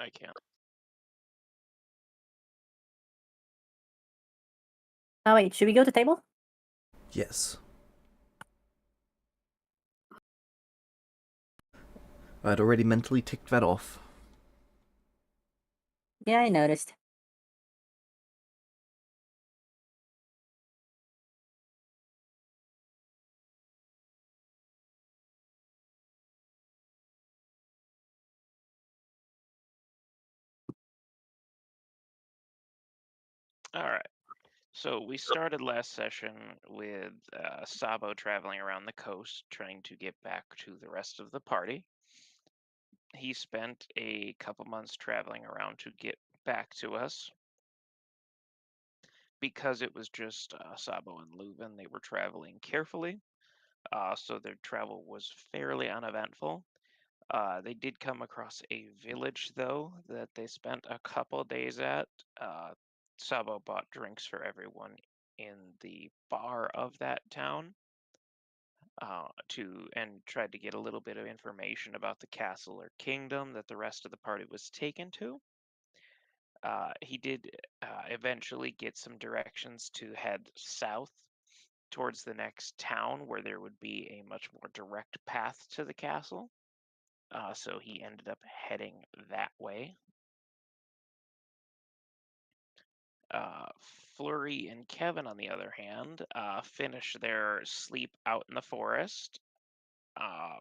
I can't. Oh wait, should we go to table? Yes. I'd already mentally ticked that off. Yeah, I noticed. All right. So we started last session with Sabo traveling around the coast, trying to get back to the rest of the party. He spent a couple months traveling around to get back to us. Because it was just Sabo and Leuven, they were traveling carefully, so their travel was fairly uneventful. They did come across a village, though, that they spent a couple days at. Uh, Sabo bought drinks for everyone in the bar of that town, and tried to get a little bit of information about the castle or kingdom that the rest of the party was taken to. He did eventually get some directions to head south towards the next town where there would be a much more direct path to the castle. So he ended up heading that way. Flurry and Kevin, on the other hand, finished their sleep out in the forest, um,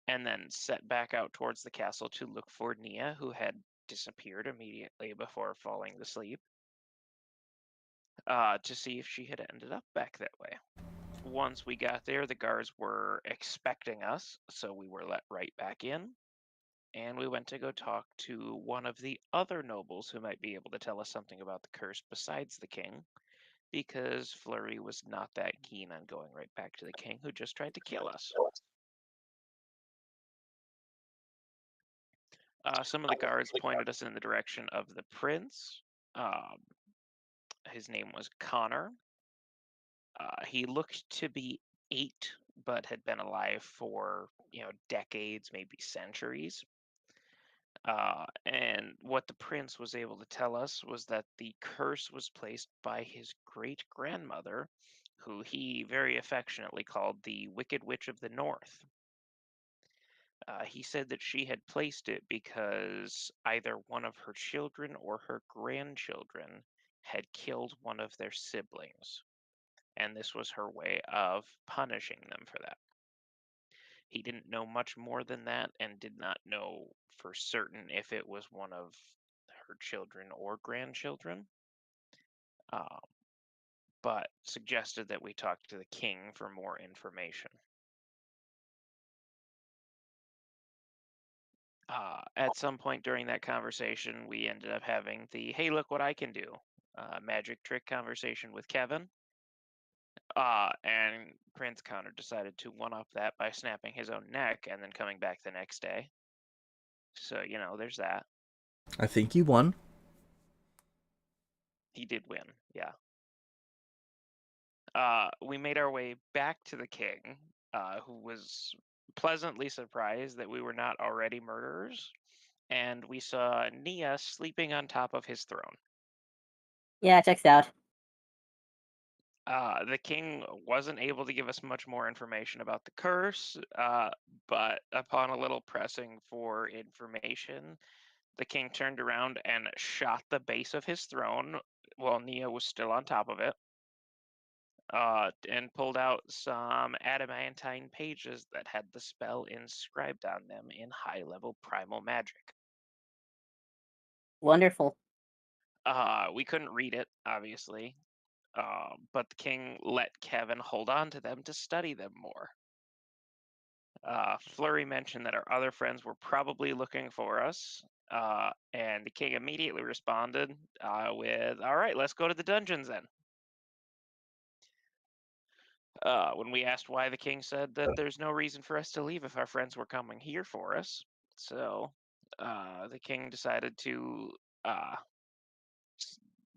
and then set back out towards the castle to look for Nia, who had disappeared immediately before falling asleep, to see if she had ended up back that way. Once we got there, the guards were expecting us, so we were let right back in. And we went to go talk to one of the other nobles who might be able to tell us something about the curse besides the king, because Flurry was not that keen on going right back to the king who just tried to kill us. Some of the guards pointed us in the direction of the prince. Um, his name was Connor. He looked to be 8, but had been alive for, decades, maybe centuries. And what the prince was able to tell us was that the curse was placed by his great grandmother, who he very affectionately called the Wicked Witch of the North. He said that she had placed it because either one of her children or her grandchildren had killed one of their siblings, and this was her way of punishing them for that. He didn't know much more than that and did not know for certain if it was one of her children or grandchildren, um, but suggested that we talk to the king for more information. At some point during that conversation, we ended up having the "Hey, look what I can do" magic trick conversation with Kevin. And Prince Connor decided to one up that by snapping his own neck and then coming back the next day. So, there's that. I think you won. He did win, yeah. We made our way back to the king, who was pleasantly surprised that we were not already murderers, and we saw Nia sleeping on top of his throne. Yeah, checks out. The king wasn't able to give us much more information about the curse, but upon a little pressing for information, the king turned around and shot the base of his throne while Nia was still on top of it. And pulled out some adamantine pages that had the spell inscribed on them in high-level primal magic. Wonderful. We couldn't read it, obviously, but the king let Kevin hold on to them to study them more. Flurry mentioned that our other friends were probably looking for us, and the king immediately responded with, "All right, let's go to the dungeons then." When we asked why, the king said that there's no reason for us to leave if our friends were coming here for us. So the king decided to uh,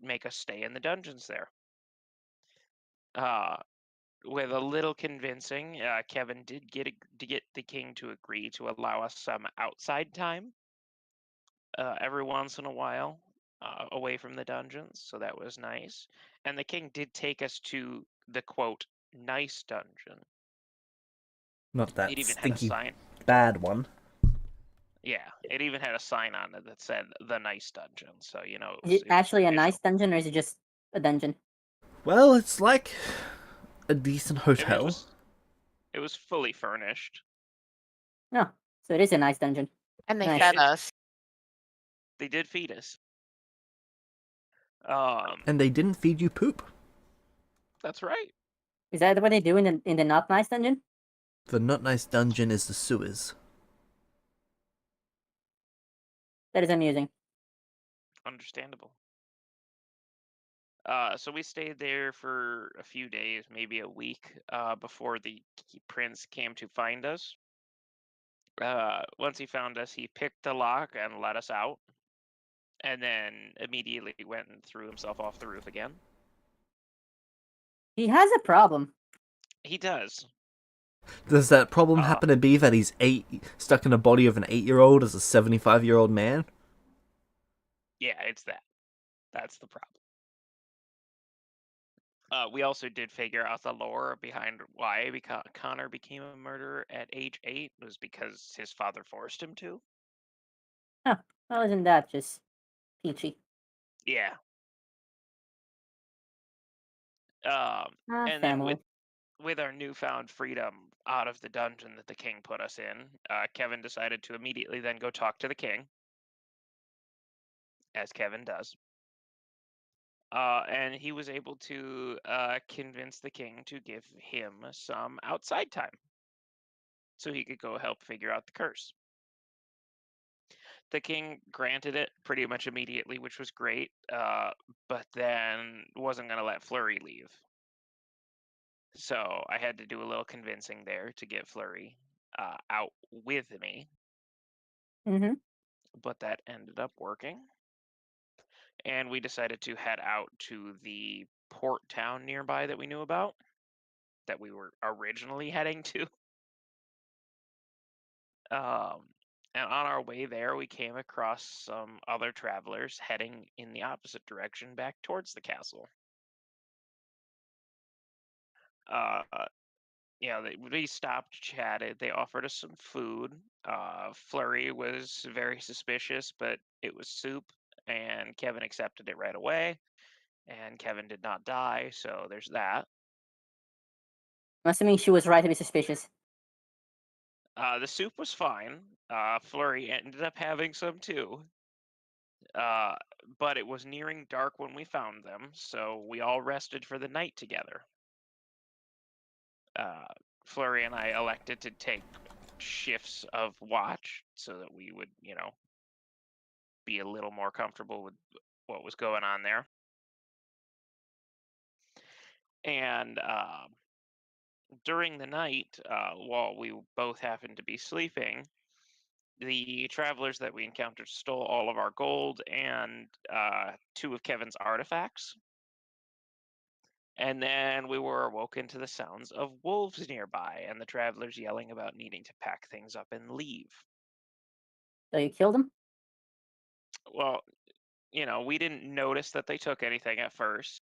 make us stay in the dungeons there. Uh, with a little convincing, Kevin did to get the king to agree to allow us some outside time. every once in a while, away from the dungeons, so that was nice. And the king did take us to the quote nice dungeon. Not that It even had a stinky sign. bad one. Yeah, it even had a sign on it that said the nice dungeon. So Is it it was actually a nice official. dungeon or is it just a dungeon? Well, it's like a decent I mean, hotel. it was fully furnished. No, so it is a nice dungeon. And they Yeah, Nice. fed us. they did feed us. And they didn't feed you poop. That's right. Is that what they do in the not nice dungeon? The not nice dungeon is the sewers. That is amusing. Understandable. So we stayed there for a few days, maybe a week, before the prince came to find us. Once he found us, he picked the lock and let us out, and then immediately went and threw himself off the roof again. He has a problem. He does. Does that problem Uh, happen to be that he's stuck in the body of an 8-year-old as a 75-year-old man? yeah, it's that. That's the problem. We also did figure out the lore behind why Connor became a murderer at age 8 was because his father forced him to. Huh. Well, isn't that just peachy? Yeah. Um, Ah, and then family. with our newfound freedom out of the dungeon that the king put us in, Kevin decided to immediately then go talk to the king, as Kevin does. And he was able to convince the king to give him some outside time so he could go help figure out the curse. The king granted it pretty much immediately, which was great, but then wasn't going to let Flurry leave. So I had to do a little convincing there to get Flurry out with me, Mm-hmm. but that ended up working. And we decided to head out to the port town nearby that we knew about, that we were originally heading to. Um, and on our way there, we came across some other travelers heading in the opposite direction back towards the castle. Uh, we stopped, chatted. They offered us some food. Flurry was very suspicious, but it was soup, and Kevin accepted it right away. And Kevin did not die, so there's that. I'm assuming she was right to be suspicious. The soup was fine. Flurry ended up having some too. But it was nearing dark when we found them, so we all rested for the night together. Uh, Flurry and I elected to take shifts of watch so that we would, be a little more comfortable with what was going on there. And during the night, while we both happened to be sleeping, the travelers that we encountered stole all of our gold and two of Kevin's artifacts. And then we were awoken to the sounds of wolves nearby and the travelers yelling about needing to pack things up and leave. So you killed him? Well, we didn't notice that they took anything at first.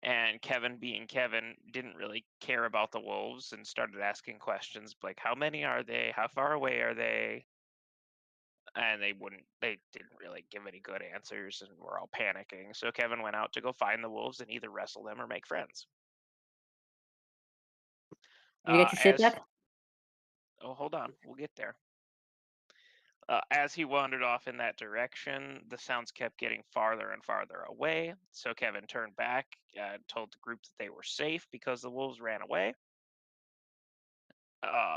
And Kevin, being Kevin, didn't really care about the wolves and started asking questions like, how many are they? How far away are they? And they didn't really give any good answers and we're all panicking. So Kevin went out to go find the wolves and either wrestle them or make friends. Did you get your shit As back? Oh, hold on, we'll get there. As he wandered off in that direction, the sounds kept getting farther and farther away. So Kevin turned back and told the group that they were safe because the wolves ran away.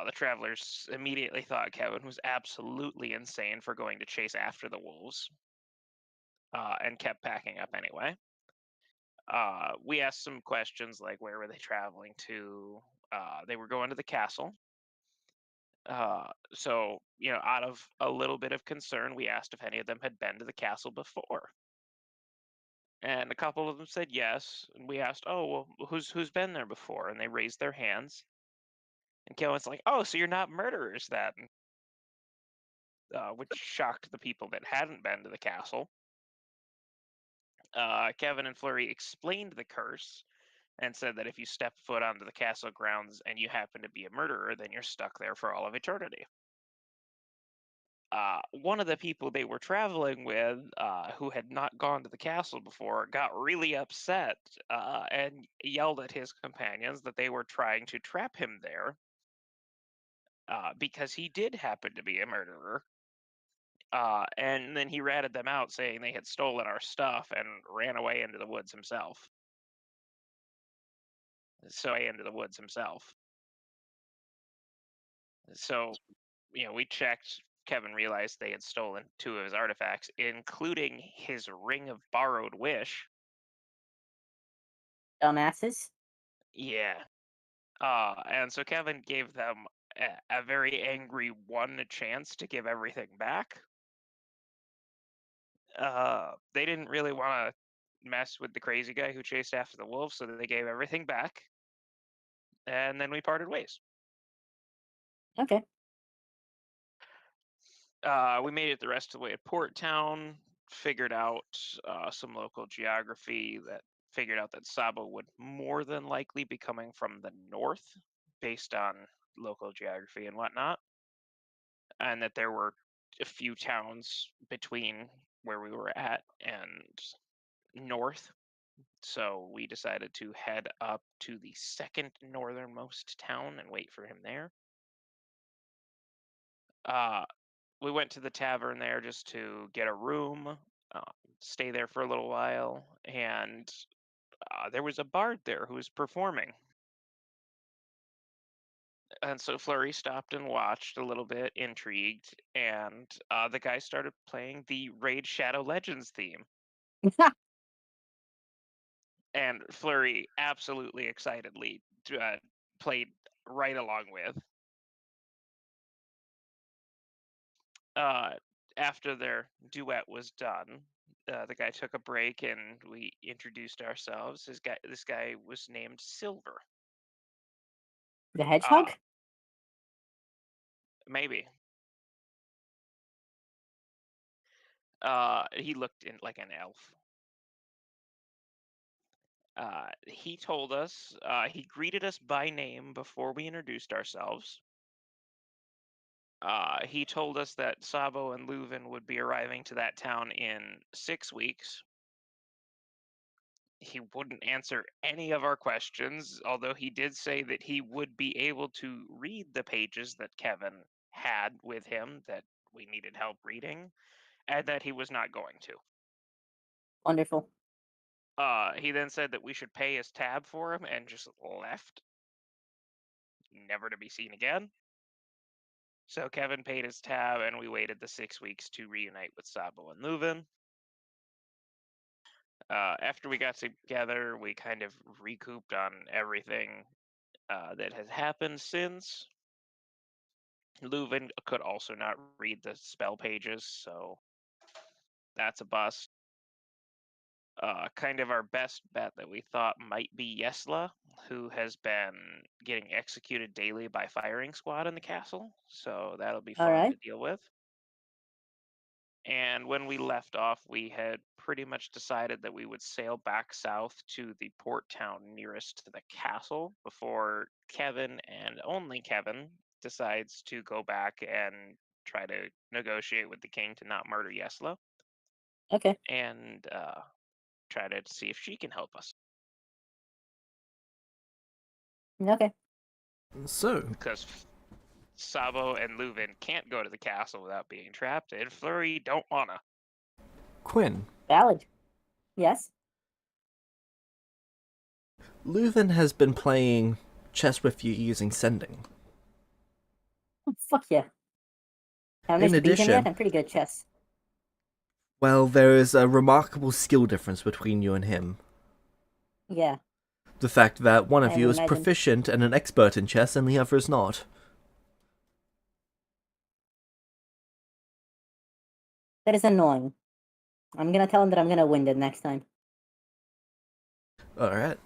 The travelers immediately thought Kevin was absolutely insane for going to chase after the wolves, and kept packing up anyway. We asked some questions like where were they traveling to? They were going to the castle. So, out of a little bit of concern, we asked if any of them had been to the castle before. And a couple of them said yes. And we asked, "Oh, well, who's been there before?" And they raised their hands. And Kevin's like, "Oh, so you're not murderers then?" which shocked the people that hadn't been to the castle. Kevin and Flurry explained the curse and said that if you step foot onto the castle grounds and you happen to be a murderer, then you're stuck there for all of eternity. One of the people they were traveling with, who had not gone to the castle before, got really upset and yelled at his companions that they were trying to trap him there because he did happen to be a murderer. And then he ratted them out, saying they had stolen our stuff and ran away into the woods himself. So, we checked. Kevin realized they had stolen two of his artifacts, including his ring of borrowed wish. Dumbasses. Yeah. And so Kevin gave them a very angry one a chance to give everything back. They didn't really want to mess with the crazy guy who chased after the wolves, so they gave everything back. And then we parted ways. Okay. We made it the rest of the way to Port Town, figured out some local geography that figured out that Sabo would more than likely be coming from the north based on local geography and whatnot, and that there were a few towns between where we were at and north. So we decided to head up to the second northernmost town and wait for him there. Uh, we went to the tavern there just to get a room, uh, stay there for a little while, and there was a bard there who was performing. And so Flurry stopped and watched a little bit, intrigued, and the guy started playing the Raid Shadow Legends theme. And Flurry absolutely excitedly played right along with. Uh, After their duet was done, the guy took a break and we introduced ourselves. This guy was named Silver. The Uh, hedgehog. Maybe. He looked in like an elf. He told us, he greeted us by name before we introduced ourselves. He told us that Sabo and Leuven would be arriving to that town in 6 weeks. He wouldn't answer any of our questions, although he did say that he would be able to read the pages that Kevin had with him that we needed help reading, and that he was not going to. Wonderful. He then said that we should pay his tab for him and just left, never to be seen again. So Kevin paid his tab, and we waited the 6 weeks to reunite with Sabo and Leuven. After we got together, we kind of recouped on everything that has happened since. Leuven could also not read the spell pages, so that's a bust. Kind of our best bet that we thought might be Yesla, who has been getting executed daily by firing squad in the castle, so that'll be All fun right. to deal with. And when we left off, we had pretty much decided that we would sail back south to the port town nearest to the castle before Kevin, and only Kevin, decides to go back and try to negotiate with the king to not murder Yesla, Okay. and try to see if she can help us. Okay. So, Because Sabo and Leuven can't go to the castle without being trapped, and Flurry don't wanna. Quinn, Valid. Yes. Leuven has been playing chess with you using sending. Oh, fuck yeah. Haven't In managed to beat him yet. addition, I'm pretty good at chess. well, there is a remarkable skill difference between you and him. Yeah. The fact that one of I you would is imagine. proficient and an expert in chess and the other is not. That is annoying. I'm gonna tell him that I'm gonna win it next time. Alright.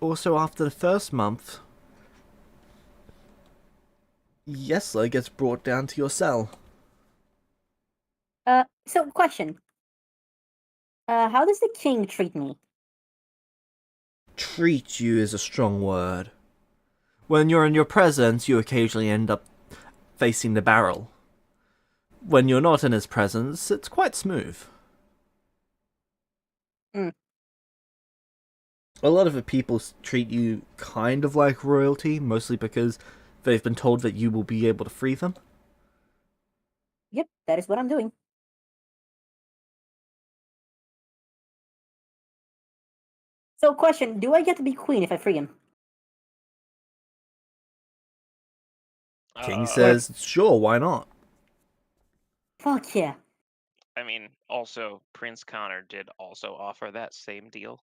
Also, after the first month, Yesla gets brought down to your cell. So question. How does the king treat me? Treat you is a strong word. When you're in your presence, you occasionally end up facing the barrel. When you're not in his presence, it's quite smooth. Mm. A lot of the people treat you kind of like royalty, mostly because they've been told that you will be able to free them. Yep, that is what I'm doing. So question, do I get to be queen if I free him? King Or says, sure, why not? fuck yeah. I mean, also Prince Connor did also offer that same deal.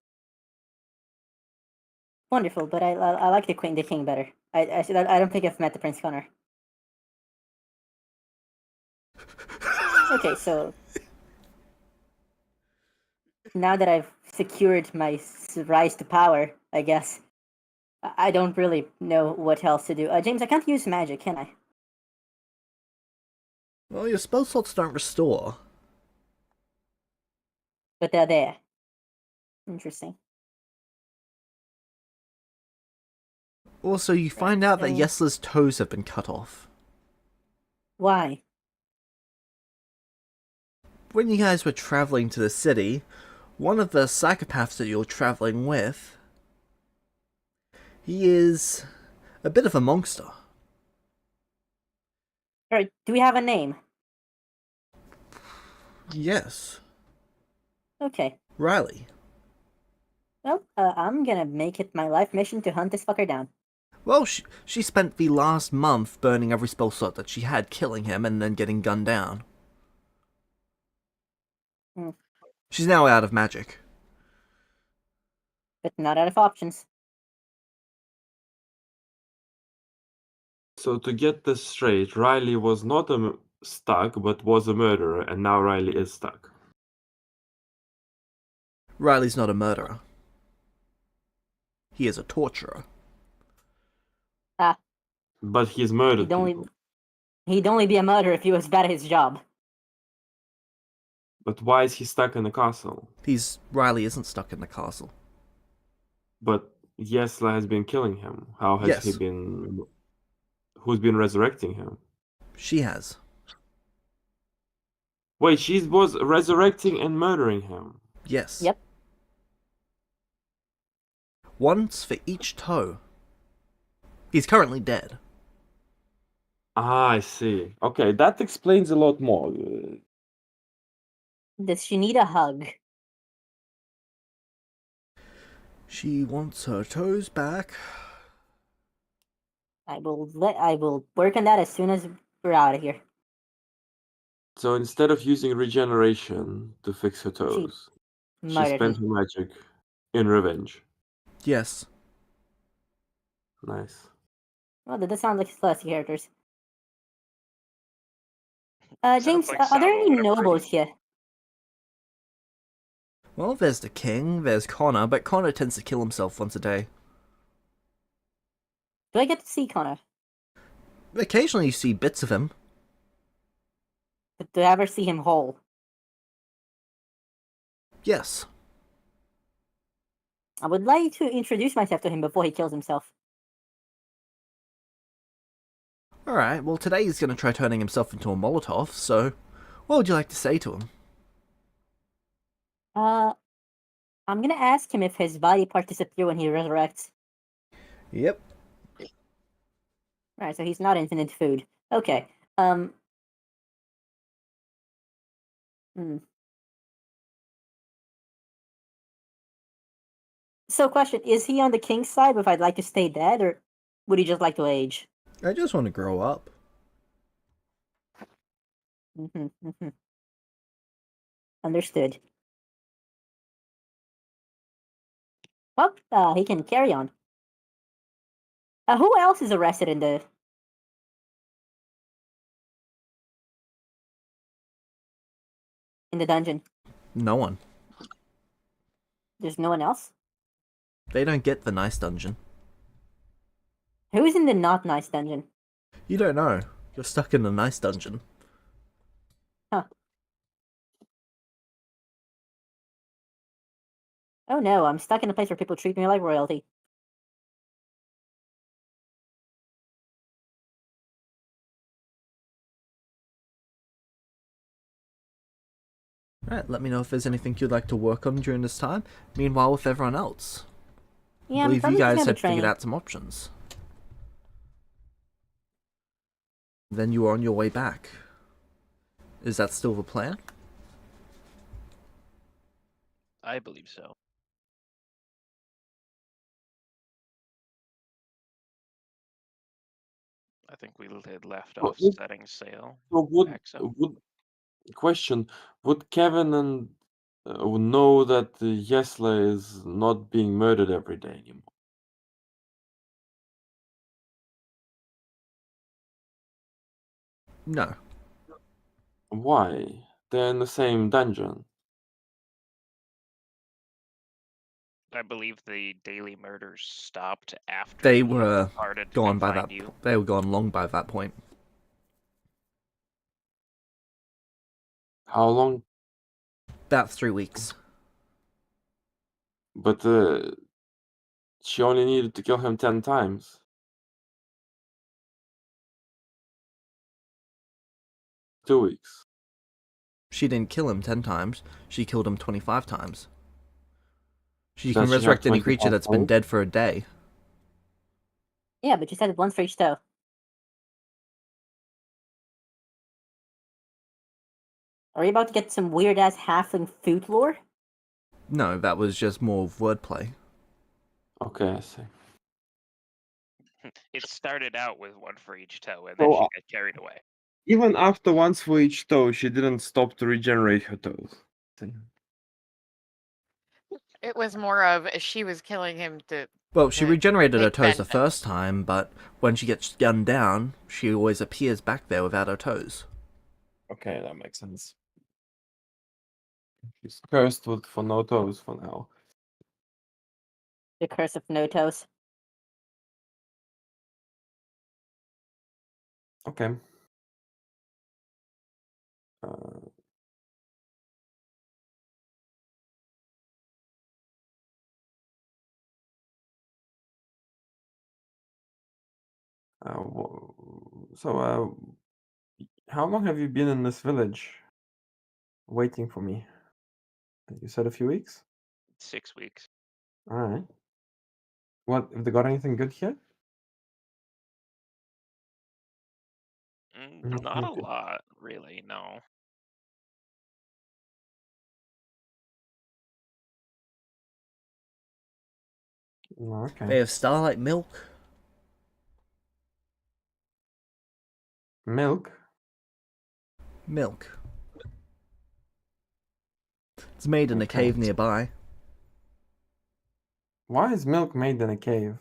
Wonderful, but I like the king better. I don't think I've met the Prince Connor. Okay, so now that I've secured my rise to power, I guess I don't really know what else to do. James, I can't use magic, can I? Well, your spell slots don't restore. But they're there. Interesting. Also, you Right. find out that So Yesler's toes have been cut off. why? When you guys were traveling to the city, one of the psychopaths that you're traveling with, he is a bit of a monster. Alright, do we have a name? Yes, Okay. Riley. Well, I'm gonna make it my life mission to hunt this fucker down. Well, she spent the last month burning every spell slot that she had, killing him, and then getting gunned down. Hmm. She's now out of magic. But not out of options. So to get this straight, Riley was not stuck, but was a murderer, and now Riley is stuck. Riley's not a murderer. He is a torturer. Ah, But he's murdered he'd only people. he'd only be a murderer if he was bad at his job. But why is he stuck in the castle? Riley isn't stuck in the castle. But Yesla has been killing him. How has he Yes, been? Who's been resurrecting him? she has. Wait, she was resurrecting and murdering him. Yes. Yep. Once for each toe. He's currently dead. Ah, I see. Okay, that explains a lot more. Does she need a hug? She wants her toes back. I will work on that as soon as we're out of here. So instead of using regeneration to fix her She toes, she murdered spent him. her magic in revenge. Yes. Nice. Well, that sounds like Celestia characters. Sounds James, like are there any someone would nobles approve. here? Well, there's the king, there's Connor, but Connor tends to kill himself once a day. Do I get to see Connor? Occasionally you see bits of him. But do I ever see him whole? Yes. I would like to introduce myself to him before he kills himself. Alright, well today he's gonna try turning himself into a Molotov, so what would you like to say to him? I'm gonna ask him if his body parts disappear when he resurrects. Yep. Alright, so he's not infinite food. Okay. Hmm. So question, is he on the king's side if I'd like to stay dead, or would he just like to age? I just want to grow up. Mm-hmm. Understood. Well, he can carry on. Who else is arrested in the dungeon? No one. There's no one else? They don't get the nice dungeon. Who's in the not nice dungeon? You don't know. You're stuck in the nice dungeon. Huh. Oh no, I'm stuck in a place where people treat me like royalty. Alright, let me know if there's anything you'd like to work on during this time. Meanwhile, with everyone else, I Yeah, I'm believe you probably just gonna guys have a had figured train. out some options. Then you are on your way back. Is that still the plan? I believe so. I think we had left Well, off setting sail So would back south. would question, would Kevin and know that Yesla is not being murdered every day anymore? No. Why? They're in the same dungeon. I believe the daily murders stopped after They he had were departed to gone come by find that. you. They were gone long by that point. How long? About 3 weeks. But she only needed to kill him 10 times. 2 weeks. She didn't kill him 10 times. She killed him 25 times. She can Does she have resurrect any 25 creature that's been toes? dead for a day. Yeah, but you said once for each toe. Are we about to get some weird ass halfling food lore? No, that was just more wordplay. Okay, I see. It started out with one for each toe, and then So she got carried away. even after once for each toe, she didn't stop to regenerate her toes. It was more of she was killing him Well, she to regenerated her make toes the vengeance. first time, but when she gets gunned down, she always appears back there without her toes. Okay, that makes sense. She's cursed with for no toes for now. The curse of no toes. Okay. Uh, how long have you been in this village waiting for me? You said a few weeks? 6 weeks. Alright. What, have they got anything good here? Not a Nothing good. lot, really, no. Okay. They have starlight milk. Milk? Milk. It's made in a Okay. cave nearby. Why is milk made in a cave?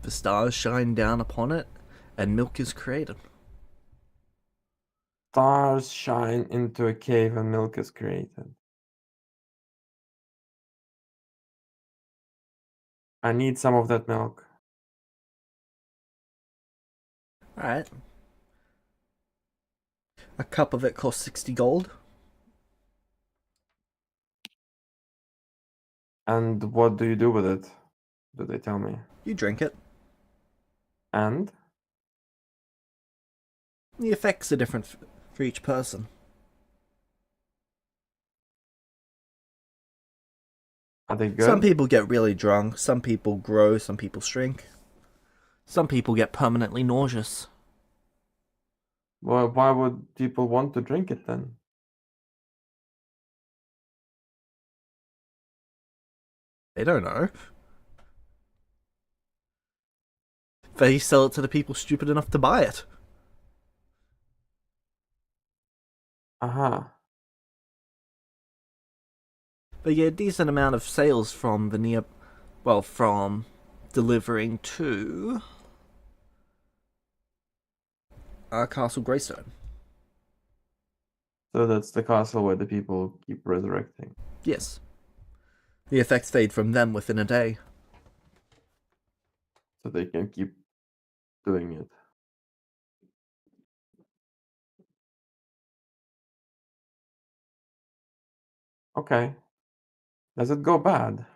The stars shine down upon it, and milk is created. Stars shine into a cave and milk is created. I need some of that milk. Alright. A cup of it costs 60 gold. And what do you do with it? Do they tell me? You drink it. And? The effects are different for each person. Are they Some good? people get really drunk, some people grow, some people shrink. Some people get permanently nauseous. Well, why would people want to drink it then? They don't know. They sell it to the people stupid enough to buy it. Aha. They get a decent amount of sales from from delivering to Castle Greystone. So that's the castle where the people keep resurrecting. Yes. The effects fade from them within a day. So they can keep doing it. Okay. Does it go bad?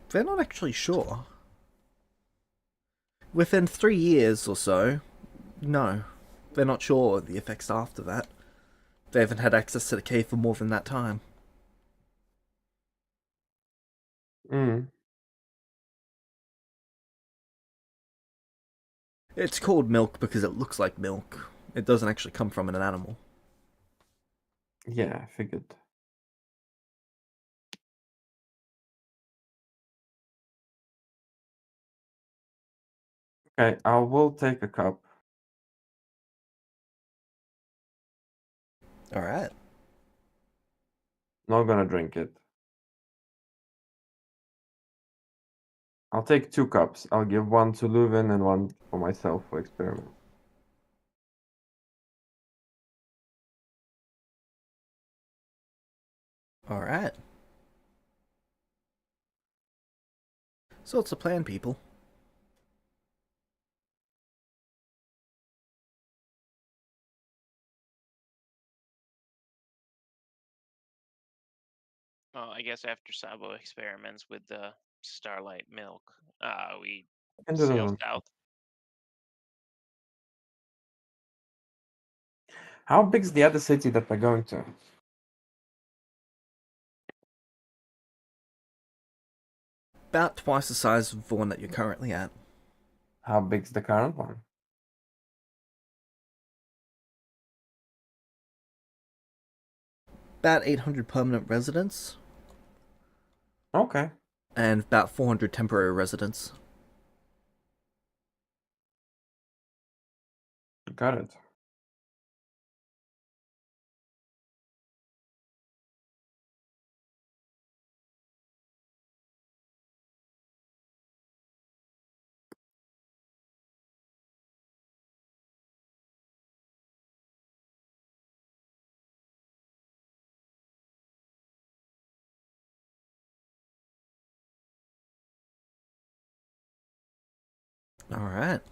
They're not actually sure. Within 3 years or so, no. They're not sure the effects after that. They haven't had access to the cave for more than that time. Mm. It's called milk because it looks like milk. It doesn't actually come from an animal. Yeah, I figured. Okay, I will take a cup. Alright. Not gonna drink it. I'll take 2 cups. I'll give one to Leuven and one for myself for experiment. Alright. So what's the plan, people? Well, I guess after Sabo experiments with the starlight milk, we And sail Leuven. south. How big's the other city that we're going to? About twice the size of the one that you're currently at. How big's the current one? About 800 permanent residents, Okay, and about 400 temporary residents. got it. Alright.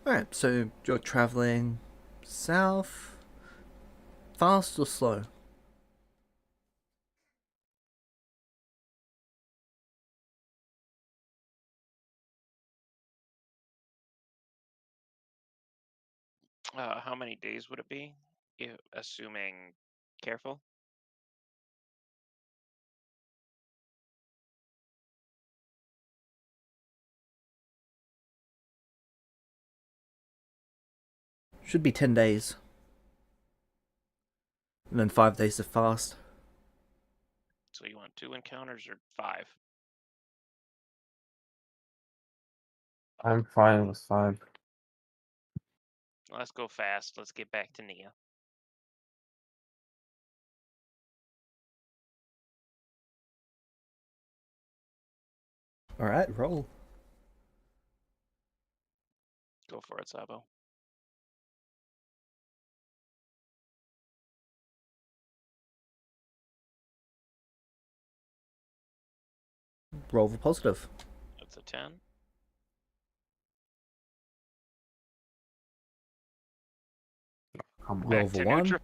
Alright, so you're traveling south. Fast or slow? How many days would it be? Assuming careful. Should be 10 days. And then 5 days of fast. So you want 2 encounters or 5? I'm fine with 5. Let's go fast. Let's get back to Nia. Alright, roll. Go for it, Sabo. Roll the positive. That's a 10. Come on. Roll Back the to 1. neutral.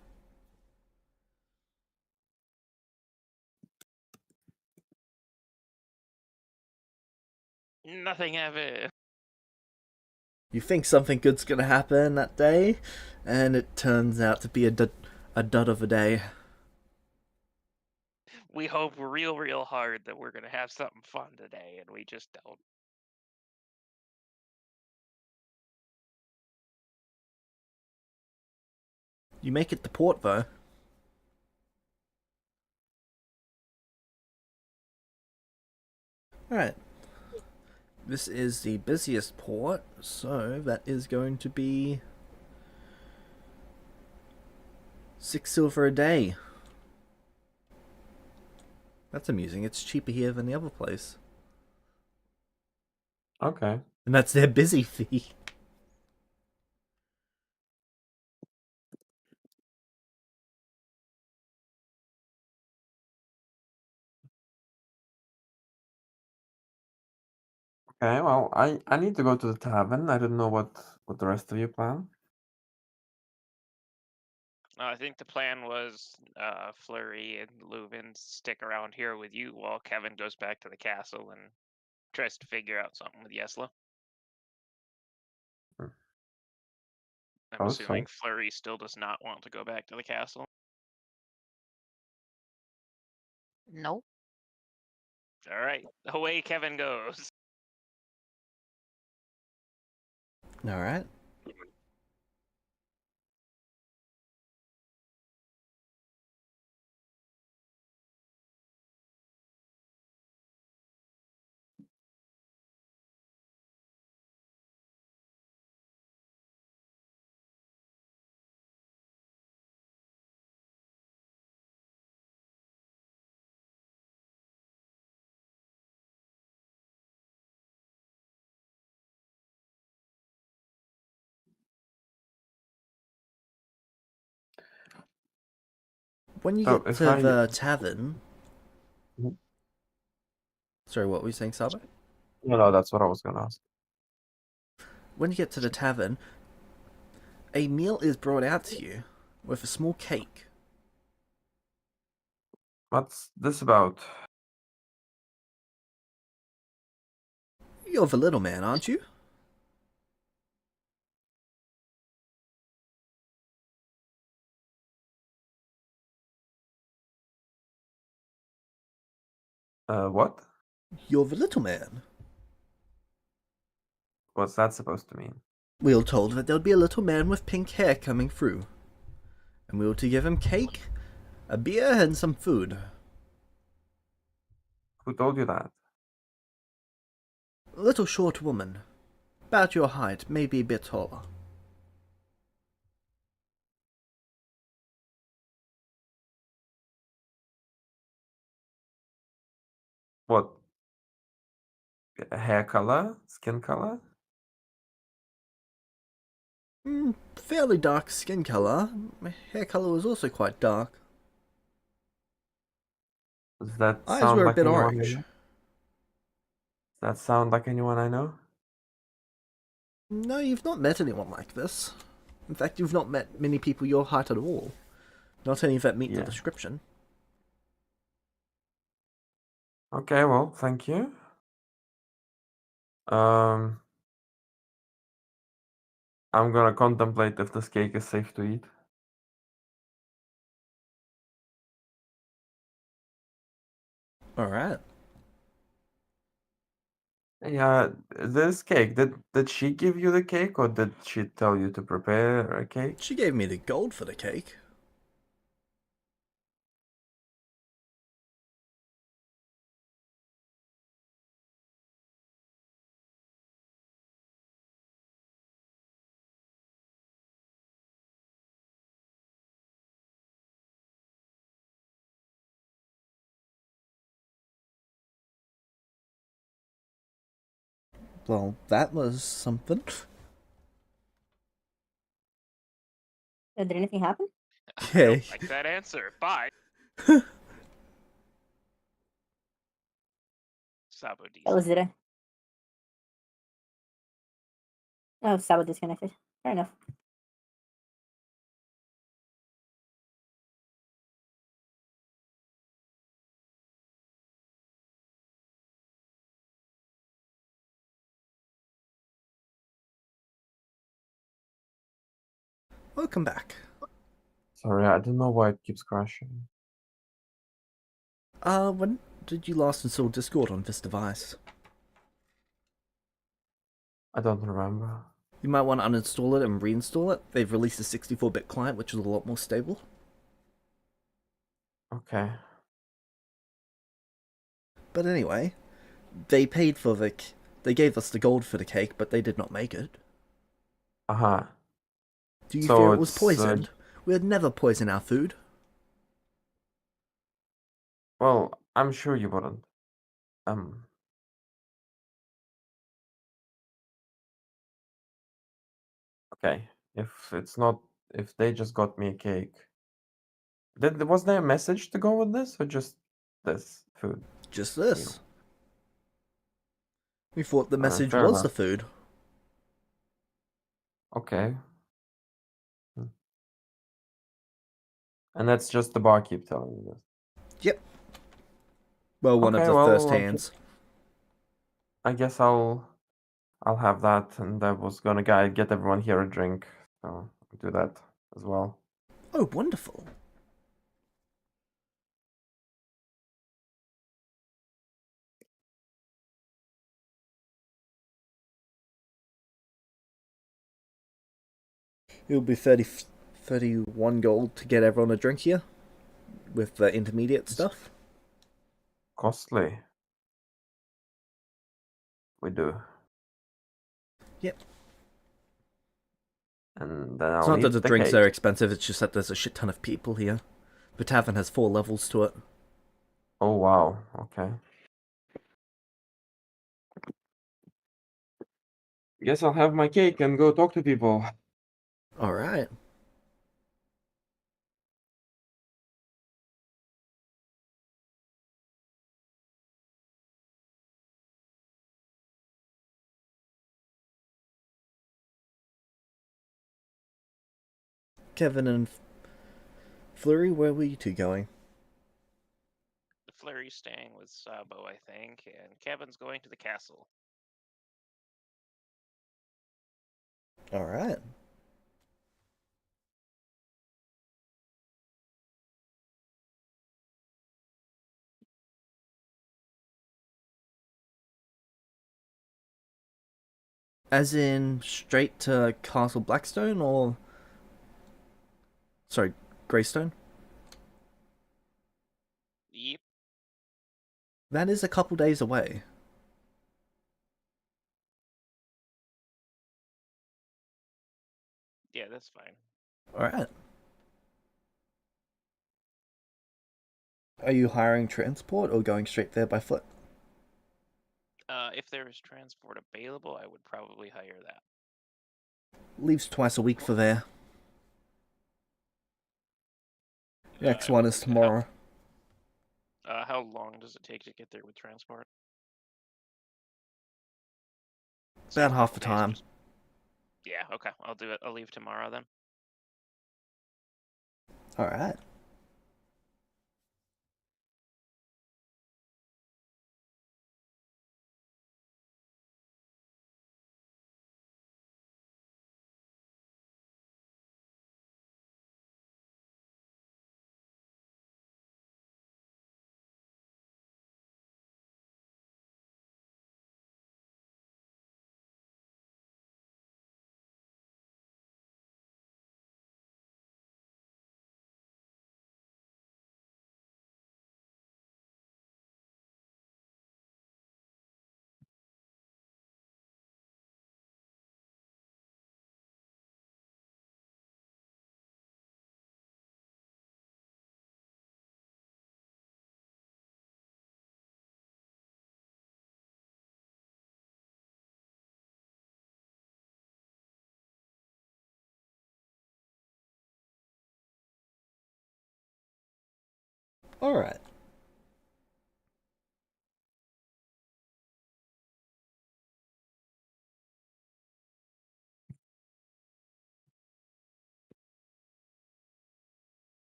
Nothing happened. You think something good's gonna happen that day, and it turns out to be a dud of a day. We hope real hard that we're gonna have something fun today, and we just don't. You make it to port, though. Alright. This is the busiest port, so that is going to be 6 silver a day. That's amusing. It's cheaper here than the other place. Okay. And that's their busy fee. Okay, well, I need to go to the tavern. I don't know what the rest of you plan. I think the plan was Flurry and Leuven stick around here with you while Kevin goes back to the castle and tries to figure out something with Yesla. Hmm. I'm Oh, assuming so. Flurry still does not want to go back to the castle. Nope. All right, away Kevin goes. Alright. When you So get if to I the tavern... Mhm. Sorry, what were you saying, Saba? No, that's what I was gonna ask. When you get to the tavern, a meal is brought out to you with a small cake. What's this about? You're the little man, aren't you? What? You're the little man. What's that supposed to mean? We were told that there would be a little man with pink hair coming through. And we were to give him cake, a beer, and some food. Who told you that? A little short woman. About your height, maybe a bit taller. What? Hair color? Skin color? Fairly dark skin colour. Hair colour was also quite dark. Does that Eyes sound were a like bit anyone I orange. know? Does that sound like anyone I know? No, you've not met anyone like this. In fact, you've not met many people your height at all. Not any that meet the Yeah. description. Okay, well, thank you. Um, I'm gonna contemplate if this cake is safe to eat. Alright. Yeah, this cake, did she give you the cake or did she tell you to prepare a cake? She gave me the gold for the cake. Well, that was something. Did anything happen? I Yeah. don't like that answer. Bye. Sabo That was DC. it. Oh, Sabo disconnected. Fair enough. Welcome back. Sorry, I don't know why it keeps crashing. When did you last install Discord on this device? I don't remember. You might want to uninstall it and reinstall it. They've released a 64-bit client, which is a lot more stable. Okay. But anyway, they paid for the... They gave us the gold for the cake, but they did not make it. Uh-huh. Do you So fear it was it's poisoned? We'd never poison our food. Well, I'm sure you wouldn't. Um, okay. If they just got me a cake. Was there a message to go with this, or just this food? Just You. this. We thought the message Fair was the enough. food. Okay. Hmm. And that's just the barkeep telling you this. Yep. Well, one of Okay, the first well, hands. I guess I'll have that, and I was gonna get everyone here a drink, so I'll do that as well. Oh, wonderful. It will be 31 gold to get everyone a drink here with the intermediate stuff. Costly. We do. Yep. And then It's I'll not that eat the the drinks cake. are expensive, it's just that there's a shit ton of people here. The tavern has 4 levels to it. Oh, wow. Okay. Guess I'll have my cake and go talk to people. Alright. Kevin and Flurry, where were you two going? Flurry's staying with Sabo, I think, and Kevin's going to the castle. Alright. As in straight to Castle Blackstone or. Sorry, Greystone? Yep. That is a couple days away. Yeah, that's fine. Alright. Are you hiring transport or going straight there by foot? If there is transport available, I would probably hire that. Leaves twice a week for there. Next one is tomorrow. How long does it take to get there with transport? Say About a half couple the days. time. Yeah, okay. I'll do it. I'll leave tomorrow then. Alright. Alright.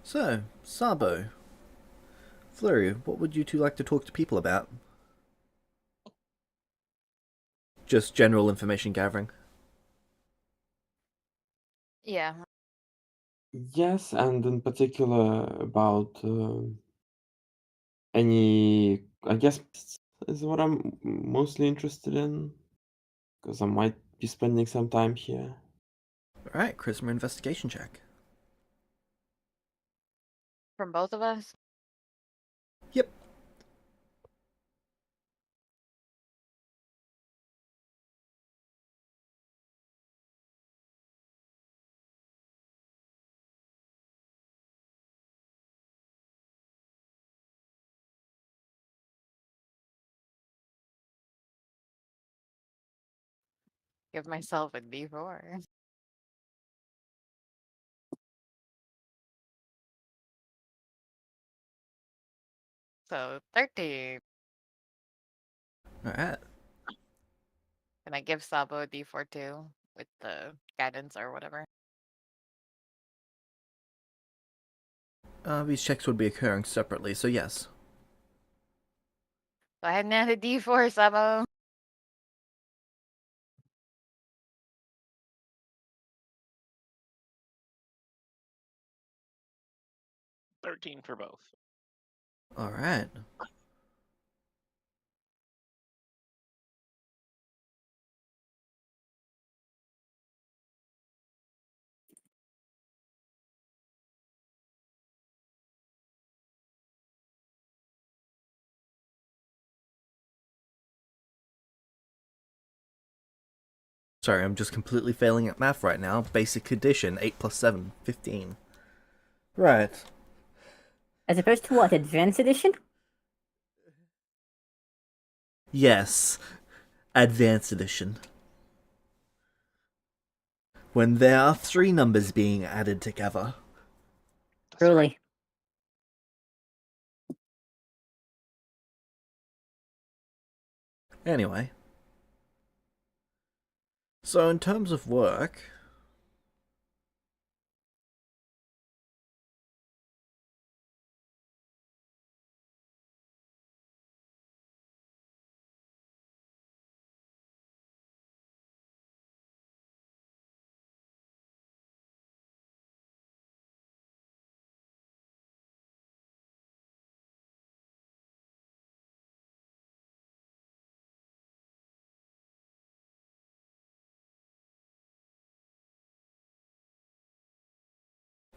So, Sabo, Flurry, what would you two like to talk to people about? Just general information gathering. Yeah. Yes, and in particular about any, I guess, is what I'm mostly interested in, because I might be spending some time here. Alright, charisma investigation check. From both of us? Yep. Give myself a D4. So 13. Alright. Can I give Sabo a D4 too? With the guidance or whatever? These checks would be occurring separately, so yes. Go ahead and add a D4, Sabo. $13 for both. Alright. Sorry, I'm just completely failing at math right now. Basic addition, 8 plus 7, 15. Right. As opposed to what? Advanced edition? Yes. Advanced edition. When there are 3 numbers being added together. That's right. Truly. Anyway. So, in terms of work,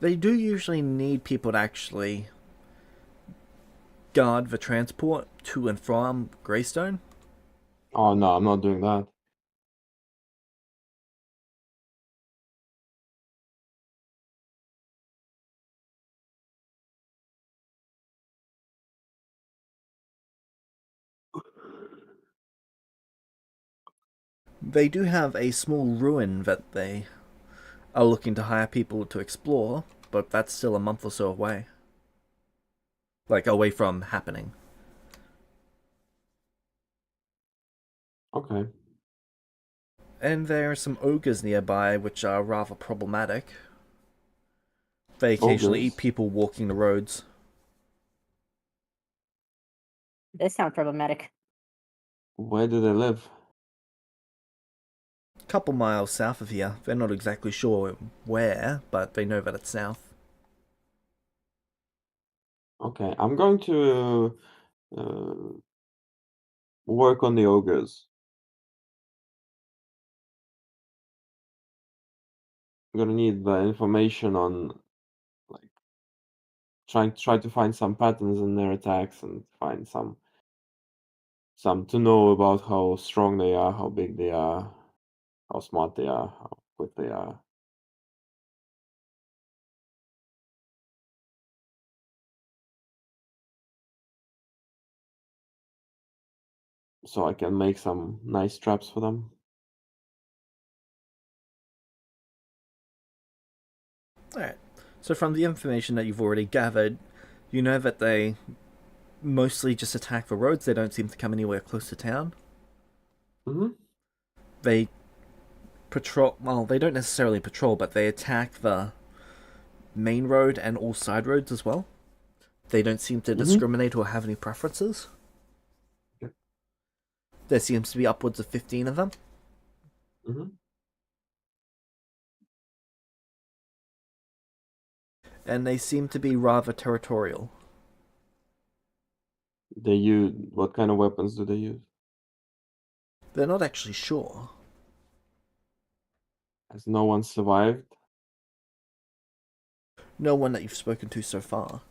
they do usually need people to actually guard the transport to and from Greystone. Oh no, I'm not doing that. They do have a small ruin that they are looking to hire people to explore, but that's still a month or so away. Like, away from happening. Okay. And there are some ogres nearby which are rather problematic. They occasionally Ogres? eat people walking the roads. This sounds problematic. Where do they live? A couple miles south of here. They're not exactly sure where, but they know that it's south. Okay, I'm going to work on the ogres. I'm gonna need the information on like try to find some patterns in their attacks and find some to know about how strong they are, how big they are, how smart they are, how quick they are. So I can make some nice traps for them. Alright. So, from the information that you've already gathered, you know that they mostly just attack the roads. They don't seem to come anywhere close to town. Mm-hmm. They patrol. Well, they don't necessarily patrol, but they attack the main road and all side roads as well. They don't seem to discriminate or have any preferences. Yep. There seems to be upwards of 15 of them. Mm-hmm. And they seem to be rather territorial. They use what kind of weapons do they use? They're not actually sure. Has no one survived? No one that you've spoken to so far.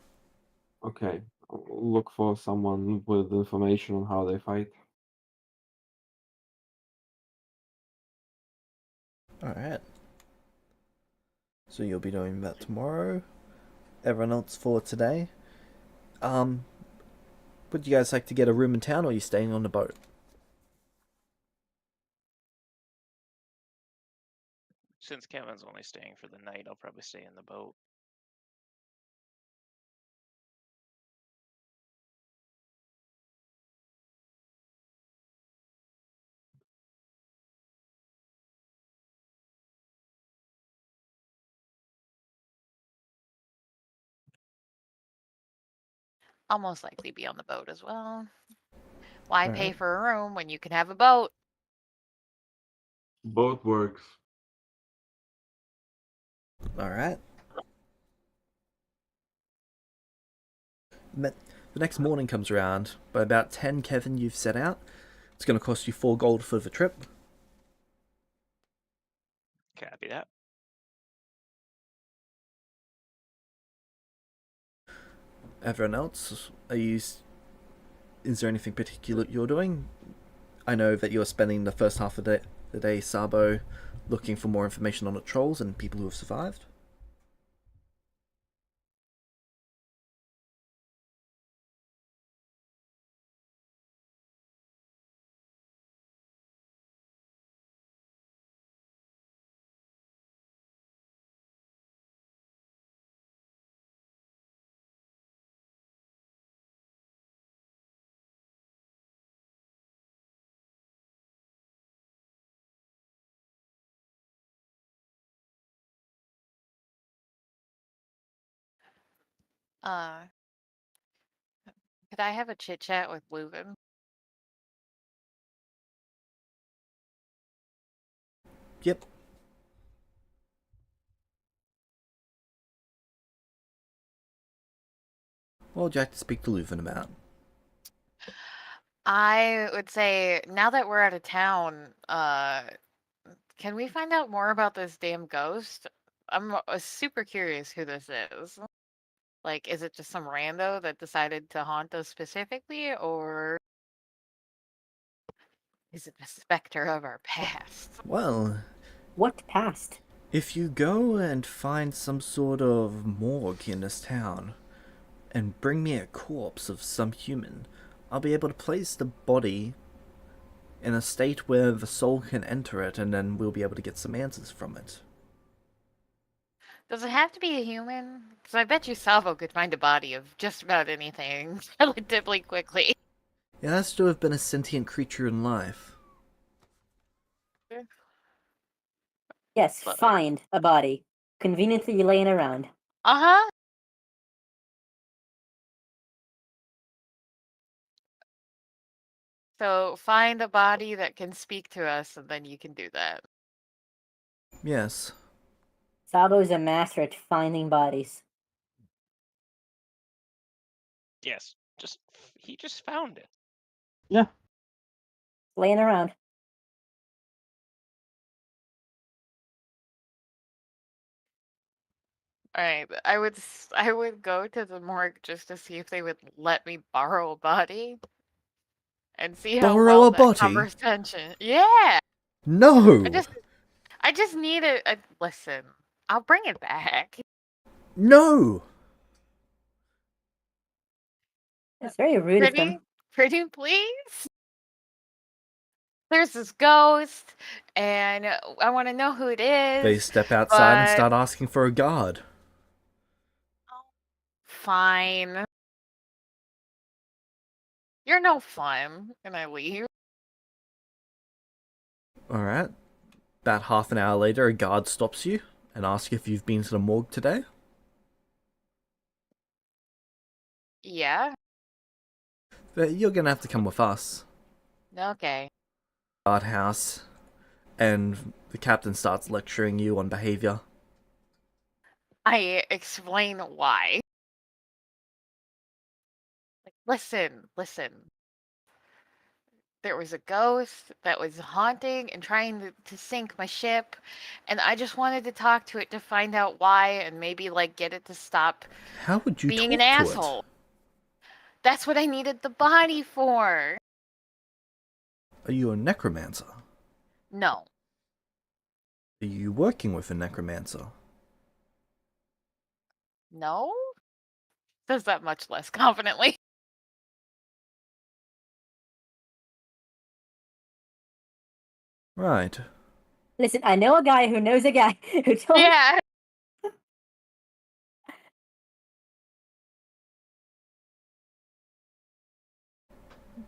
Okay. look for someone with information on how they fight. Alright. So you'll be doing that tomorrow. Everyone else for today. Would you guys like to get a room in town, or are you staying on the boat? Since Kevin's only staying for the night, I'll probably stay in the boat. I'll most likely be on the boat as well. Why pay Alright. for a room when you can have a boat? Both works. Alright. The next morning comes around. By about 10, Kevin, you've set out. It's going to cost you 4 gold for the trip. Copy that. Everyone else, is there anything particular you're doing? I know that you're spending the first half of the day, Sabo, looking for more information on the trolls and people who have survived. Uh, could I have a chit chat with Leuven? Yep. What would you like to speak to Leuven about? I would say now that we're out of town, can we find out more about this damn ghost? I'm super curious who this is. Like, is it just some rando that decided to haunt us specifically, or is it a specter of our past? Well, What past? if you go and find some sort of morgue in this town and bring me a corpse of some human, I'll be able to place the body in a state where the soul can enter it, and then we'll be able to get some answers from it. Does it have to be a human? Because I bet you Salvo could find a body of just about anything relatively quickly. It has to have been a sentient creature in life. Yes, But, find a body. Conveniently laying around. uh-huh. So find a body that can speak to us, and then you can do that. Yes. Sabo is a master at finding bodies. Yes, he just found it. Yeah. Laying around. All right, I would go to the morgue just to see if they would let me borrow a body and see how Borrow well a that body? conversation. Yeah, I No! just I just need a listen. I'll bring it back. No! It's very rude of them. Pretty please. There's this ghost, and I want to know who it They is. step outside and But start asking for a guard. fine. You're no fun. And I leave. Alright. About half an hour later, a guard stops you and asks if you've been to the morgue today. Yeah. But you're gonna have to come with us. Okay. Guardhouse. And the captain starts lecturing you on behavior. I explain why. Like, listen. There was a ghost that was haunting and trying to sink my ship, and I just wanted to talk to it to find out why and maybe like get it to stop How would you being an talk to it? asshole. That's what I needed the body for. Are you a necromancer? No. Are you working with a necromancer? No? Says that much less confidently. Right. Listen, I know a guy who knows a guy who told me. Yeah.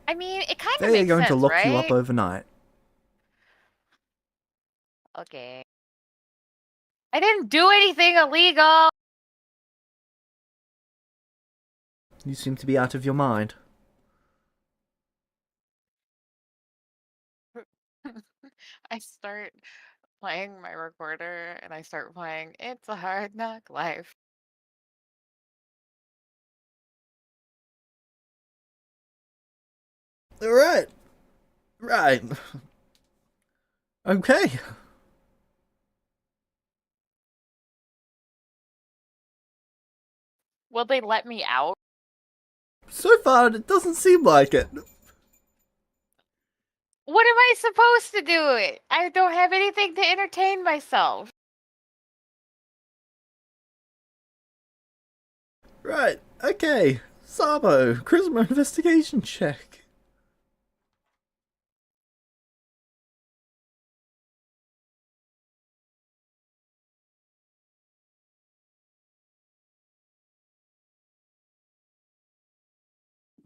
I mean, it kind of They're makes going to sense, lock you up right? overnight. Okay. I didn't do anything illegal. You seem to be out of your mind. I start playing my recorder and I start playing It's a Hard Knock Life. Alright. Right. Okay. Will they let me out? So far, it doesn't seem like it. What am I supposed to do? I don't have anything to entertain myself. Right. Okay. Sabo, charisma investigation check.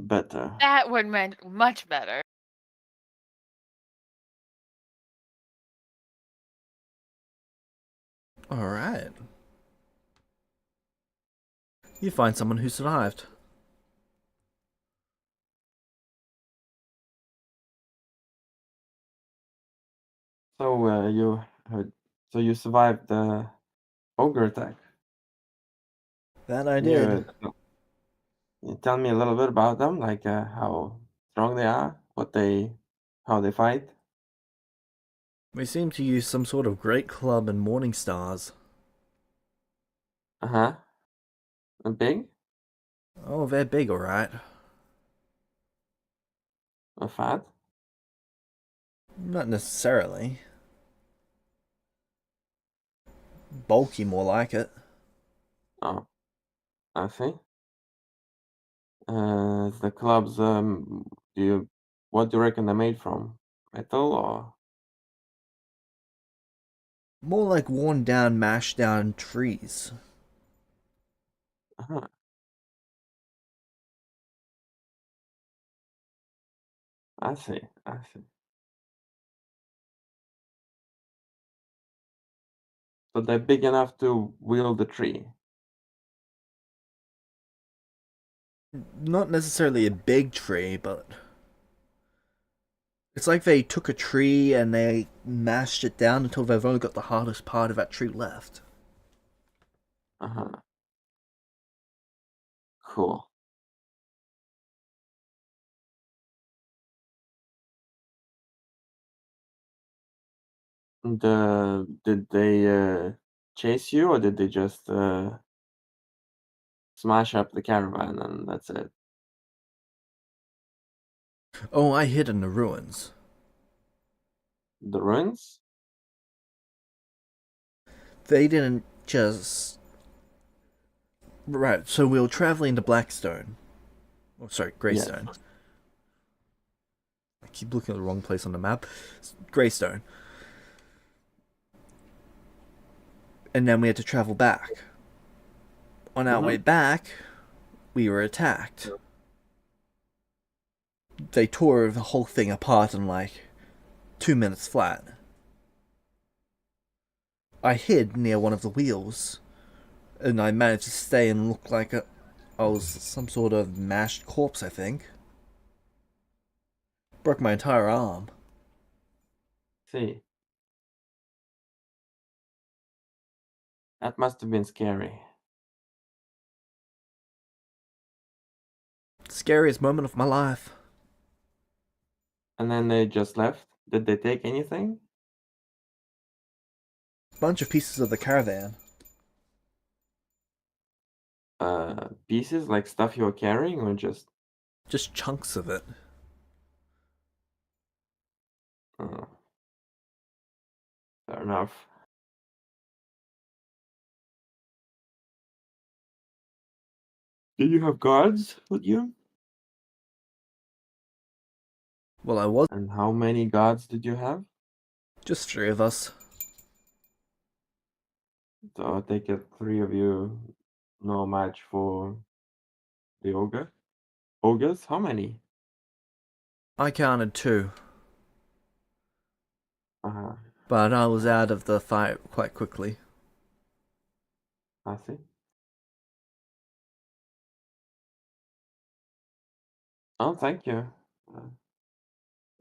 Better. That would meant much better. Alright. You find someone who survived. So so you survived the ogre attack. That I Can you, did. you tell me a little bit about them, like how strong they are, how they fight? We seem to use some sort of great club and morning stars. Uh-huh. And big Oh, they're big, alright. or fat? Not necessarily. Bulky, more like it. Oh, I see. The clubs, what do you reckon they're made from? Metal or? More like worn down, mashed down trees. Uh-huh. I see. I see. So they're big enough to wield the tree. Not necessarily a big tree, but it's like they took a tree and they mashed it down until they've only got the hardest part of that tree left. Uh-huh. Cool. And, did they chase you, or did they just smash up the caravan and that's it? Oh, I hid in the ruins. The ruins? They didn't just. Right, so we were traveling to Blackstone. Oh, sorry, Yes. Greystone. I keep looking at the wrong place on the map. Greystone. And then we had to travel back. On our way back, we were attacked. They tore the whole thing apart in like 2 minutes flat. I hid near one of the wheels, and I managed to stay and look like I was some sort of mashed corpse, I think. Broke my entire arm. See, that must have been scary. Scariest moment of my life. And then they just left. Did they take anything? Bunch of pieces of the caravan. Pieces like stuff you were carrying, or just Just chunks of it. Uh, fair enough. Did you have guards with you? Well, I was And how many guards did you have? just 3 of us. So I take it 3 of you, no match for the ogre. Ogres? How many? I counted 2, Uh-huh. but I was out of the fight quite quickly. I see. Oh, thank you.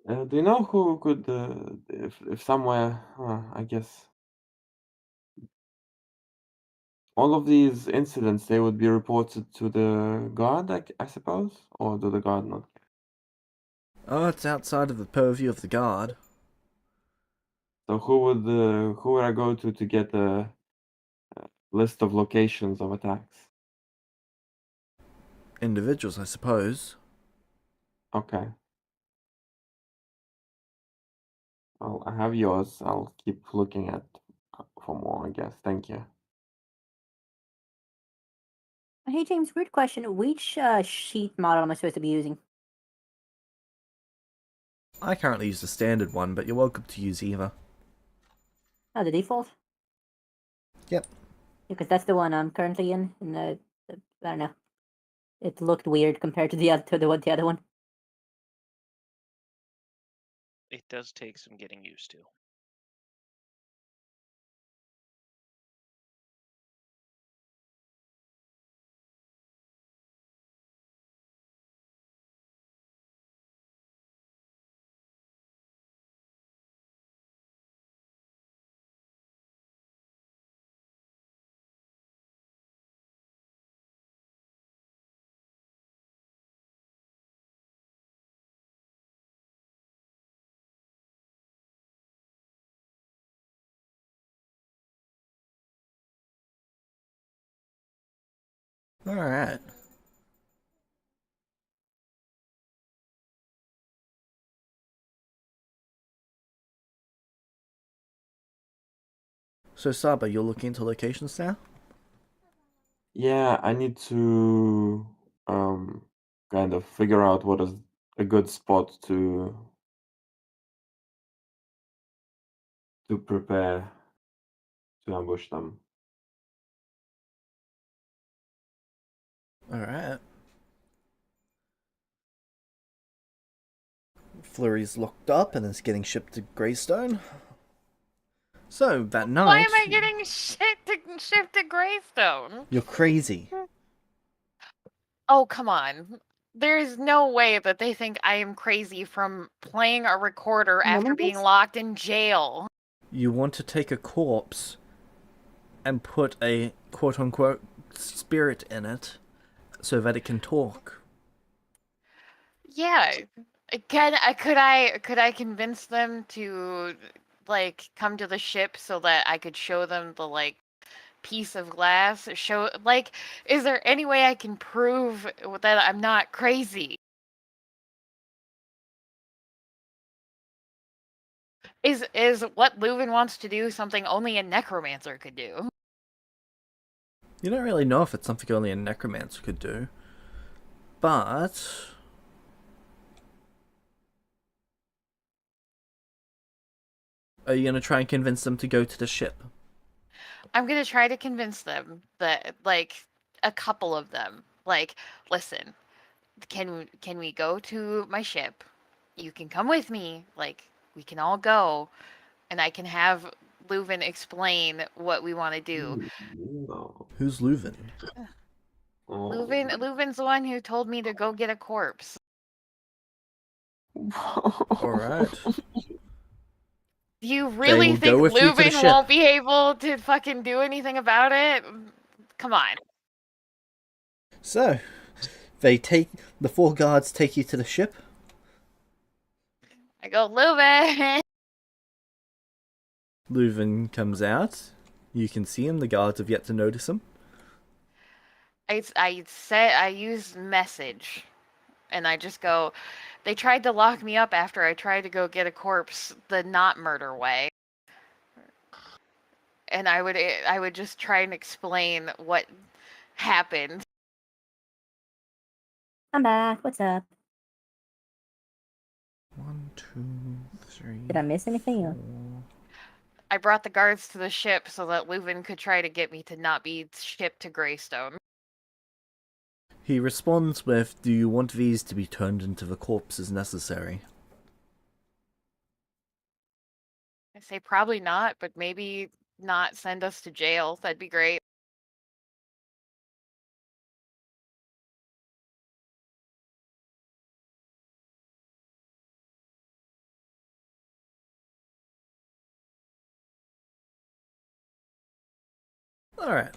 Do you know who could, if somewhere, I guess all of these incidents, they would be reported to the guard, I suppose? Or do the guard not? Oh, it's outside of the purview of the guard. So who would I go to get a list of locations of attacks? Individuals, I suppose. Okay. I have yours. I'll keep looking at for more, I guess. Thank you. Hey, James, weird question. Which sheet model am I supposed to be using? I currently use the standard one, but you're welcome to use either. Oh, the default? Yep. Because that's the one I'm currently in. I don't know. It looked weird compared to the other one. It does take some getting used to. Alright. So, Saba, you're looking into locations now? Yeah, I need to um kind of figure out what is a good spot to prepare to ambush them. Alright. Flurry's locked up and is getting shipped to Greystone. So, that Why am night, I getting shipped to Greystone? you're crazy. Oh, come on. There's no way that they think I am crazy from playing a recorder after being Moment? locked in jail. You want to take a corpse and put a quote unquote spirit in it so that it can talk. Yeah. Could I convince them to like come to the ship so that I could show them the like piece of glass? Show like is there any way I can prove that I'm not crazy? Is what Leuven wants to do something only a necromancer could do? You don't really know if it's something only a necromancer could do. But are you going to try and convince them to go to the ship? I'm gonna try to convince them that like a couple of them like listen, can we go to my ship? You can come with me, like we can all go, and I can have Leuven explain what we want to do. No. Who's Leuven? Oh. Leuven's the one who told me to go get a corpse. Alright. Do you They really will go think with you to the Leuven ship. won't be able to fucking do anything about it? Come on. So, the 4 guards take you to the ship. I go, Leuven! Leuven comes out. You can see him. The guards have yet to notice him. I use message. and I just go, they tried to lock me up after I tried to go get a corpse the not murder way. And I would just try and explain what happened. I'm back. What's up? 1, 2, 3. Did I miss anything? 4. I brought the guards to the ship so that Leuven could try to get me to not be shipped to Greystone. He responds with, "Do you want these to be turned into the corpses necessary?" I say probably not, but maybe not send us to jail. That'd be great. Alright.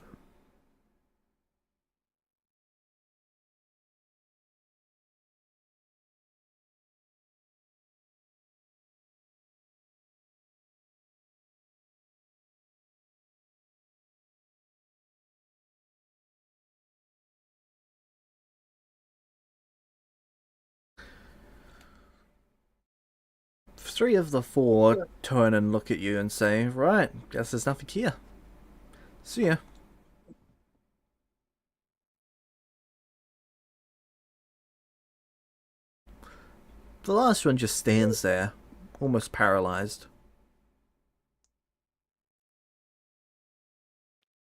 Three of the four turn and look at you and say, "Right, guess there's nothing here. See ya." The last one just stands there, almost paralyzed.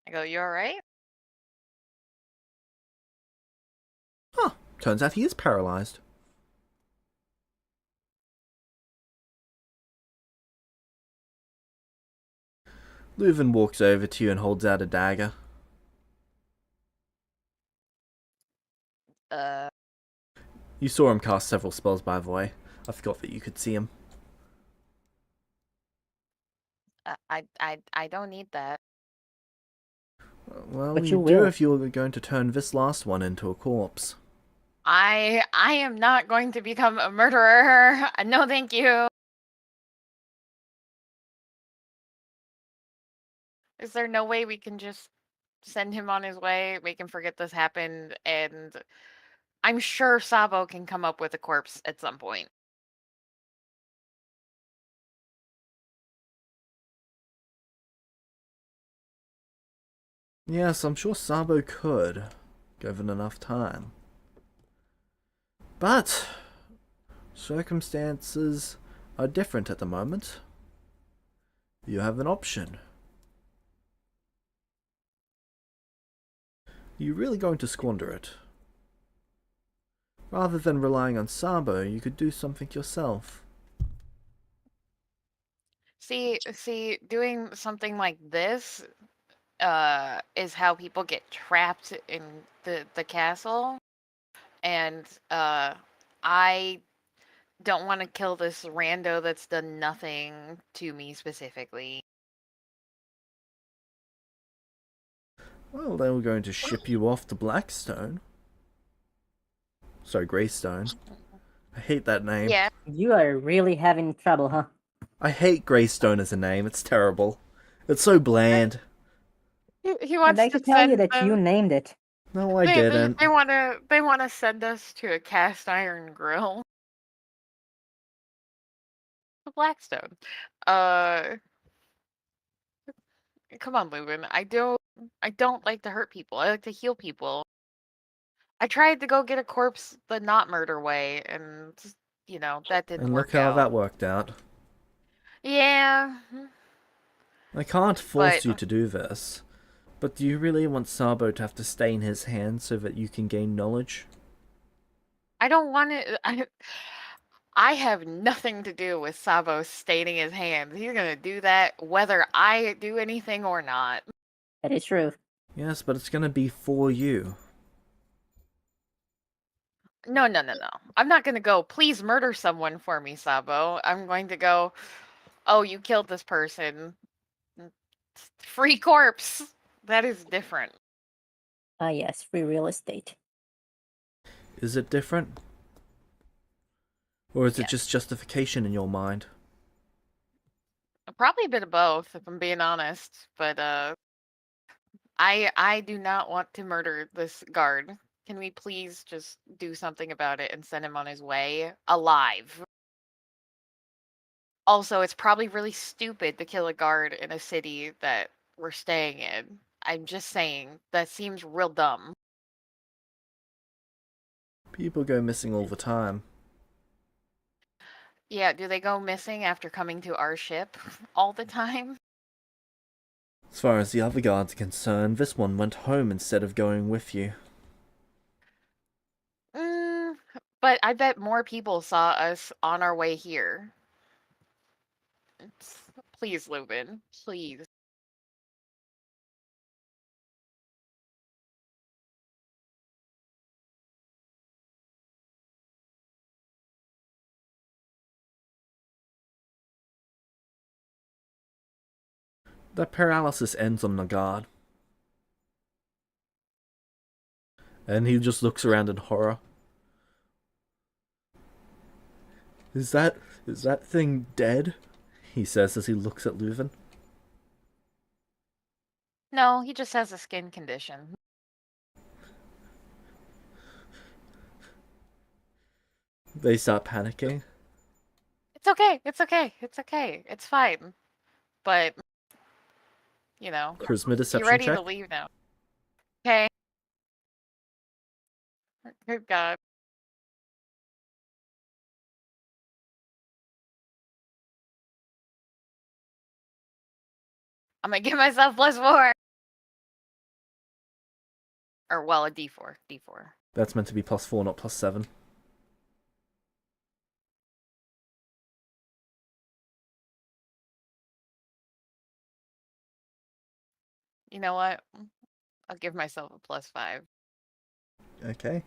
I go, you alright? Huh, turns out he is paralyzed. Leuven walks over to you and holds out a dagger. You saw him cast several spells, by the way. I forgot that you could see him. I don't need that. Well, But you you do will. if you were going to turn this last one into a corpse. I am not going to become a murderer. No, thank you. Is there no way we can just send him on his way, make him forget this happened, and I'm sure Sabo can come up with a corpse at some point. Yes, I'm sure Sabo could, given enough time. But circumstances are different at the moment. You have an option. You're really going to squander it. Rather than relying on Sabo, you could do something yourself. See, doing something like this is how people get trapped in the castle, and I don't want to kill this rando that's done nothing to me specifically. Well, they were going to ship you off to Blackstone. Sorry, Greystone. I hate that name. Yeah, You are really having trouble, huh? I hate Greystone as a name. It's terrible. It's so bland. he I'd wants like to to tell you send that you them. named it. No, I didn't. They want to send us to a cast iron grill. Blackstone. Come on, Leuven. I don't like to hurt people. I like to heal people. I tried to go get a corpse the not murder way, and that didn't And look work how out. that worked out. Yeah, I can't but force you to do this. But do you really want Sabo to have to stain his hands so that you can gain knowledge? I don't want to. I have nothing to do with Sabo staining his hands. He's gonna do that whether I do anything or not. That is true. Yes, but it's gonna be for you. No, no, no, no. I'm not gonna go, please murder someone for me, Sabo. I'm going to go, oh, you killed this person. Free corpse. That is different. Ah, yes, free real estate. Is it different? Or is it Yes. just justification in your mind? Probably a bit of both, if I'm being honest. But I do not want to murder this guard. Can we please just do something about it and send him on his way alive? Also, it's probably really stupid to kill a guard in a city that we're staying in. I'm just saying, that seems real dumb. People go missing all the time. Yeah, do they go missing after coming to our ship all the time? As far as the other guards are concerned, this one went home instead of going with you. Mm, but I bet more people saw us on our way here. Please, Lubin, please. That paralysis ends on the guard. And he just looks around in horror. Is that thing dead? He says as he looks at Leuven. No, he just has a skin condition. They start panicking. It's okay, it's okay, it's okay, it's fine. But, you know, Charisma you deception ready check. to leave now. Okay. Good God. I'm gonna give myself +4. Or, well, a D4. D4. That's meant to be +4, not +7. You know what? I'll give myself a +5. Okay.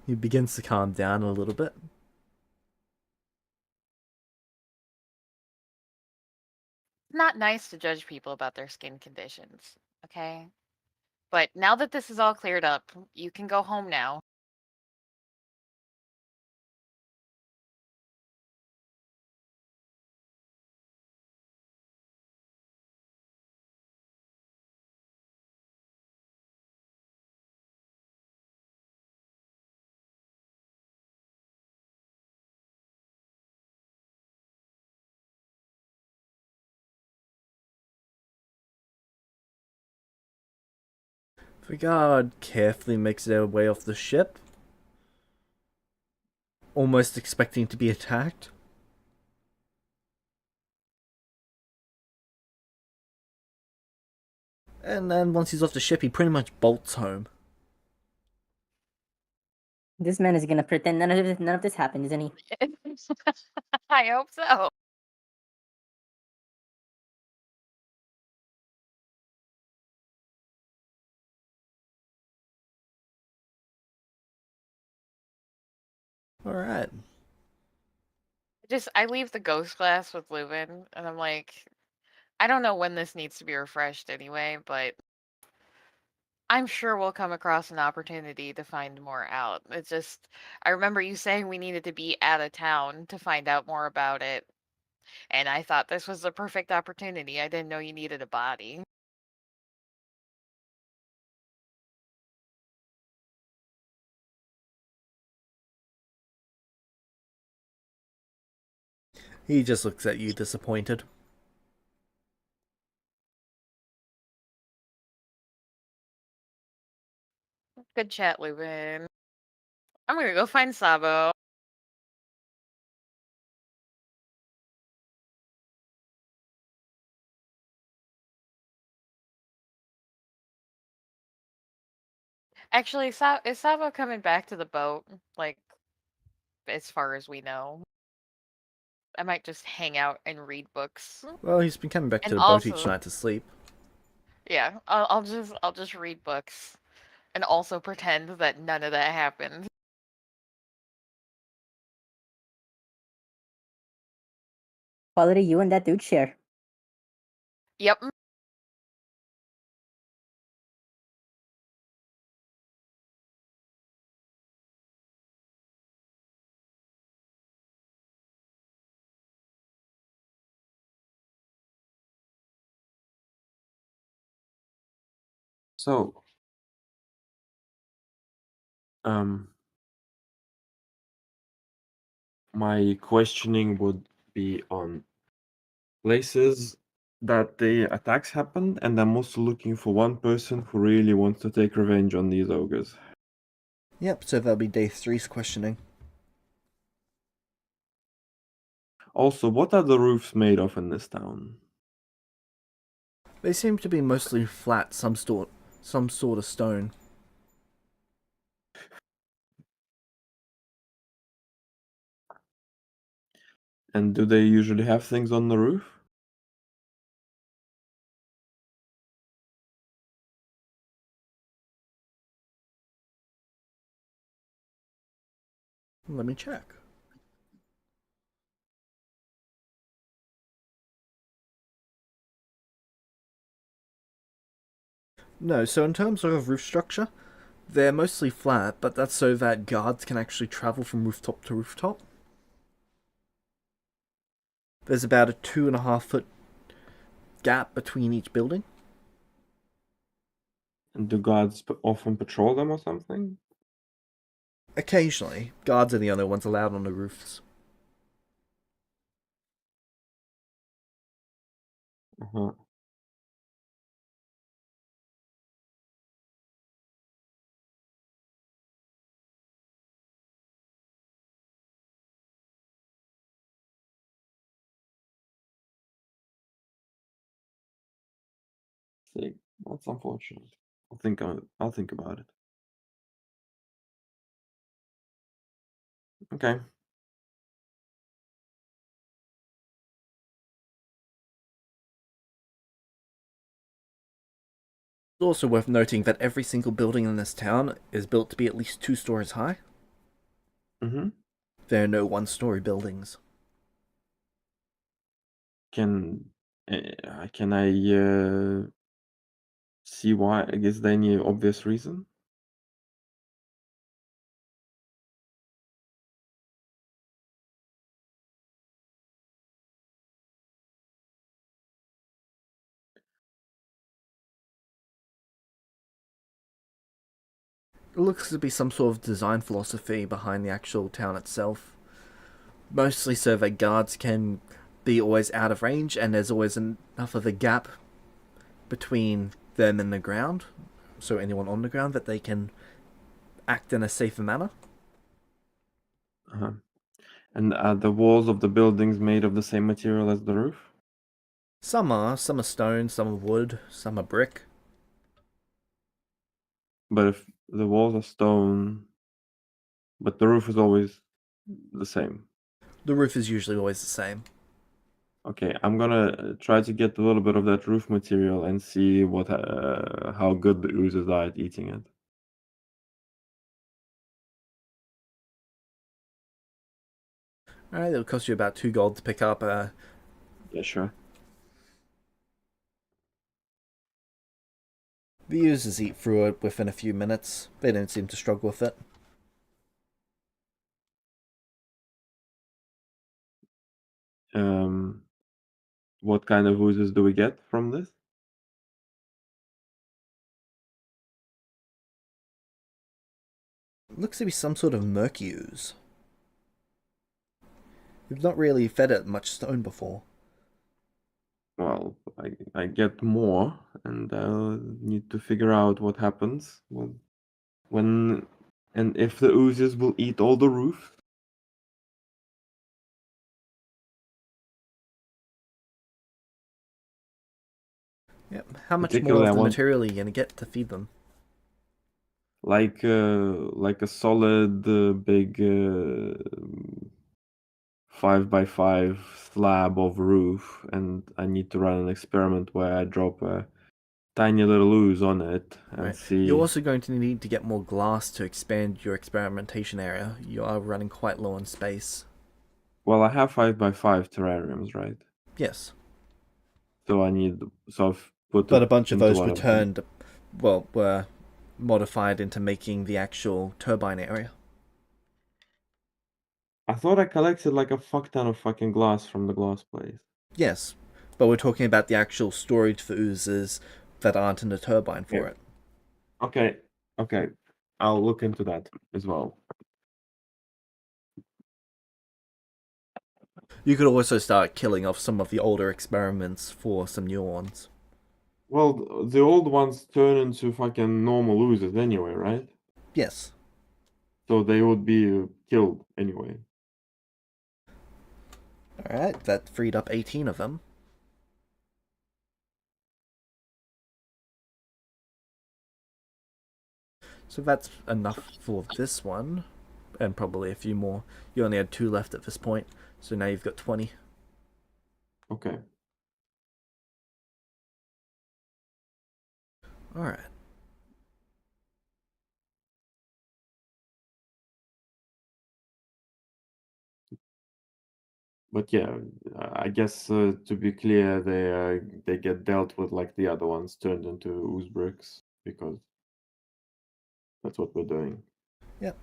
He begins to calm down a little bit. It's not nice to judge people about their skin conditions, okay? But now that this is all cleared up, you can go home now. The guard carefully makes their way off the ship, almost expecting to be attacked. And then once he's off the ship, he pretty much bolts home. This man is gonna pretend none of this happened, isn't he? I hope so. Alright. I leave the ghost glass with Leuven, and I'm like, I don't know when this needs to be refreshed anyway, but I'm sure we'll come across an opportunity to find more out. It's just, I remember you saying we needed to be out of town to find out more about it, and I thought this was the perfect opportunity. I didn't know you needed a body. He just looks at you disappointed. Good chat, Leuven. I'm gonna go find Sabo. Actually, is Sabo coming back to the boat? Like, as far as we know. I might just hang out and read books. Well, he's been coming back to And the boat each also, night to sleep. yeah, I'll just read books and also pretend that none of that happened. Quality you and that dude share. Yep. So Um, my questioning would be on places that the attacks happened, and I'm also looking for one person who really wants to take revenge on these ogres. Yep, so that'll be day three's questioning. Also, what are the roofs made of in this town? They seem to be mostly flat, some sort of stone. And do they usually have things on the roof? Let me check. No, so in terms of roof structure, they're mostly flat, but that's so that guards can actually travel from rooftop to rooftop. There's about a 2.5 foot gap between each building. And do guards often patrol them or something? Occasionally, guards are the only ones allowed on the roofs. Uh-huh. See, that's unfortunate. I'll think about it. Okay. It's also worth noting that every single building in this town is built to be at least 2 stories high. Mm-hmm. There are no one-story buildings. Can I see why? I guess there any obvious reason? It looks to be some sort of design philosophy behind the actual town itself. Mostly so that guards can be always out of range and there's always enough of a gap between them and the ground, so anyone on the ground, that they can act in a safer manner. Uh-huh. And are the walls of the buildings made of the same material as the roof? Some are stone, some are wood, some are brick. But if the walls are stone, but the roof is always the same. The roof is usually always the same. Okay, I'm gonna try to get a little bit of that roof material and see how good the oozes are at eating it. Alright, it'll cost you about 2 gold to pick up. Yeah, sure. The users eat through it within a few minutes. They don't seem to struggle with it. Um, what kind of oozes do we get from this? It looks to be some sort of murky ooze. You've not really fed it much stone before. Well, I get more, and I'll need to figure out what happens when and if the oozes will eat all the roof. Yep. How much more Particularly, of I the want material are you going to get to feed them? like a solid big 5x5 slab of roof, and I need to run an experiment where I drop a tiny little ooze on it and Right. You're see. also going to need to get more glass to expand your experimentation area. You are running quite low on space. Well, I have 5x5 terrariums, right? Yes. So I've put But it a bunch of into those one of them. were modified into making the actual turbine area. I thought I collected like a fuck ton of fucking glass from the glass place. Yes, but we're talking about the actual storage for oozes that aren't in the turbine Yeah. for it. Okay, okay. I'll look into that as well. You could also start killing off some of the older experiments for some new ones. Well, the old ones turn into fucking normal oozes anyway, right? Yes. So they would be killed anyway. Alright, that freed up 18 of them. So that's enough for this one. And probably a few more. You only had 2 left at this point, so now you've got 20. Okay. Alright. But yeah, I guess to be clear, they get dealt with like the other ones, turned into ooze bricks, because that's what we're doing. Yep.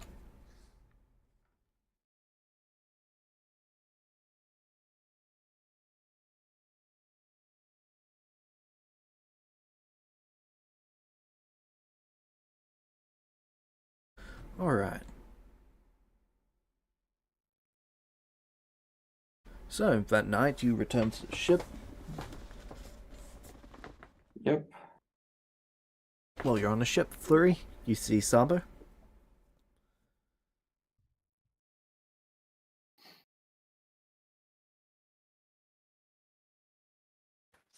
Alright. So, that night you return to the ship. Yep. While you're on the ship, Flurry, you see Sabo.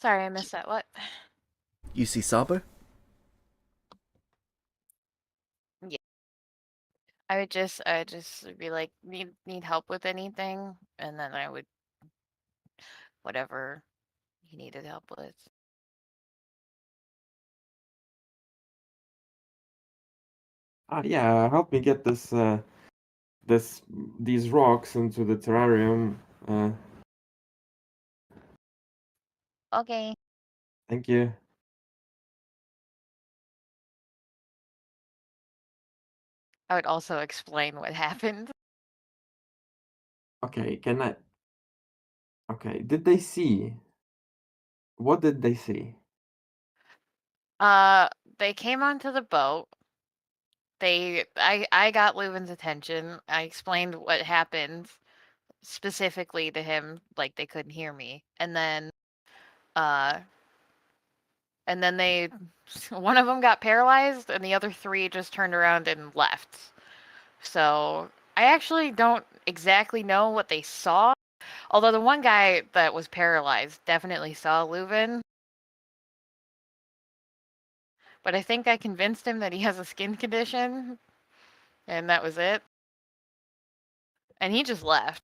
Sorry, I missed that. What? You see Sabo? Yeah. I would just be like, need help with anything, and then I would whatever he needed help with. Yeah, help me get these rocks into the terrarium. Okay. Thank you. I would also explain what happened. Okay, can I? Okay, did they see? What did they see? Uh, they came onto the boat. I got Leuven's attention. I explained what happened specifically to him, like they couldn't hear me. Uh, and then they, one of them got paralyzed, and the other 3 just turned around and left. So I actually don't exactly know what they saw. Although the one guy that was paralyzed definitely saw Leuven. But I think I convinced him that he has a skin condition, and that was it. And he just left.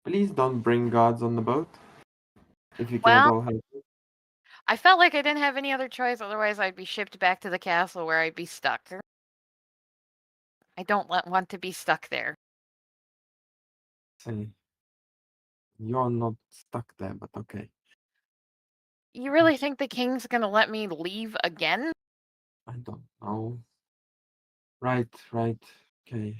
Please don't bring guards on the boat. If you can at Well, all help. I felt like I didn't have any other choice, otherwise I'd be shipped back to the castle where I'd be stuck. I don't want to be stuck there. Say, you're not stuck there, but okay. You really think the king's gonna let me leave again? I don't know. Right, right. Okay.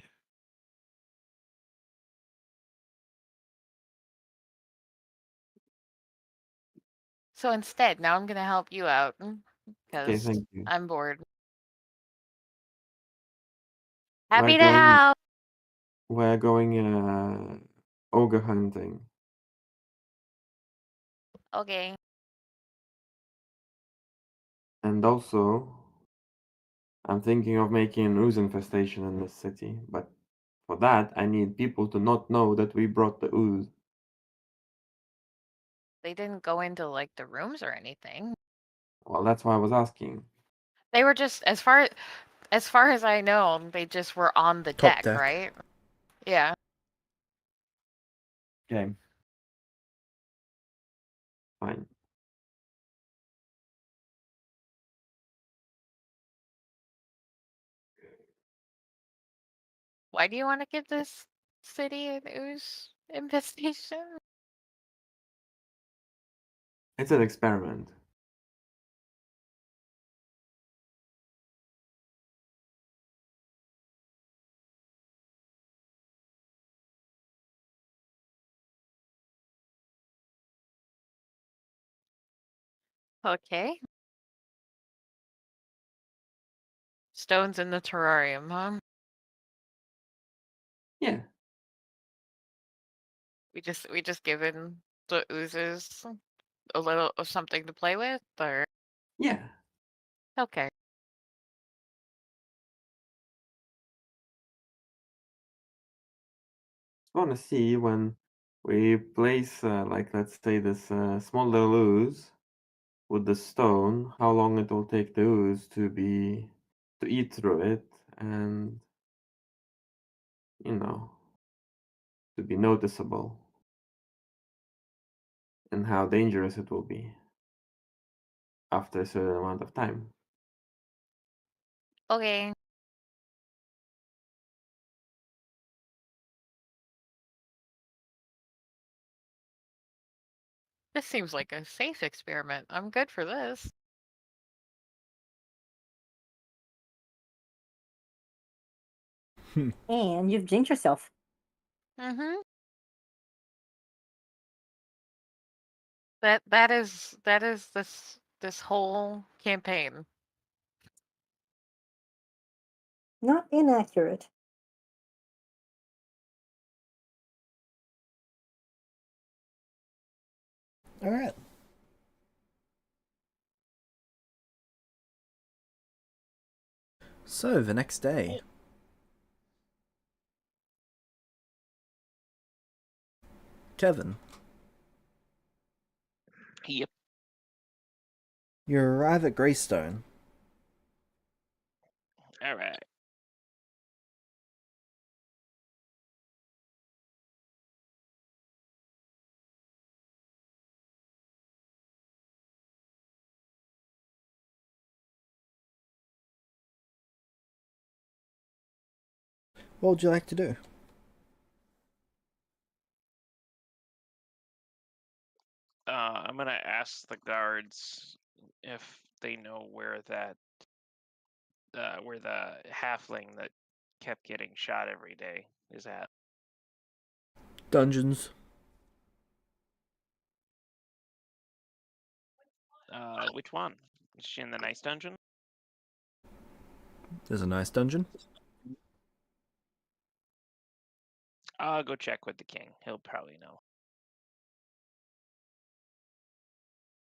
So instead, now I'm gonna help you out, Okay, because thank you. I'm bored. We're Happy to going help! we're going ogre hunting. Okay. And also I'm thinking of making an ooze infestation in this city, but for that I need people to not know that we brought the ooze. They didn't go into, like, the rooms or anything. Well, that's why I was asking. They were just, as far as I know, they just were on the Top deck, deck. right? Yeah. Okay. Fine. Why do you want to give this city an ooze infestation? It's an experiment. Okay. Stones in the terrarium, huh? Yeah, We just given the oozes a little of something to play with, or yeah. okay. Want to see when we place, like, let's say this small little ooze with the stone, how long it will take the ooze to eat through it, and to be noticeable, and how dangerous it will be after a certain amount of time. Okay. This seems like a safe experiment. I'm good for this. And you've jinxed yourself. Mm-hmm. That is this whole campaign. Not inaccurate. All right. So the next day, Kevin, Yep. you arrive at Greystone. All right. What would you like to do? I'm gonna ask the guards if they know where where the halfling that kept getting shot every day is at. Dungeons. Which one? Is she in the nice dungeon? There's a nice dungeon. I'll go check with the king. He'll probably know.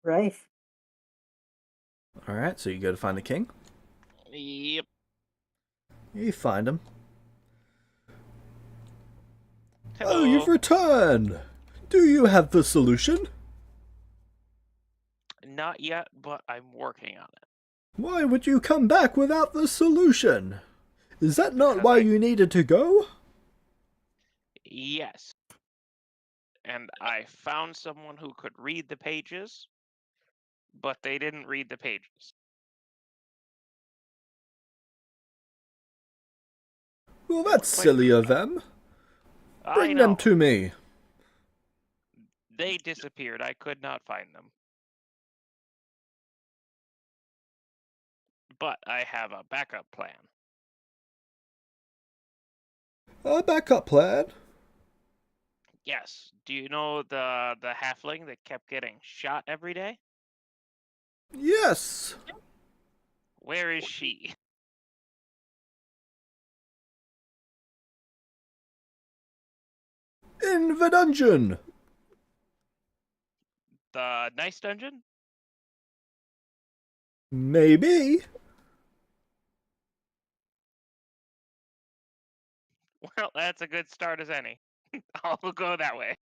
Right. All right, so you go to find the king. Yep. You find him. Oh, Hello. you've returned! Do you have the solution? Not yet, but I'm working on it. Why would you come back without the solution? Is that not Because why you needed to go? Yes. And I found someone who could read the pages, but they didn't read the pages. Well, that's Quite silly rude. of them. I Bring them know. to me. They disappeared. I could not find them. But I have a backup plan. A backup plan? Yes. Do you know the halfling that kept getting shot every day? Yes. Where is she? In the dungeon. The nice dungeon? Maybe. Well, that's a good start as any. I'll go that way.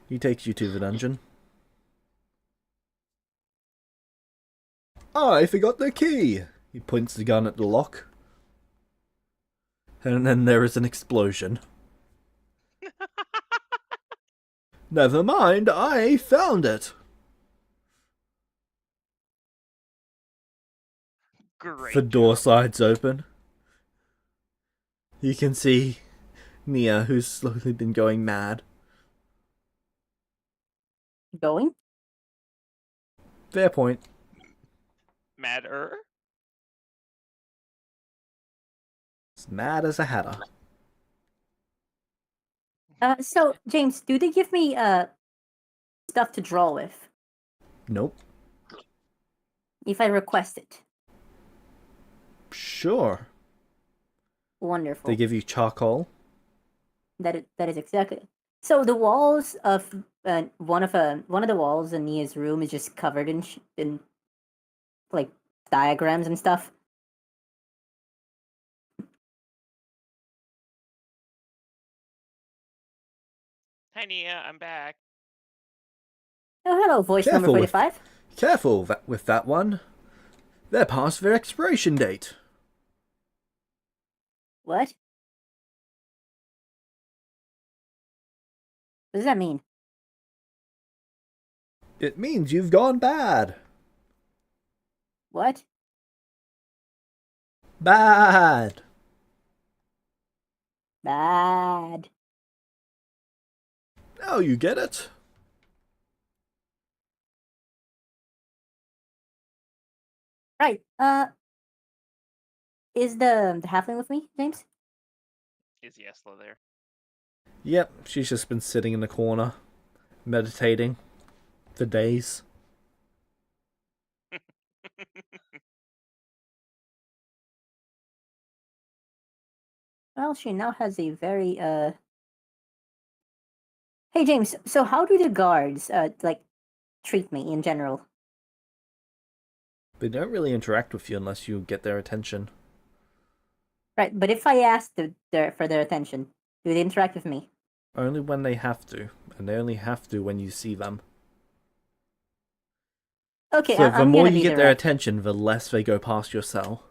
He takes you to the dungeon. I forgot the key. He points the gun at the lock. And then there is an explosion. Never mind, I found it. The Great door job. slides open. You can see Mia, who's slowly been going mad. Going? Fair point. Madder? As mad as a hatter. So, James, do they give me stuff to draw with Nope. if I request it? Sure. Wonderful. They give you charcoal. That is exactly. So the walls of one of the walls in Nia's room is just covered in like diagrams and stuff. Hi, Nia, I'm back. Oh, hello, voice number Careful with 45. with that one. They're past their expiration date. What? What does that mean? It means you've gone bad. What? Bad. Bad. Now you get it. Right. Is the halfling with me, James? Is Yesla there? Yep, she's just been sitting in the corner, meditating for days. Well, she now has a very Hey James, so how do the guards like treat me in general? They don't really interact with you unless you get their attention. Right, but if I ask for their attention, do they interact with me? Only when they have to, and they only have to when you see them. Okay, So the I'm more gonna you be get their direct. attention, the less they go past your cell.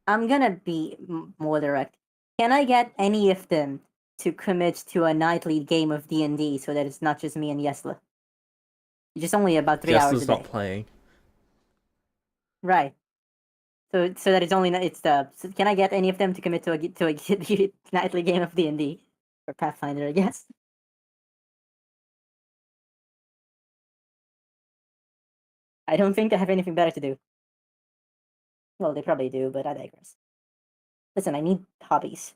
I'm gonna be more direct. Can I get any of them to commit to a nightly game of D&D so that it's not just me and Yesla? Just only about 3 hours a Jessler's not day. playing. Right. So that it's only it's the. So can I get any of them to commit to a nightly game of D&D or Pathfinder? I guess. I don't think they have anything better to do. Well, they probably do, but I digress. Listen, I need hobbies.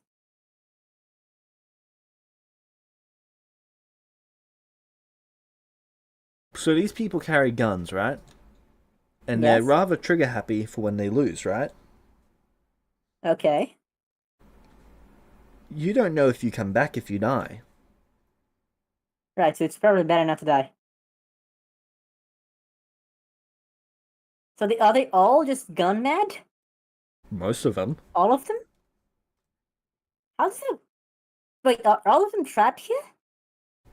So these people carry guns, right? And they're Yes. rather trigger happy for when they lose, right? Okay. You don't know if you come back if you die. Right. So it's probably better not to die. So are they all just gun mad? Most of them. All of them? How's that? Wait, are all of them trapped here?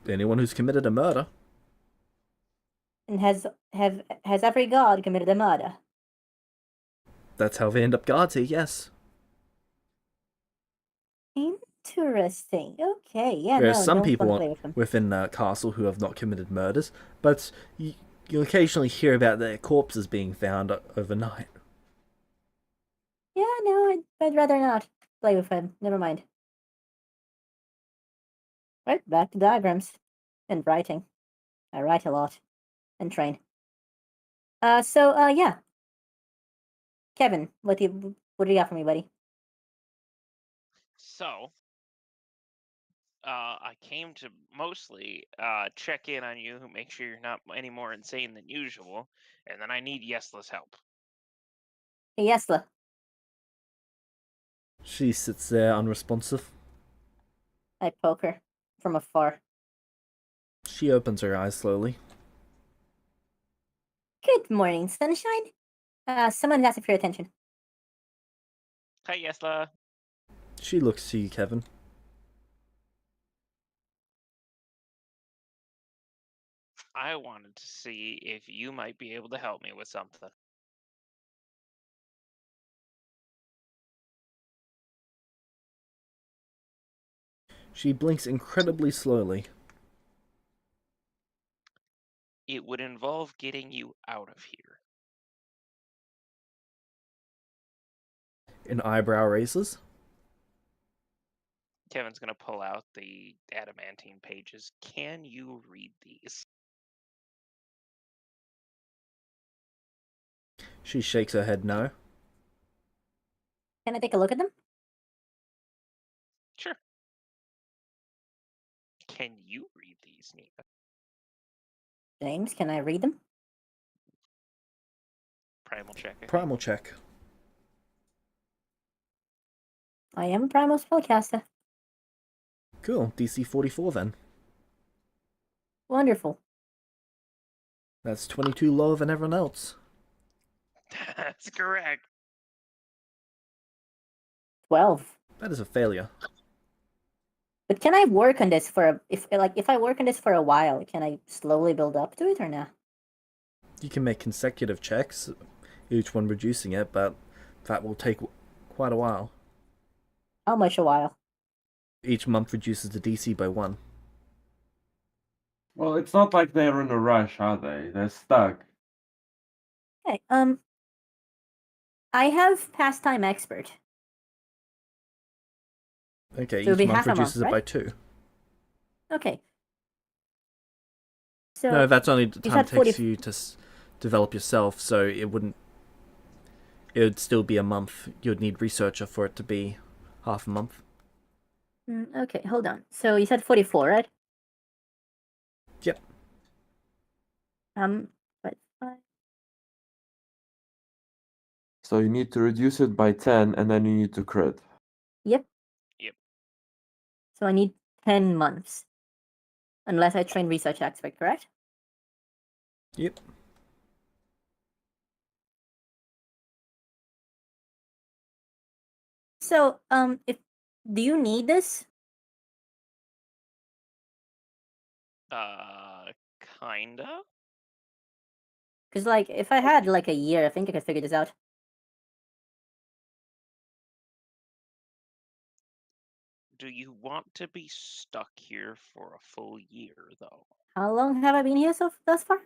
Anyone who's committed a murder. And has every god committed a murder? That's how they end up guards here, yes. Interesting. Okay. Yeah. There are No. some Don't want to people play with them. within the castle who have not committed murders, but you occasionally hear about their corpses being found overnight. Yeah. No. I'd rather not play with him. Never mind. Right. Back to diagrams and writing. I write a lot and train. Yeah. Kevin, what do you got for me, buddy? So, I came to mostly check in on you, make sure you're not any more insane than usual, and then I need Yesla's help. Hey, Yesla. She sits there unresponsive. I poke her from afar. She opens her eyes slowly. Good morning, sunshine. Someone asking for your attention. Hi, Yesla. She looks to you, Kevin. I wanted to see if you might be able to help me with something. She blinks incredibly slowly. It would involve getting you out of here. An eyebrow raises. Kevin's going to pull out the adamantine pages. Can you read these? She shakes her head no. Can I take a look at them? Sure. Can you read these, Nia? James, can I read them? Primal check, I think. Primal check. I am a primal spellcaster. Cool. DC 44 then. Wonderful. That's 22 lower than everyone else. That's correct. 12. That is a failure. But can I work on this for if I work on this for a while, can I slowly build up to it or not? You can make consecutive checks, each one reducing it, but that will take quite a while. How much a while? Each month reduces the DC by 1. Well, it's not like they're in a rush, are they? They're stuck. Okay. I have pastime expert. Okay, So it'll each be month half a month, reduces it right? by 2. Okay. So No, that's only the you time it said takes 40. for you to develop yourself, so it wouldn't. It would still be a month. You'd need researcher for it to be half a month. Okay, hold on. So you said 44, right? Yep. But So you need to reduce it by 10, and then you need to crit. yep. Yep. So I need 10 months. Unless I train research expert, correct? Yep. So, if do you need this? Kinda. Because like, if I had like a year, I think I could figure this out. Do you want to be stuck here for a full year, though? How long have I been here thus far?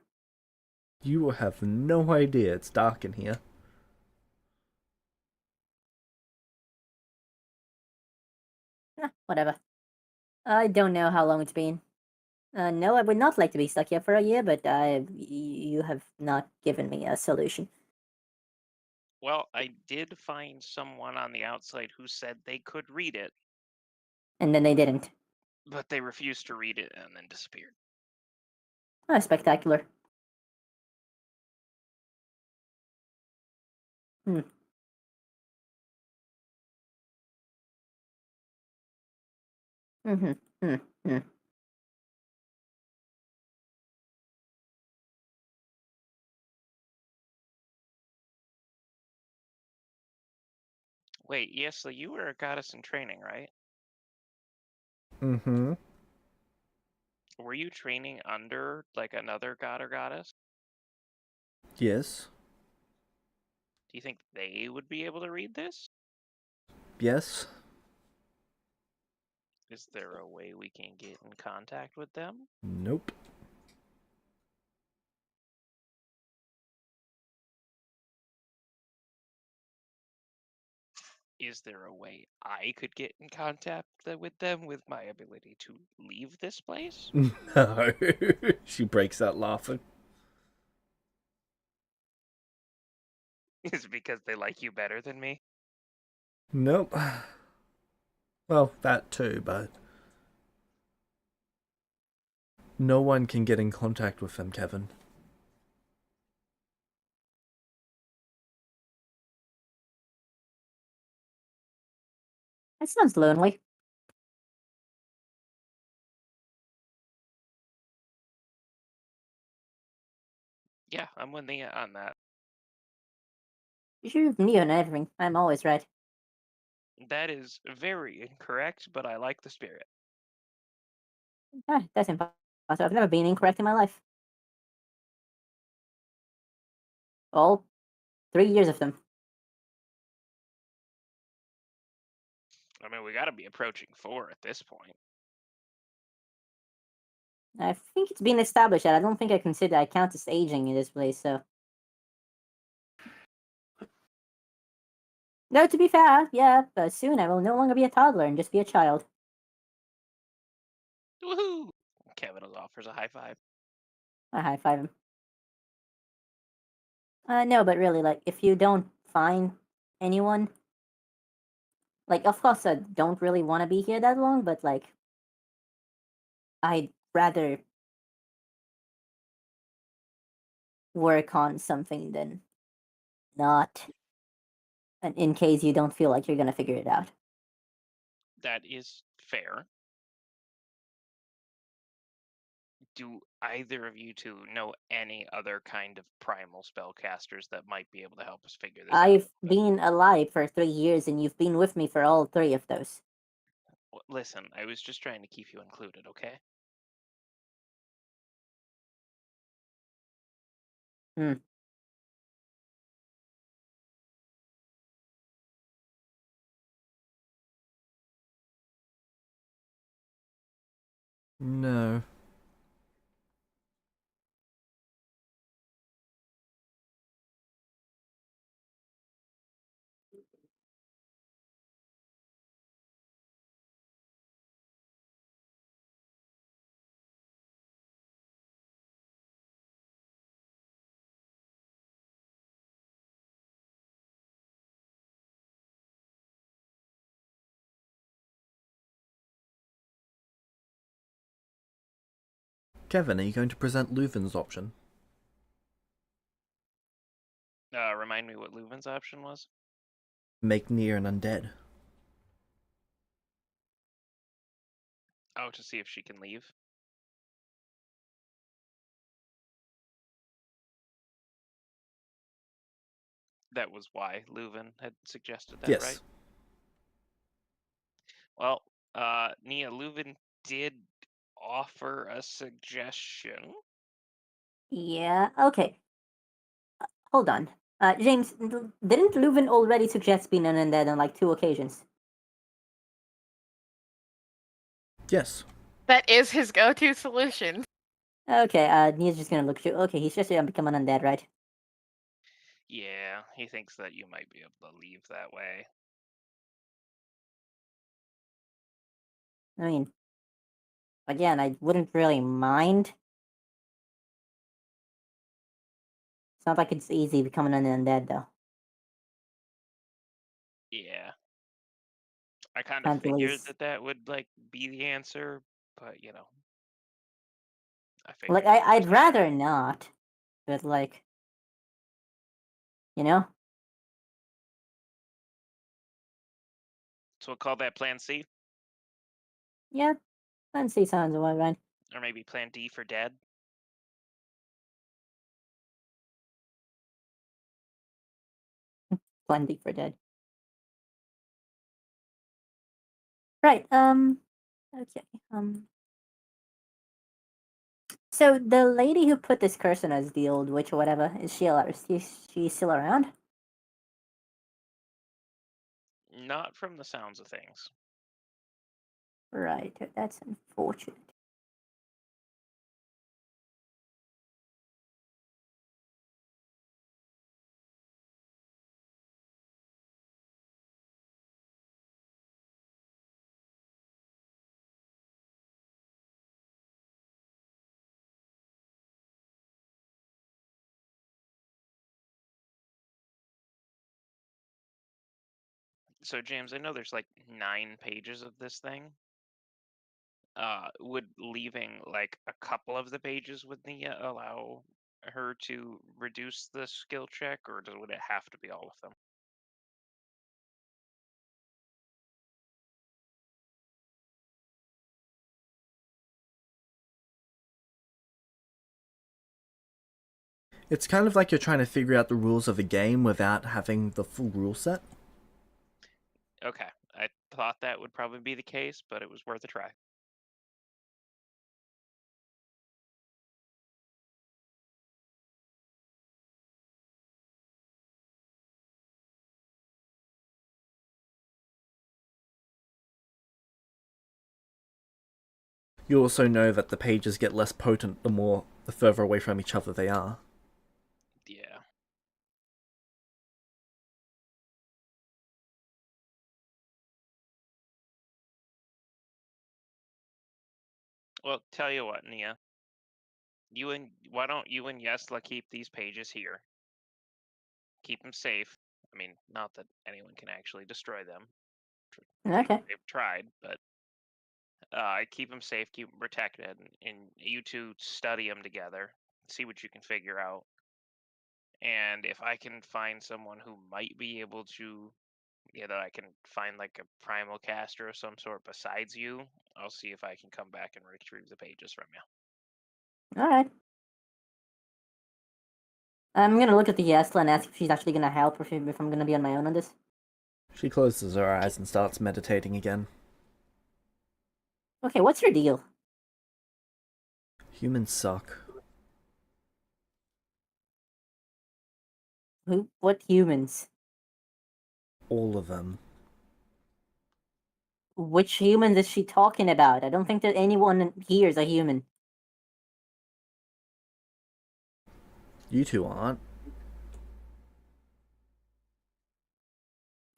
You will have no idea. It's dark in here. Whatever. I don't know how long it's been. No, I would not like to be stuck here for a year, but you have not given me a solution. Well, I did find someone on the outside who said they could read it, And then they didn't. but they refused to read it and then disappeared. Oh, spectacular. Hmm. Mm-hmm. Hmm. Wait, yes, so you were a goddess in training, right? Mm-hmm. Were you training under like another god or goddess? Yes. Do you think they would be able to read this? Yes. Is there a way we can get in contact with them? Nope. Is there a way I could get in contact with them with my ability to leave this place? No. She breaks out laughing. Is it because they like you better than me? Nope. Well, that too, but no one can get in contact with them, Kevin. That sounds lonely. Yeah, I'm with you on that. You're new and everything. I'm always right. That is very incorrect, but I like the spirit. That's impossible. I've never been incorrect in my life. All 3 years of them. I mean, we gotta be approaching 4 at this point. I think it's been established that I don't think I count as aging in this place, so. No, to be fair, yeah, but soon I will no longer be a toddler and just be a child. Woohoo! Kevin offers a high five. I high five him. No, but really, like, if you don't find anyone, like, of course, I don't really want to be here that long, but, like, I'd rather work on something than not, and in case you don't feel like you're gonna figure it out. That is fair. Do either of you two know any other kind of primal spellcasters that might be able to help us figure this out a I've little bit? been alive for 3 years, and you've been with me for all three of those. Listen, I was just trying to keep you included, okay? Hmm. No. Kevin, are you going to present Leuven's option? Remind me what Leuven's option was? Make Nia an undead. Oh, to see if she can leave. That was why Leuven had suggested that, right? Yes. Well, Nia, Leuven did offer a suggestion. Yeah. Okay. Hold on. James, didn't Leuven already suggest being an undead on like 2 occasions? Yes. That is his go-to solution. Okay. Nia's just gonna look through. Okay, he's just gonna become an undead, right? Yeah, he thinks that you might be able to leave that way. I mean, again, I wouldn't really mind. It's not like it's easy becoming an undead, though. Yeah. I kind of Can't figured lose. that that would like be the answer, but I Like, figured you'd I'd just try. rather not, but like, you know, So we'll call that Plan C, yeah, Plan C sounds about right. or maybe Plan D for Dead. Plenty for dead. Right. Okay. So the lady who put this curse on us, the old witch or whatever, is she still around? Not from the sounds of things. Right. That's unfortunate. So James, I know there's like 9 pages of this thing. Would leaving like a couple of the pages with Nia allow her to reduce the skill check, or would it have to be all of them? It's kind of like you're trying to figure out the rules of a game without having the full rule set. Okay, I thought that would probably be the case, but it was worth a try. You also know that the pages get less potent the further away from each other they are. Yeah. Well, tell you what, Nia. Why don't you and Yesla keep these pages here? Keep them safe. I mean, not that anyone can actually destroy them. Okay. They've tried, but keep them safe, keep them protected, and you two study them together. See what you can figure out. And if I can find someone who might be able to, that I can find like a primal caster of some sort besides you, I'll see if I can come back and retrieve the pages from you. All right. I'm gonna look at the Yesla and ask if she's actually gonna help, or if I'm gonna be on my own on this. She closes her eyes and starts meditating again. Okay, what's your deal? Humans suck. Who? What humans? All of them. Which humans is she talking about? I don't think that anyone here is a human. You two aren't.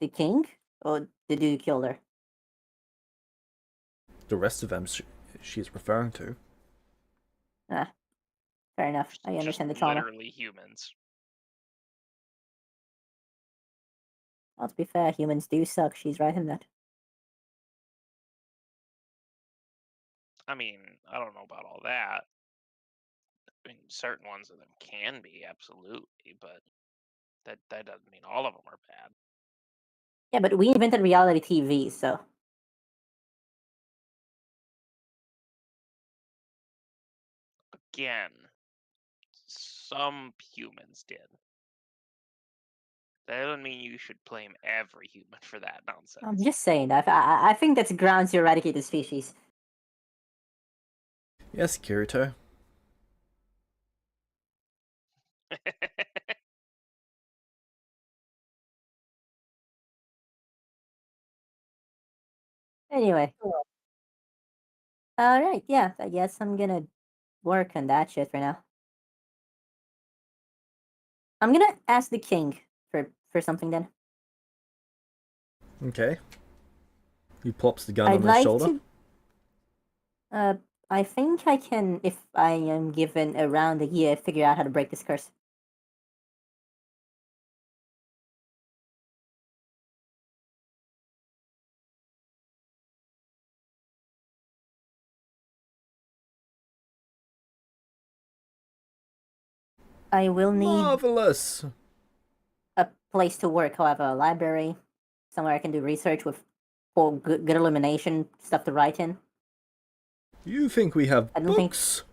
The king? Or the dude who killed her? The rest of them she's referring to. Ah, fair enough. I Just understand the trauma. literally humans. Well, to be fair, humans do suck. She's right in that. I mean, I don't know about all that. I mean, certain ones of them can be, absolutely, but that doesn't mean all of them are bad. Yeah, but we invented reality TV, so. Again, some humans did. That doesn't mean you should blame every human for that nonsense. I'm just saying, I think that's grounds to eradicate the species. Yes, Kirito. Anyway. Alright, yeah, I guess I'm gonna work on that shit for now. I'm gonna ask the king for something then. Okay. He plops the gun I'd on his like shoulder. to. I think I can, if I am given around a year, figure out how to break this curse. I will need Marvelous! a place to work, however, a library, somewhere I can do research with good illumination, stuff to write in. You think we have I don't think. books?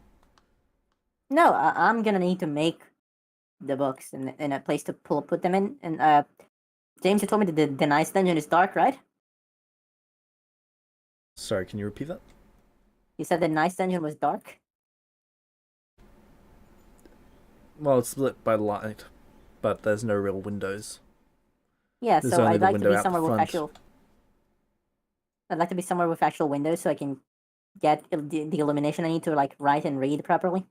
No, I'm gonna need to make the books in a place to put them in. And James, you told me that the nice dungeon is dark, right? Sorry, can you repeat that? You said the nice dungeon was dark. Well, it's lit by light, but there's no real windows. Yeah, There's so only I'd the like to window be out the somewhere with front. actual. I'd like to be somewhere with actual windows so I can get the illumination I need to like write and read properly.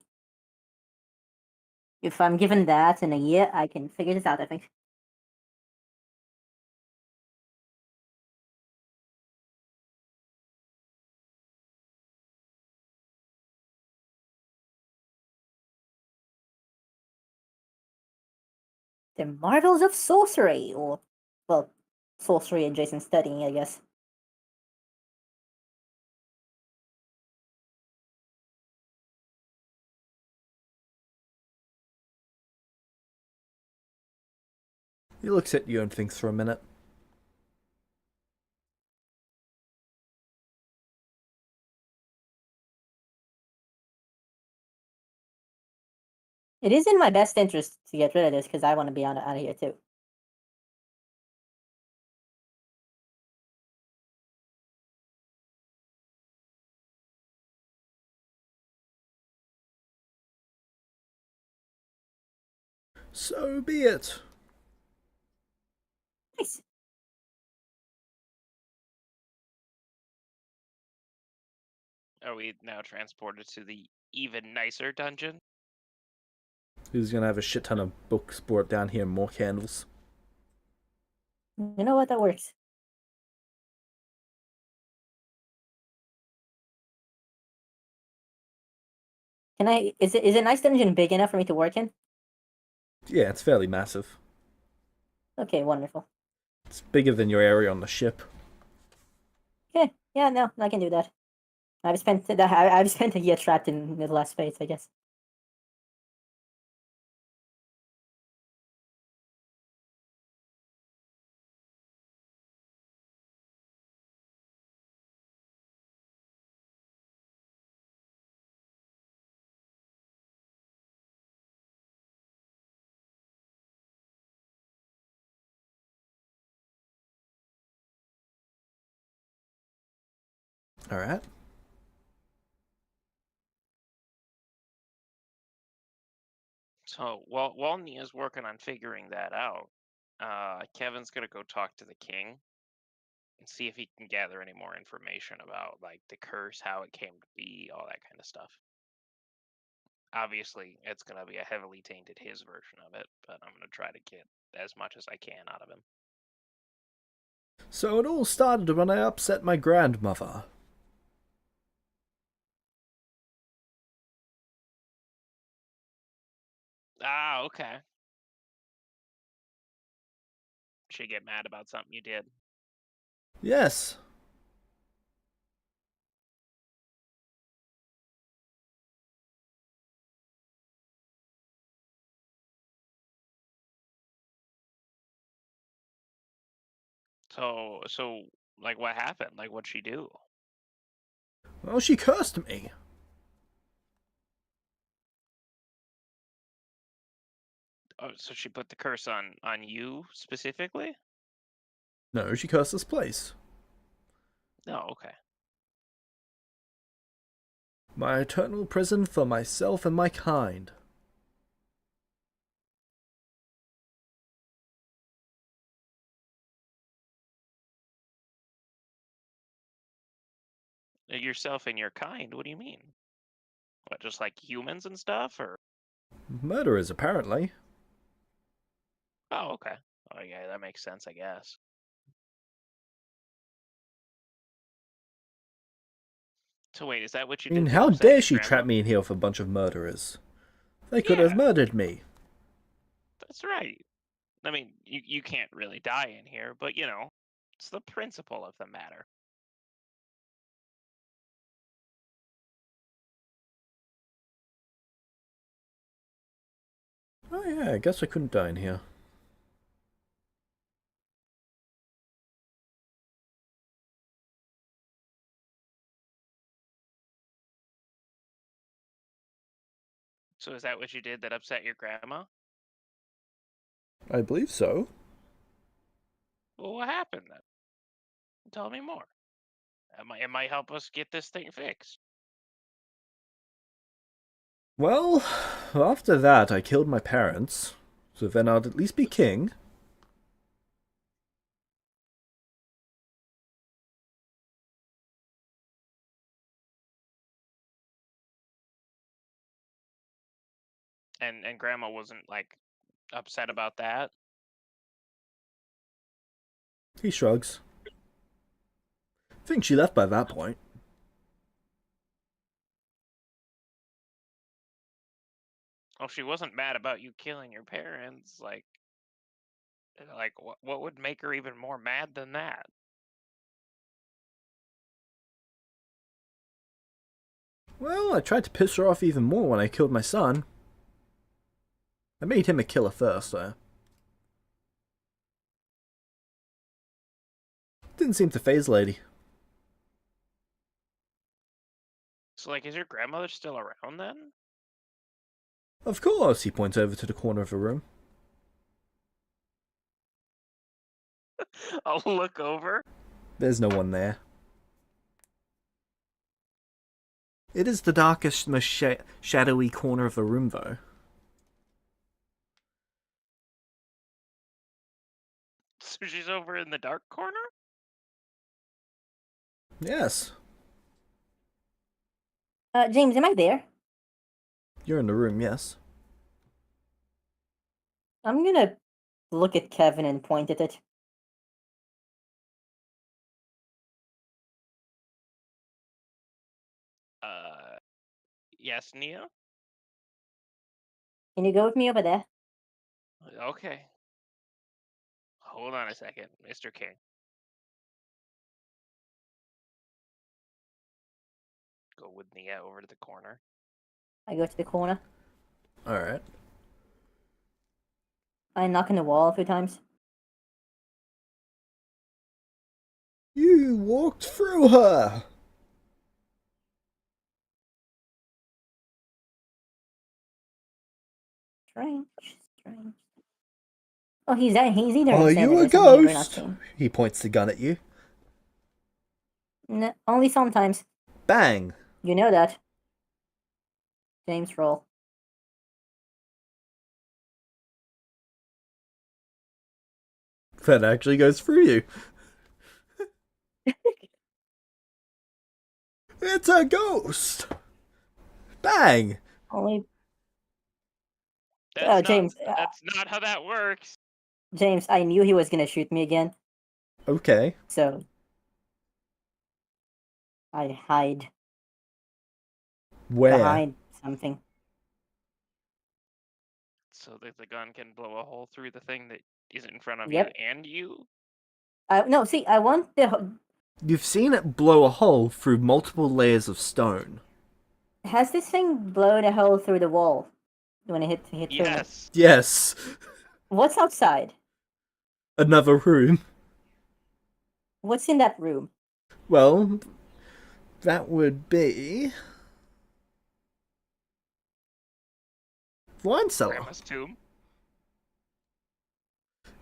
If I'm given that in a year, I can figure this out, I think. The marvels of sorcery, or, well, sorcery adjacent studying, I guess. He looks at you and thinks for a minute. It is in my best interest to get rid of this because I want to be out of here too. So be it. Nice. Are we now transported to the even nicer dungeon? He's gonna have a shit ton of books brought down here and more candles. You know what? That works. Can I? Is it nice dungeon big enough for me to work in? Yeah, it's fairly massive. Okay, wonderful. It's bigger than your area on the ship. Okay, yeah, no, I can do that. I've spent a year trapped in the last space, I guess. Alright. So while Nia's working on figuring that out, Kevin's gonna go talk to the king and see if he can gather any more information about like the curse, how it came to be, all that kind of stuff. Obviously, it's gonna be a heavily tainted his version of it, but I'm gonna try to get as much as I can out of him. So it all started when I upset my grandmother. Ah, okay. She get mad about something you did. Yes. So like what happened? Like what'd she do? Well, she cursed me. Oh, so she put the curse on you specifically? No, she cursed this place. No, okay. My eternal prison for myself and my kind. Yourself and your kind? What do you mean? What, just like humans and stuff, or? Murderers, apparently. Oh, okay. Oh, yeah, that makes sense, I guess. So wait, is that what you I mean, did that how upset dare your she grandma? trap me in here with a bunch of murderers? They could have Yeah, murdered me. that's right. I mean, you can't really die in here, but you know, it's the principle of the matter. Oh yeah, I guess I couldn't die in here. So is that what you did that upset your grandma? I believe so. Well, what happened then? Tell me more. It might help us get this thing fixed. Well, after that I killed my parents, so then I'd at least be king. And grandma wasn't like upset about that. He shrugs. I think she left by that point. Well, she wasn't mad about you killing your parents. Like what would make her even more mad than that? Well, I tried to piss her off even more when I killed my son. I made him a killer first, though. Didn't seem to phase Lady. So like, is your grandmother still around then? Of course, he points over to the corner of the room. I'll look over. There's no one there. It is the darkest, most shadowy corner of the room, though. So she's over in the dark corner? Yes, James, am I there? you're in the room, yes. I'm gonna look at Kevin and point at it. Uh, yes, Nia? Can you go with me over there? Okay. Hold on a second, Mr. King. Go with Nia over to the corner. I go to the corner. Alright. I knock on the wall a few times. You walked through her! Strange, strange. Oh, he's either Are insane you or a there's something we're not ghost? seeing. He points the gun at you. Only sometimes. Bang! You know that. James roll. That actually goes through you. It's a ghost! Bang! Only That's not James. that's not how that works. James, I knew he was gonna shoot me again, Okay. so I hide Where? behind something. So that the gun can blow a hole through the thing that is in front of you Yep. and you. No, see, I want the. You've seen it blow a hole through multiple layers of stone. Has this thing blown a hole through the wall when it hit through me? Yes. Yes. What's outside? Another room. What's in that room? Well, that would be wine cellar. Grandma's tomb.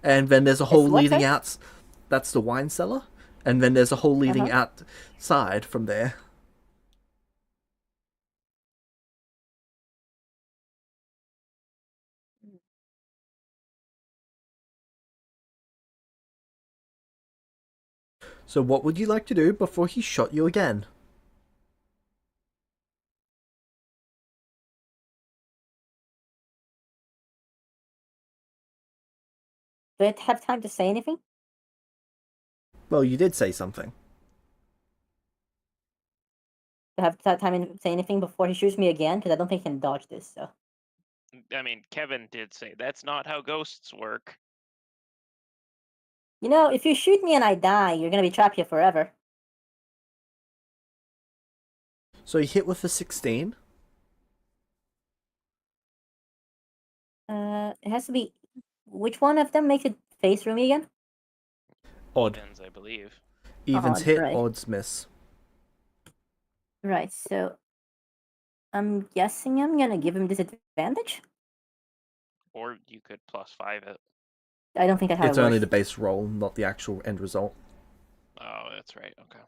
And then there's a hole It's what, leading sorry? out. That's the wine cellar. And then there's a hole leading outside from there. So what would you like to do before he shot you again? Do I have time to say anything? Well, you did say something. Do I have time to say anything before he shoots me again? Because I don't think he can dodge this. So I mean, Kevin did say that's not how ghosts work. if you shoot me and I die, you're gonna be trapped here forever. So you hit with a 16. It has to be. Which one of them makes it face through me again? Odd. Evens, I believe. Evens Odd, hit, right. odds miss. Right. So I'm guessing I'm gonna give him disadvantage. Or you could +5 it. I don't think that's how It's it only works. the base roll, not the actual end result. Oh, that's right. Okay.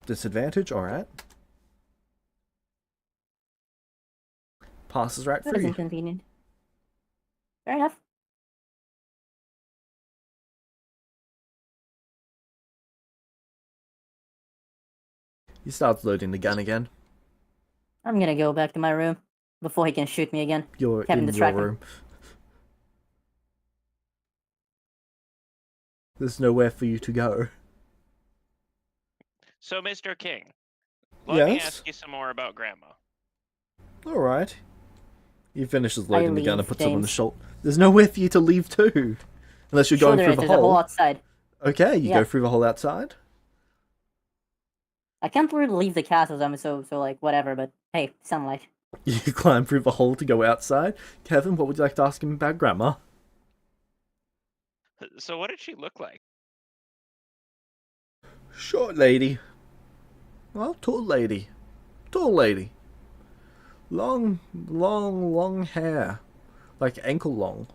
Disadvantage, alright. Passes right That through is you. inconvenient. Fair enough. He starts loading the gun again. I'm gonna go back to my room before he can shoot me again. You're Kevin, in your distract him. room. There's nowhere for you to go. So, Mr. King, let me Yes? ask you some more about Grandma. Alright. He finishes I loading the gun and leave, puts it on the James. shoulder. There's nowhere for you to leave too. Unless you're Sure, going there through is. the There's a hole hole. outside. Okay, you Yeah. go through the hole outside. I can't really leave the castle, so like whatever. But hey, sunlight. You climb through the hole to go outside. Kevin, what would you like to ask him about Grandma? So, what did she look like? Short lady. Well, tall lady. Tall lady. Long, long, long hair. Like ankle long.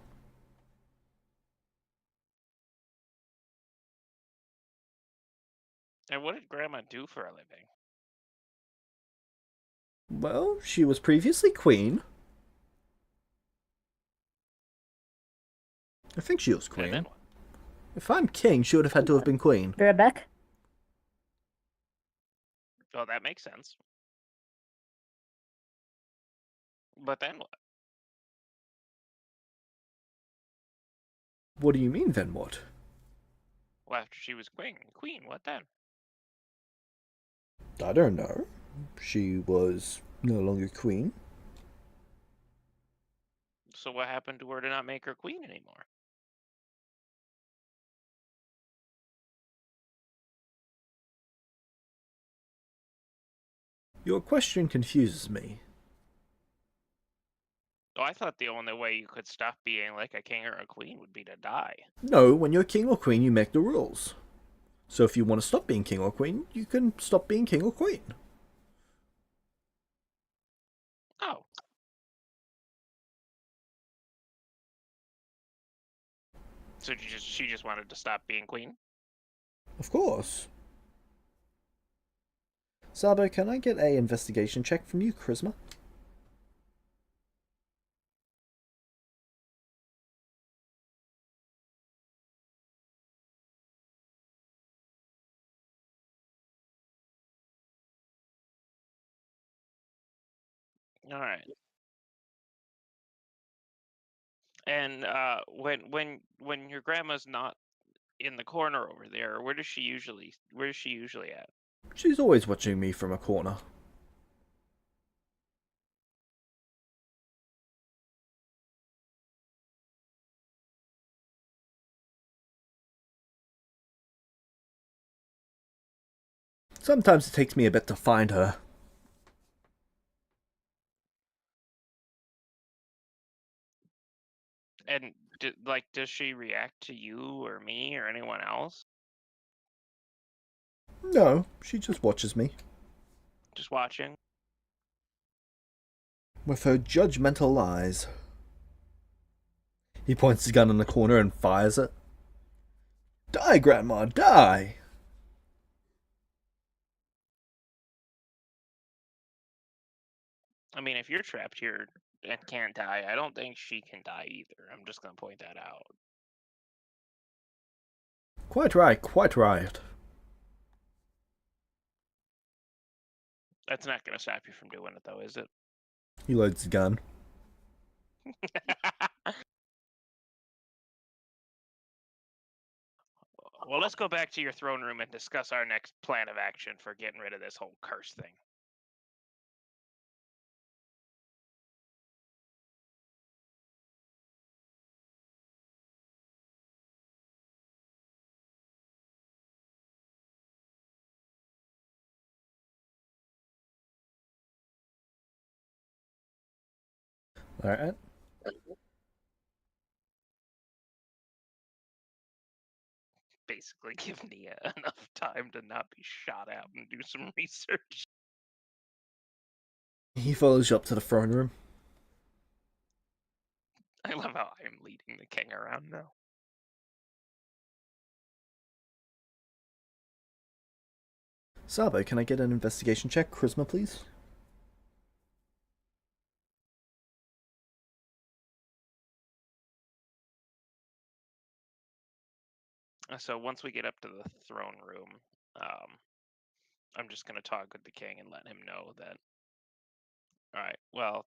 And what did Grandma do for a living? Well, she was previously queen. I think she was And then queen. what? If I'm king, she would have had to have been queen. Be right back. Oh, that makes sense. But then what? What do you mean, then what? Well, after she was queen, what then? I don't know. She was no longer queen. So, what happened to her to not make her queen anymore? Your question confuses me. Oh, I thought the only way you could stop being like a king or a queen would be to die. No, when you're king or queen, you make the rules. So if you want to stop being king or queen, you can stop being king or queen. Oh. So she just wanted to stop being queen? Of course. Sabo, can I get a investigation check from you, Charisma? All right. And when your grandma's not in the corner over there, where is she usually at? She's always watching me from a corner. Sometimes it takes me a bit to find her. And does she react to you or me or anyone else? No, she just watches me. Just watching? With her judgmental eyes. He points his gun in the corner and fires it. Die, Grandma, die! I mean, if you're trapped here and can't die, I don't think she can die either. I'm just gonna point that out. Quite right, quite right. That's not gonna stop you from doing it, though, is it? He loads his gun. Well, let's go back to your throne room and discuss our next plan of action for getting rid of this whole curse thing. Alright. Basically, give Nia enough time to not be shot at and do some research. He follows you up to the throne room. I love how I am leading the king around now. Sabo, can I get an investigation check? Charisma, please? So once we get up to the throne room, I'm just gonna talk with the king and let him know that. All right. Well,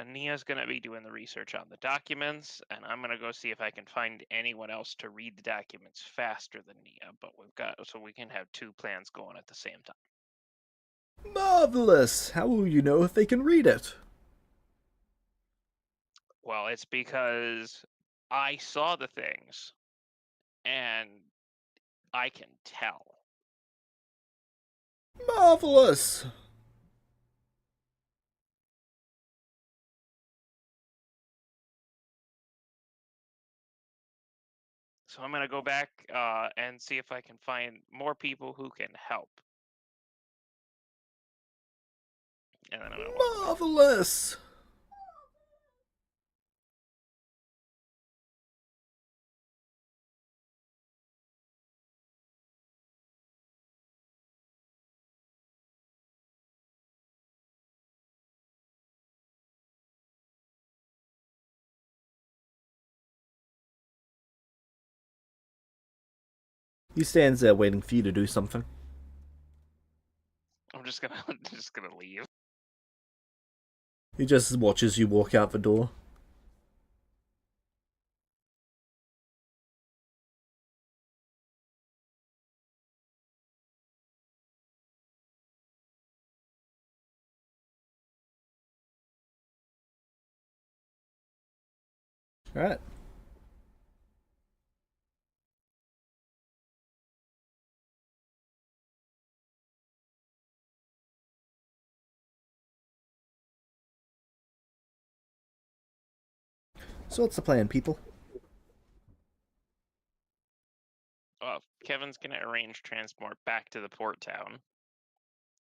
Nia's gonna be doing the research on the documents, and I'm gonna go see if I can find anyone else to read the documents faster than Nia. But so we can have two plans going at the same time. Marvelous! How will you know if they can read it? Well, it's because I saw the things, and I can tell. Marvelous! So I'm gonna go back and see if I can find more people who can help. And then I'm gonna walk away. Marvelous! He stands there waiting for you to do something. I'm just gonna just gonna leave. He just watches you walk out the door. Alright. So what's the plan, people? Kevin's gonna arrange transport back to the port town,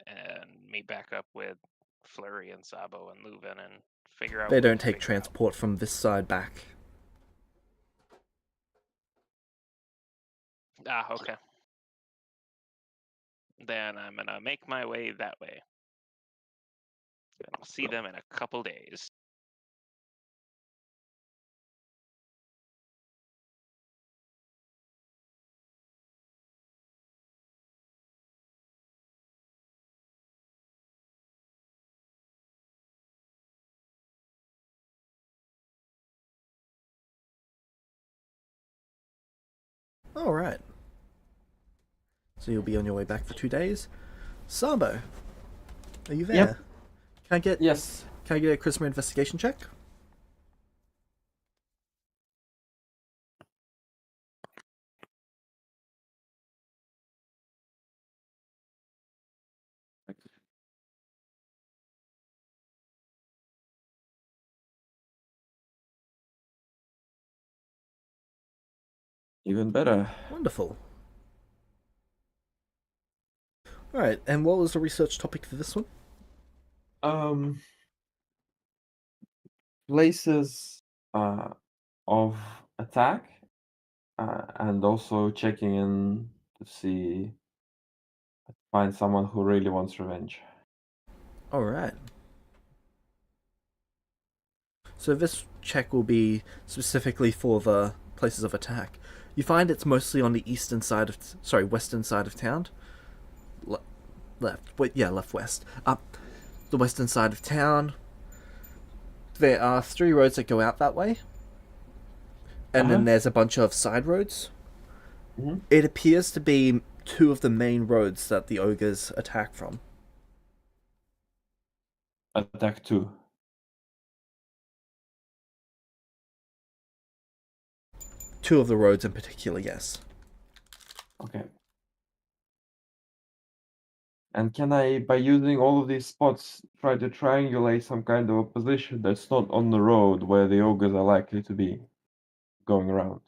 and meet back up with Flurry and Sabo and Leuven and figure out They what we don't can take figure out. transport from this side back. Ah, okay. Then I'm gonna make my way that way. And I'll see them in a couple days. Alright. So you'll be on your way back for 2 days. Sambo, are you there? Yep. Can I get Yes. Can I get a charisma investigation check? Even better. Wonderful. Alright, and what was the research topic for this one? Places of attack, and also checking in to see find someone who really wants revenge. Alright. So this check will be specifically for the places of attack. You find it's mostly on the western side of town. Left west. Up the western side of town. There are 3 roads that go out that way. And then there's a bunch of side roads. Mm-hmm. It appears to be 2 of the main roads that the ogres attack from. Attack 2. Two of the roads in particular, yes. Okay. And can I, by using all of these spots, try to triangulate some kind of a position that's not on the road where the ogres are likely to be going around?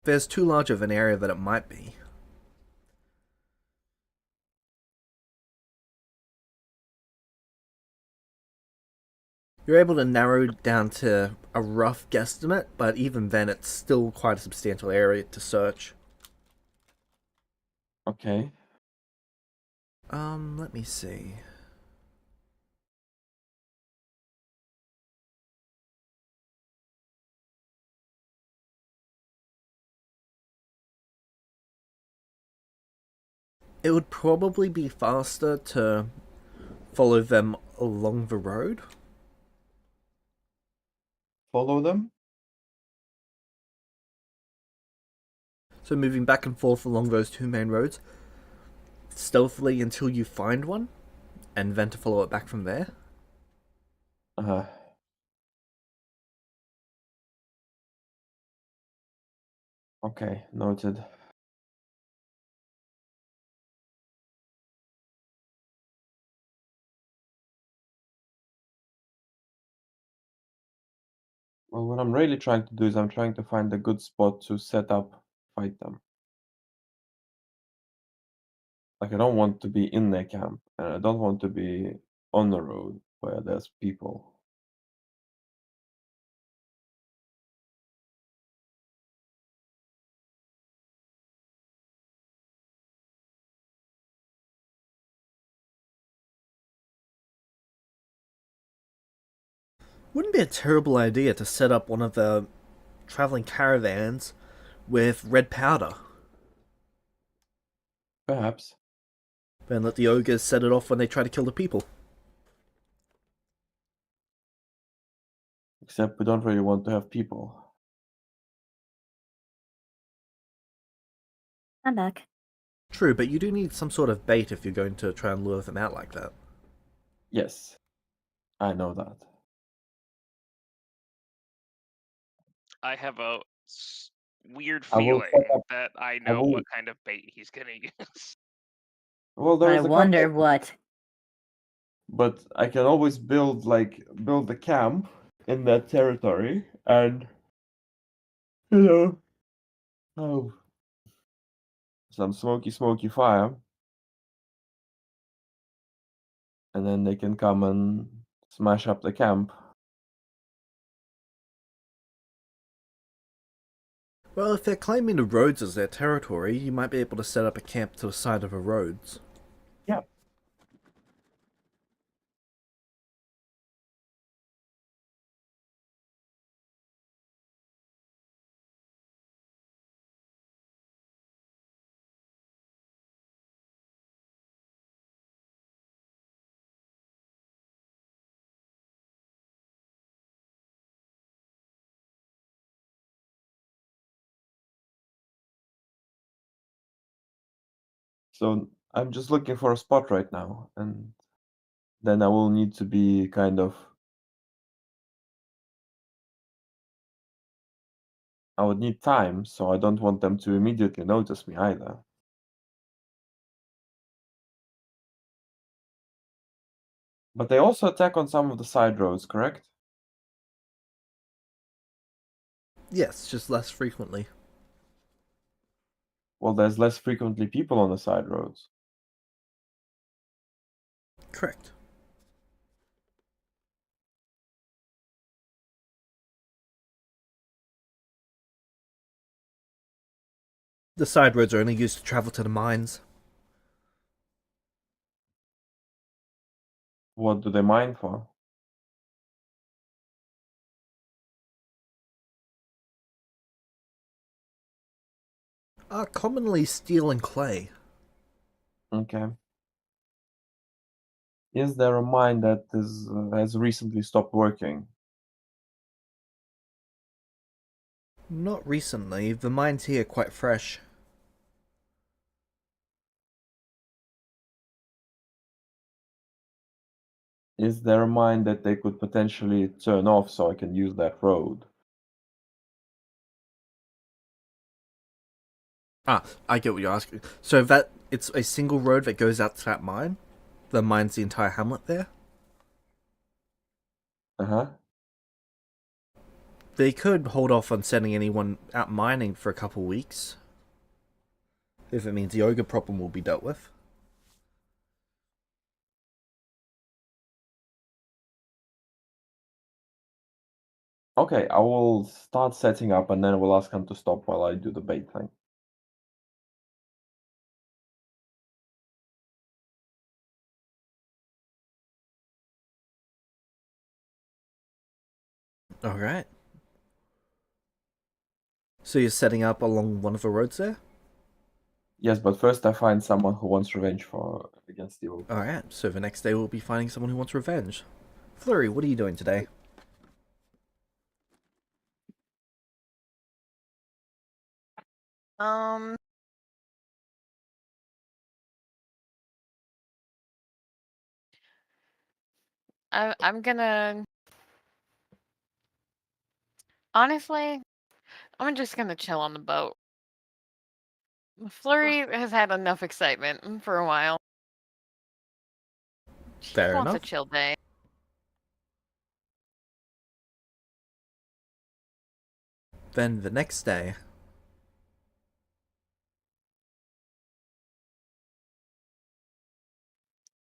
There's too large of an area that it might be. You're able to narrow down to a rough guesstimate, but even then it's still quite a substantial area to search. Okay. Let me see. It would probably be faster to follow them along the road. Follow them? So moving back and forth along those 2 main roads, stealthily until you find one, and then to follow it back from there. Uh-huh. Okay, noted. Well, what I'm really trying to do is I'm trying to find a good spot to set up, fight them. Like, I don't want to be in their camp, and I don't want to be on the road where there's people. Wouldn't be a terrible idea to set up one of the traveling caravans with red powder. Perhaps. Then let the ogres set it off when they try to kill the people. Except we don't really want to have people. I'm back. True, but you do need some sort of bait if you're going to try and lure them out like that. Yes, I know that. I have a weird I will feeling set up- that I know will- what kind of bait he's gonna use. Well, there I is a wonder couple, what. but I can always build a camp in that territory and oh, some smoky fire, and then they can come and smash up the camp. Well, if they're claiming the roads as their territory, you might be able to set up a camp to the side of the roads. So I'm just looking for a spot right now, and then I will need to be kind of. I would need time, so I don't want them to immediately notice me either. But they also attack on some of the side roads, correct? Yes, just less frequently. Well, there's less frequently people on the side roads. Correct. The side roads are only used to travel to the mines. What do they mine for? Commonly steel and clay. Okay. Is there a mine that has recently stopped working? Not recently. The mines here are quite fresh. Is there a mine that they could potentially turn off so I can use that road? I get what you're asking. So that it's a single road that goes out to that mine? That mines the entire hamlet there? Uh-huh. They could hold off on sending anyone out mining for a couple weeks. If it means the ogre problem will be dealt with. Okay, I will start setting up and then I will ask them to stop while I do the bait thing. Alright. So you're setting up along one of the roads there? Yes, but first I find someone who wants revenge for against the ogre. Alright, so the next day we'll be finding someone who wants revenge. Flurry, what are you doing today? Um, I'm gonna honestly, I'm just gonna chill on the boat. Flurry has had enough excitement for a while. She just Fair wants a enough. chill day. Then the next day.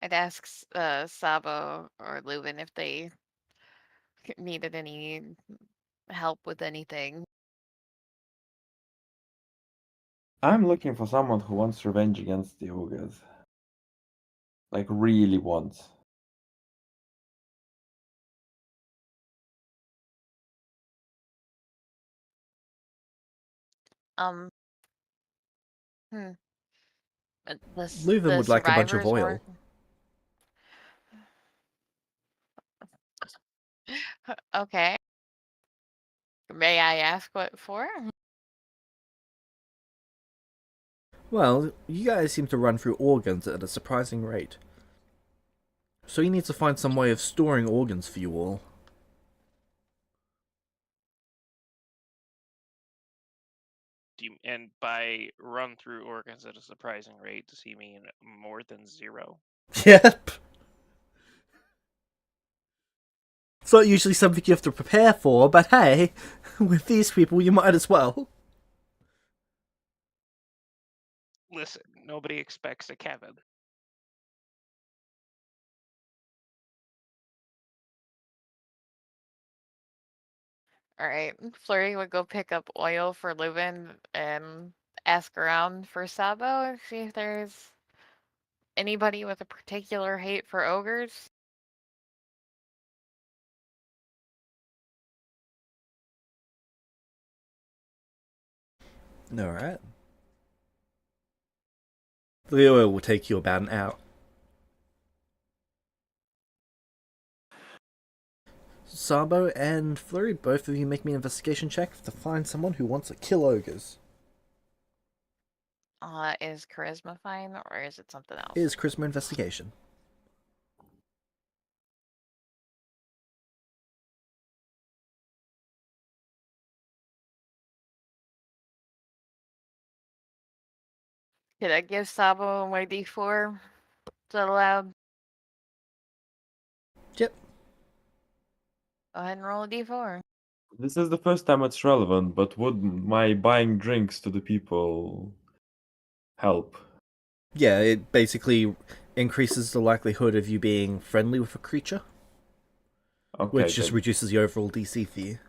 I'd ask Sabo or Leuven if they needed any help with anything. I'm looking for someone who wants revenge against the ogres. Like, really wants. Um, hmm. Leuven The would like a bunch of survivors oil. weren't. Okay. May I ask what for? Well, you guys seem to run through organs at a surprising rate. So he needs to find some way of storing organs for you all. And by run through organs at a surprising rate, does he mean more than 0? Yep. It's not usually something you have to prepare for, but hey, with these people you might as well. Listen, nobody expects a Kevin. All right. Flurry would go pick up oil for Leuven and ask around for Sabo, see if there's anybody with a particular hate for ogres. Alright. The oil will take you about an hour. Sabo and Flurry, both of you make me an investigation check to find someone who wants to kill ogres. Is charisma fine, or is it something else? Is charisma investigation. Did I give Sabo my D4? Is that allowed? Yep. Go ahead and roll a D4. This is the first time it's relevant, but would my buying drinks to the people help? Yeah, it basically increases the likelihood of you being friendly with a creature, Okay, which just good. reduces the overall DC for you.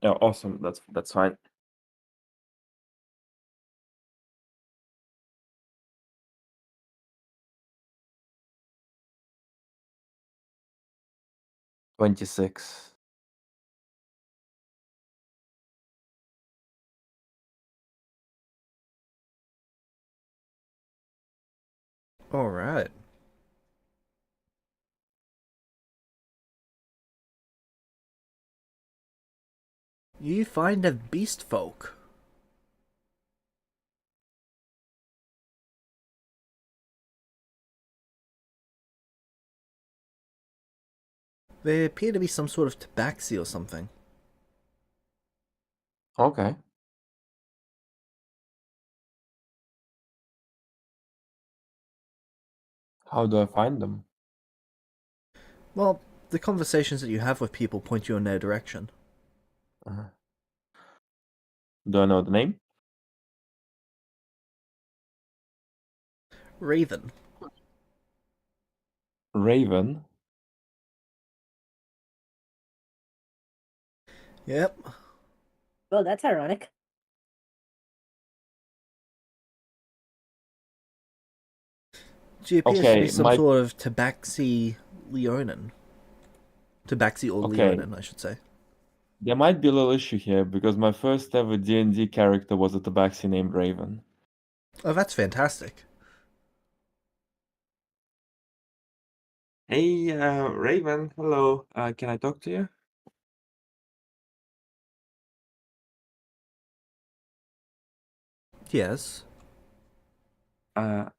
Yeah, awesome. That's fine. $26. Alright. You find a beast folk. They appear to be some sort of tabaxi or something. Okay. How do I find them? Well, the conversations that you have with people point you in their direction. Uh-huh. Do I know the name? Raven. Raven. Yep. Well, that's ironic. She appears to be Okay, some sort of tabaxi Leonin. Tabaxi or Okay. Leonin, I should say. There might be a little issue here because my first ever D&D character was a tabaxi named Raven. Oh, that's fantastic. Hey, Raven, hello. Can I talk to you? Yes. Uh,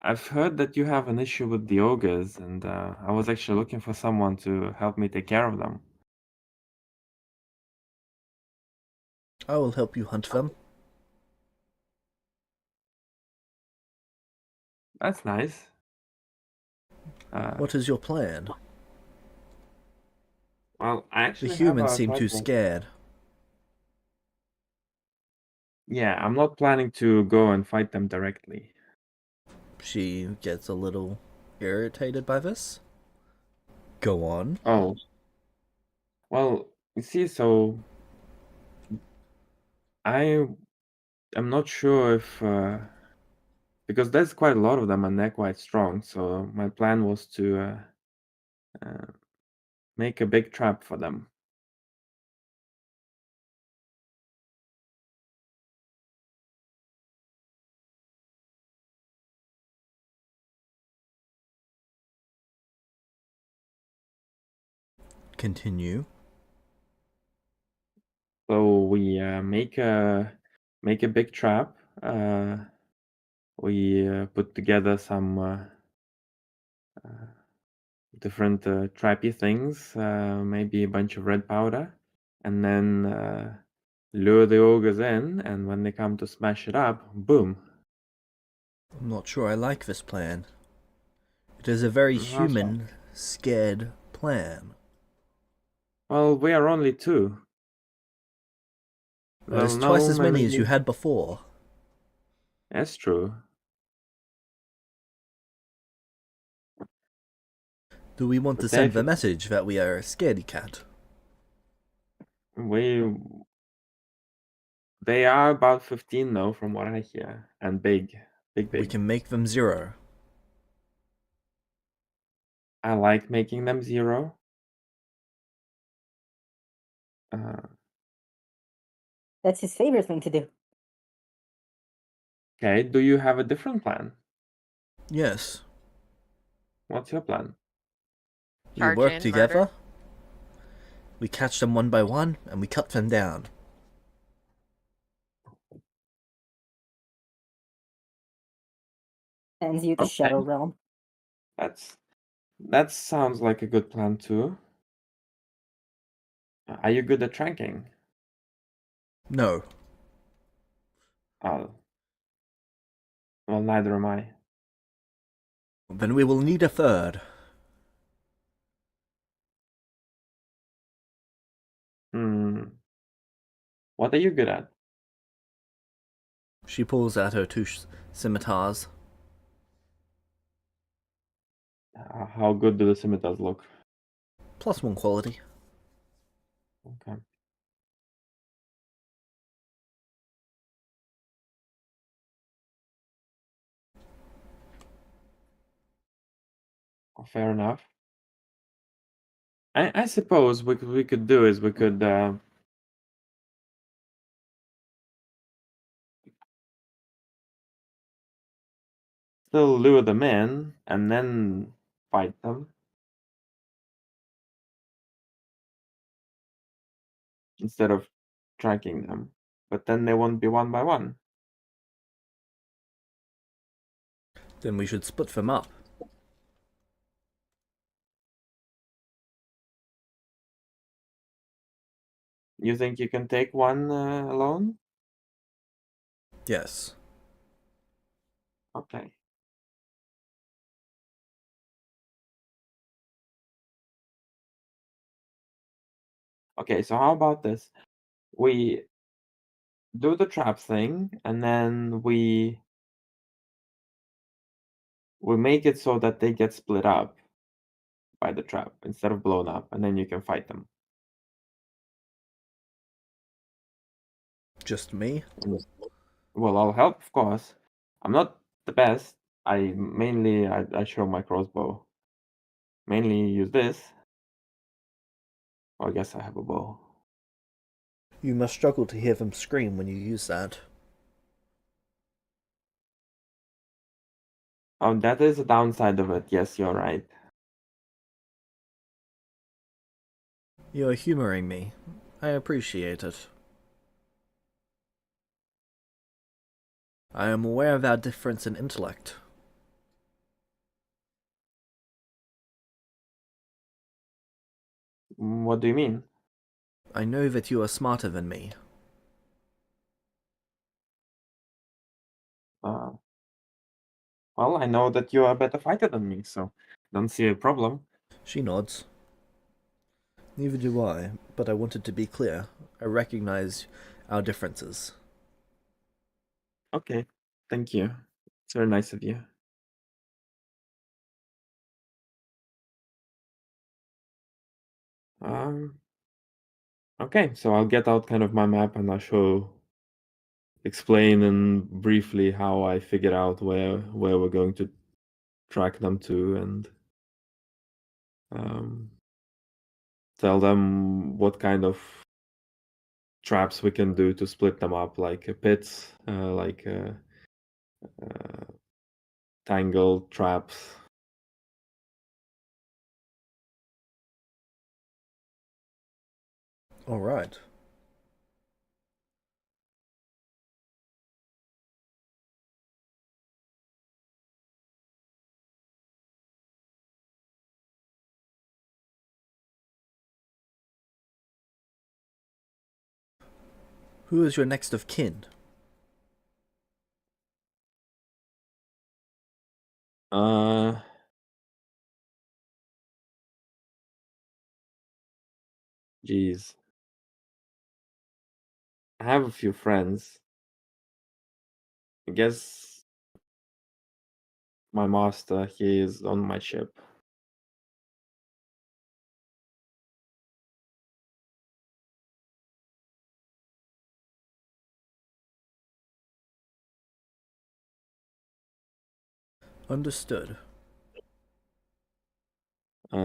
I've heard that you have an issue with the ogres, and I was actually looking for someone to help me take care of them. I will help you hunt them. That's nice. What is your plan? Well, I The actually have humans seem quite too a... scared. Yeah, I'm not planning to go and fight them directly. She gets a little irritated by this. Go on. Oh, well, you see, so I am not sure if because there's quite a lot of them and they're quite strong. So my plan was to uh, make a big trap for them. Continue. So we make a big trap. We put together some uh, different trappy things, maybe a bunch of red powder, and then lure the ogres in. And when they come to smash it up, boom. I'm not sure I like this plan. It is a very How's that? human, scared plan. Well, we are only two. That Well, is twice no, as many as you maybe had before. that's true. Do we want to But they, send the message that we are a scaredy cat? we they are about 15 though, from what I hear, and big, big, We big. can make them 0. I like making them 0. That's his favorite thing to do. Okay, do you have a different plan? Yes. What's your plan? We Charge work in, together. murder. We catch them one by one, and we cut them down. sends you to Okay. Shadow Realm. That sounds like a good plan too. Are you good at tracking? No. Oh. Well, neither am I. Then we will need a third. Hmm. What are you good at? She pulls out her two scimitars. How good do the scimitars look? +1 quality. Okay. Fair enough. I suppose what we could do is we could still lure them in and then fight them instead of tracking them. But then they won't be one by one. Then we should split them up. You think you can take one alone? Yes. Okay. Okay, so how about this? We do the trap thing, and then we make it so that they get split up by the trap instead of blown up, and then you can fight them. Just me? Well, I'll help, of course. I'm not the best. I show my crossbow. Mainly use this. Oh, I guess I have a bow. You must struggle to hear them scream when you use that. Oh, that is a downside of it. Yes, you're right. You are humoring me. I appreciate it. I am aware of our difference in intellect. What do you mean? I know that you are smarter than me. Uh, well, I know that you are a better fighter than me, so don't see a problem. She nods. Neither do I, but I wanted to be clear. I recognize our differences. Okay, thank you. It's very nice of you. Um, okay, so I'll get out kind of my map and explain and briefly how I figured out where we're going to track them to, and tell them what kind of traps we can do to split them up, like pits, like tangle traps. Alright. Who is your next of kin? Uh, Geez. I have a few friends. I guess my master, he is on my ship. Understood.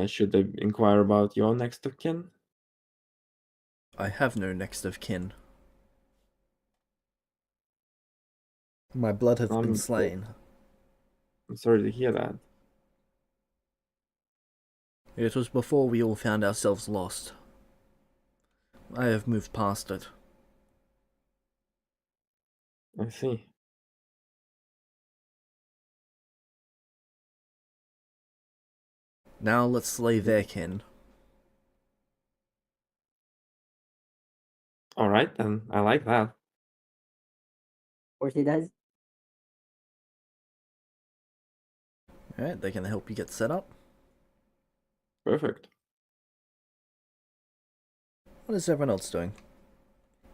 Should I inquire about your next of kin? I have no next of kin. My blood has been I'm slain. I'm sorry to hear that. It was before we all found ourselves lost. I have moved past it. I see. Now let's slay their kin. All right, then. I like that. Of course he does. Alright, they're gonna help you get set up. Perfect. What is everyone else doing?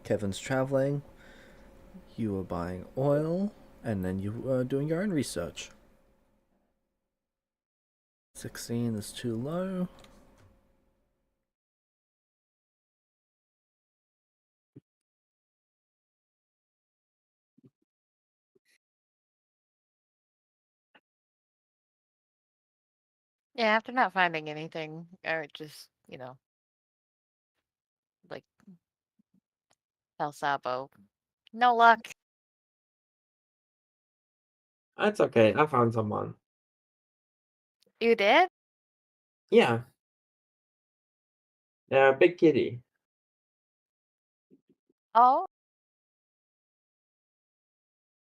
Kevin's traveling. You are buying oil. And then you are doing your own research. 16 is too low. Yeah, after not finding anything, or just, like El Sabo. No luck. That's okay. I found someone. You did? Yeah. Big kitty. Oh,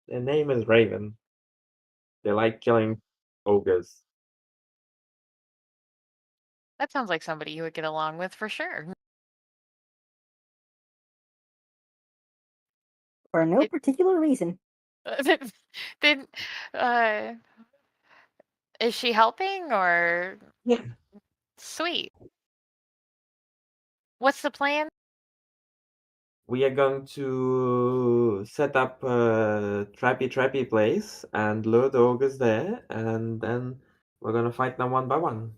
Their name is Raven. They like killing ogres. that sounds like somebody you would get along with for sure. For no It, particular reason. did uh is she helping or Yeah. sweet? What's the plan? We are going to set up a trappy place and lure the ogres there, and then we're gonna fight them one by one.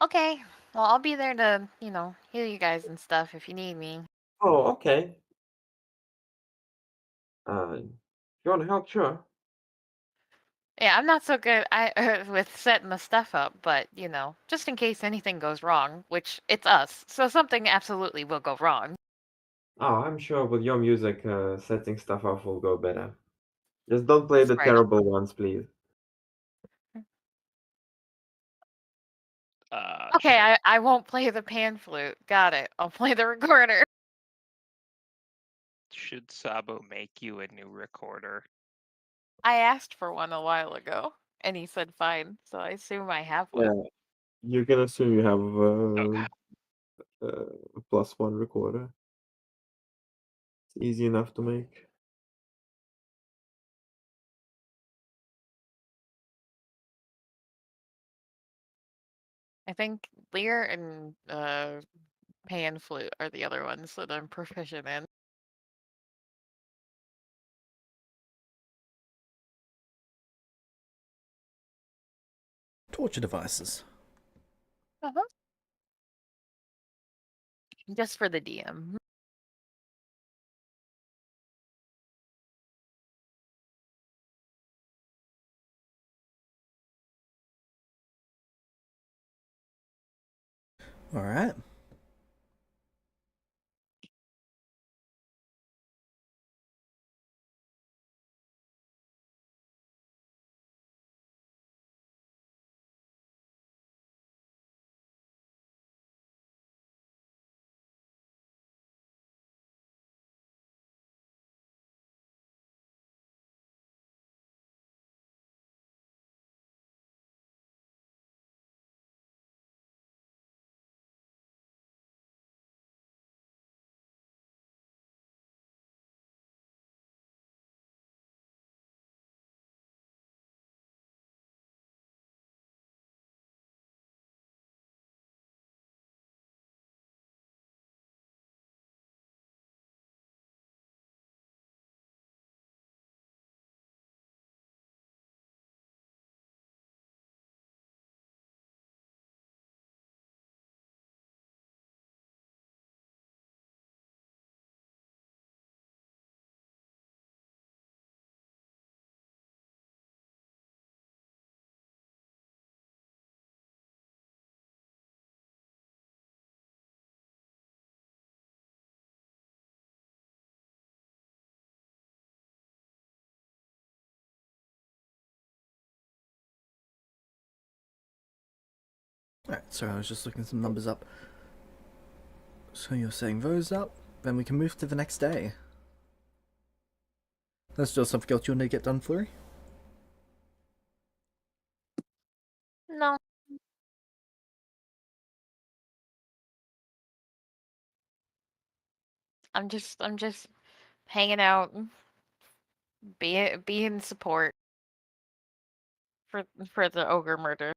Okay. Well, I'll be there to, heal you guys and stuff if you need me. Oh, okay. You wanna help? Sure. Yeah, I'm not so good with setting the stuff up, but, just in case anything goes wrong, which it's us, so something absolutely will go wrong. Oh, I'm sure with your music, setting stuff off will go better. Just don't play the Right. terrible ones, please. Okay, Should I won't play the pan flute. Got it. I'll play the recorder. should Sabo make you a new recorder? I asked for one a while ago, and he said fine, so I assume I have one. Yeah, you can assume you Okay. have a +1 recorder. It's easy enough to make. I think Lear and pan flute are the other ones that I'm proficient in. Torture devices. Uh-huh. Just for the DM. Alright. Alright, sorry, I was just looking some numbers up. So you're setting those up, then we can move to the next day. There's still something else you want to get done, Flurry? I'm just hanging out, being support for the ogre murder.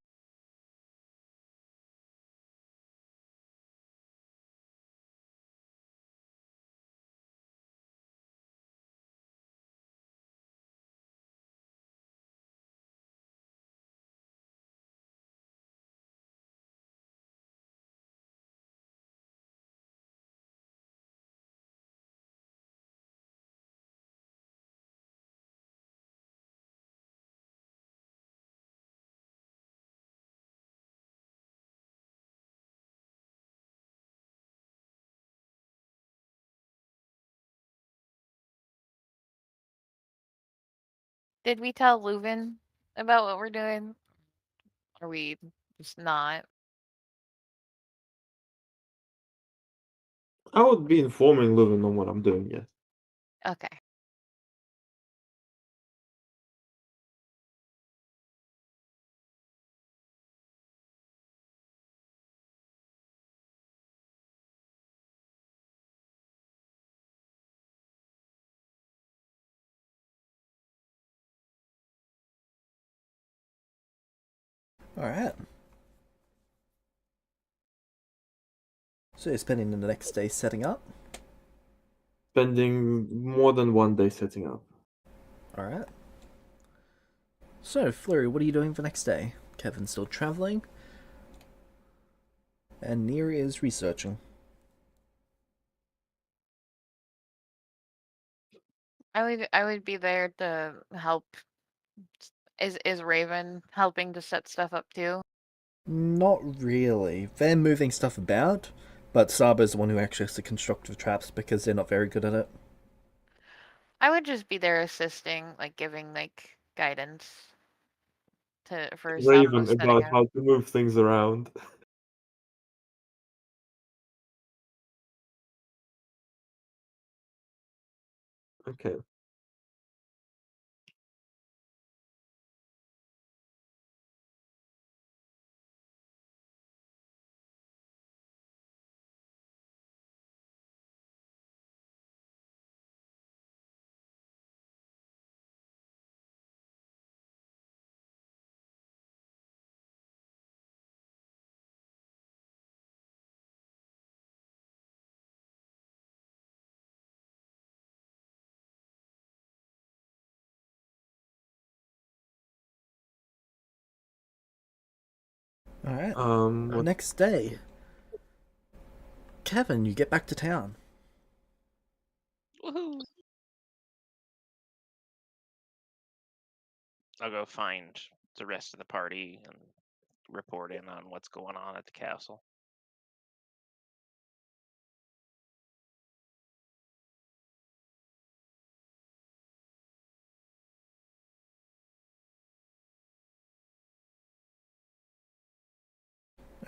Did we tell Leuven about what we're doing? Or we just not? I would be informing Leuven on what I'm doing, yes. Okay. Alright. So you're spending the next day setting up? Spending more than 1 day setting up. Alright. So, Flurry, what are you doing the next day? Kevin's still traveling. And Neri is researching. I would be there to help. Is Raven helping to set stuff up too? Not really. They're moving stuff about, but Saba's the one who actually has to construct the traps because they're not very good at it. I would just be there assisting, like giving like guidance for Saba Raven setting about up. how to move things around. Okay. Alright. What? Next day. Kevin, you get back to town. Woohoo! I'll go find the rest of the party and report in on what's going on at the castle.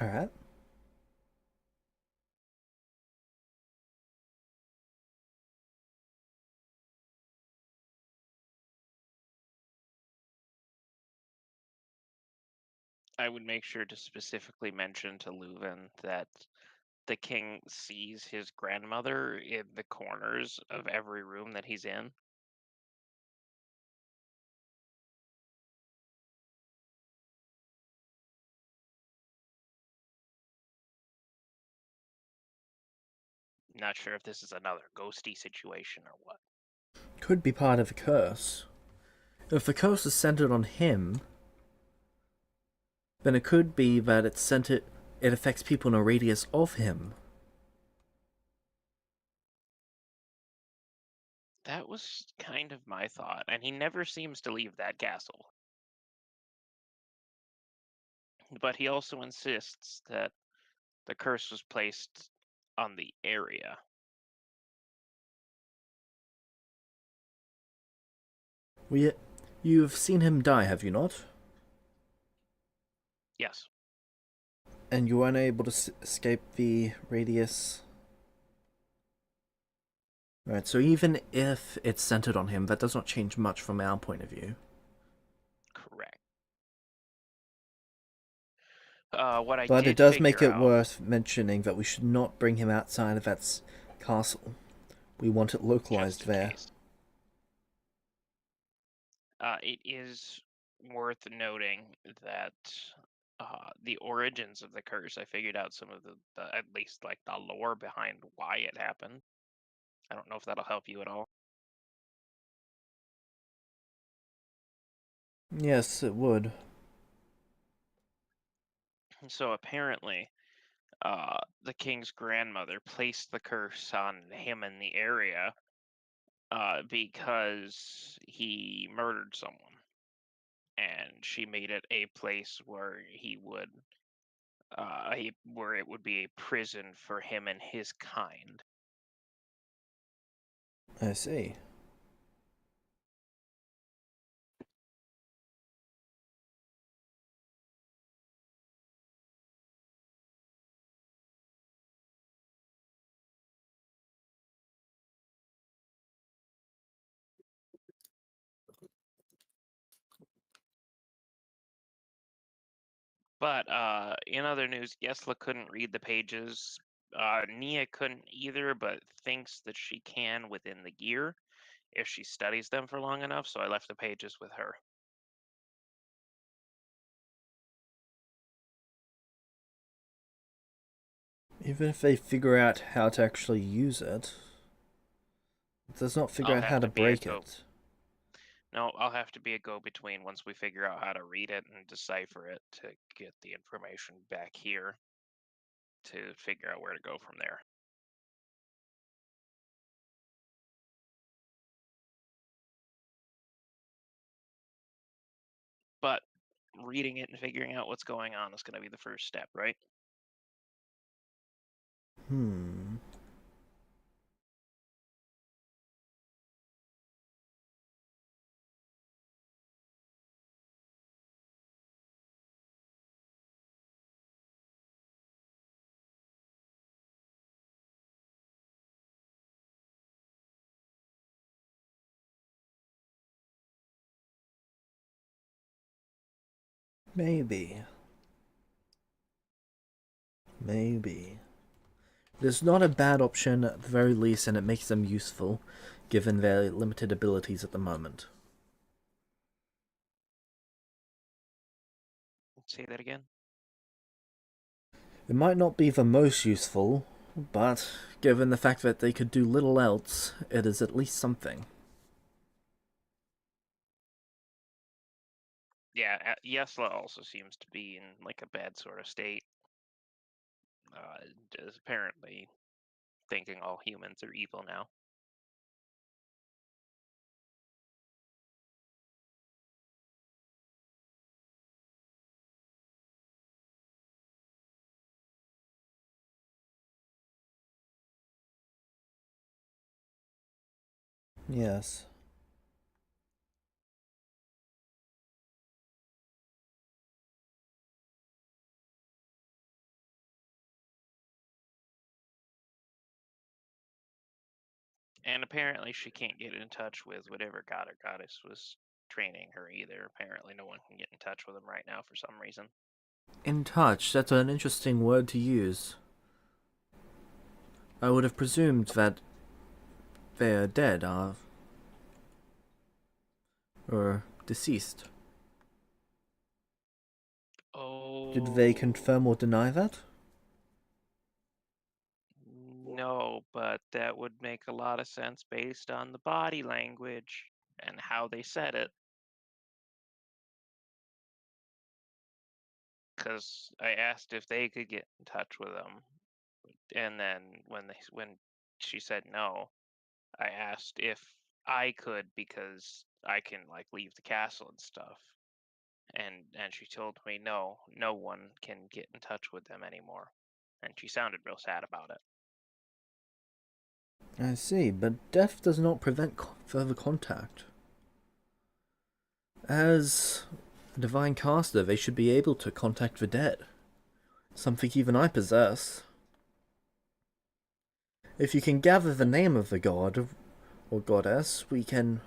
Alright. I would make sure to specifically mention to Leuven that the king sees his grandmother in the corners of every room that he's in. Not sure if this is another ghosty situation or what. Could be part of a curse. If the curse is centered on him, then it could be that it affects people in a radius of him. That was kind of my thought, and he never seems to leave that castle. But he also insists that the curse was placed on the area. You've seen him die, have you not? Yes. And you were unable to escape the radius. Right, so even if it's centered on him, that does not change much from our point of view. Correct. What I But it did does make figure it out. worth mentioning that we should not bring him outside of that castle. We want it localized just in there. case. It is worth noting that the origins of the curse, I figured out some of the at least like the lore behind why it happened. I don't know if that'll help you at all. Yes, it would. So apparently, the king's grandmother placed the curse on him in the area because he murdered someone, and she made it a place where where it would be a prison for him and his kind. I see. But in other news, Yesla couldn't read the pages. Nia couldn't either, but thinks that she can within the year if she studies them for long enough. So I left the pages with her. Even if they figure out how to actually use it, it does not figure I'll out how have to to be a break go. it. No, I'll have to be a go-between once we figure out how to read it and decipher it to get the information back here to figure out where to go from there. But reading it and figuring out what's going on is going to be the first step, right? Hmm. Maybe. Maybe. It's not a bad option at the very least, and it makes them useful, given their limited abilities at the moment. Say that again. It might not be the most useful, but given the fact that they could do little else, it is at least something. Yeah, Yesla also seems to be in like a bad sort of state. Is apparently thinking all humans are evil now. Yes. And apparently she can't get in touch with whatever god or goddess was training her either. Apparently no one can get in touch with them right now for some reason. In touch, that's an interesting word to use. I would have presumed that they're dead, or deceased. Did they confirm Oh, or deny that? no, but that would make a lot of sense based on the body language and how they said it. Because I asked if they could get in touch with them, and then when she said no, I asked if I could because I can like leave the castle and stuff. And she told me no, no one can get in touch with them anymore. And she sounded real sad about it. I see, but death does not prevent further contact. As a divine caster, they should be able to contact the dead. Something even I possess. If you can gather the name of the god or goddess, we can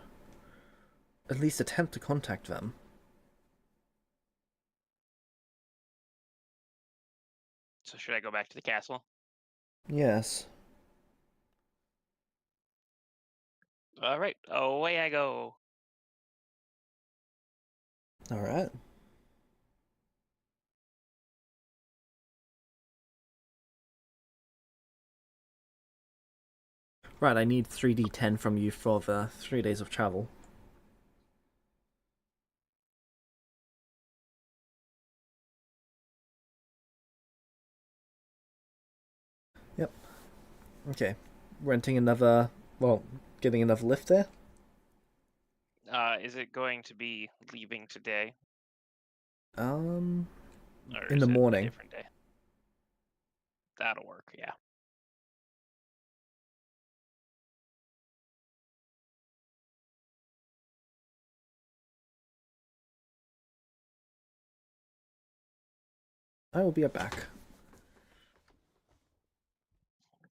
at least attempt to contact them. So should I go back to the castle? Yes. All right, away I go. All right. Right, I need 3d10 from you for the 3 days of travel. Yep. Okay. Renting another. Well, getting another lift there? Is it going to be leaving today, Um. or In the is it a morning. different day? That'll work, yeah. I will be back.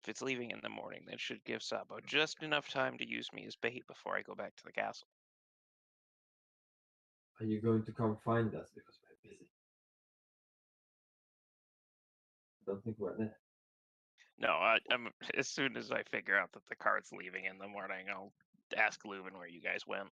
If it's leaving in the morning, that should give Sabo just enough time to use me as bait before I go back to the castle. Are you going to come find us because we're busy? I don't think we're there. No, as soon as I figure out that the cart's leaving in the morning, I'll ask Leuven where you guys went.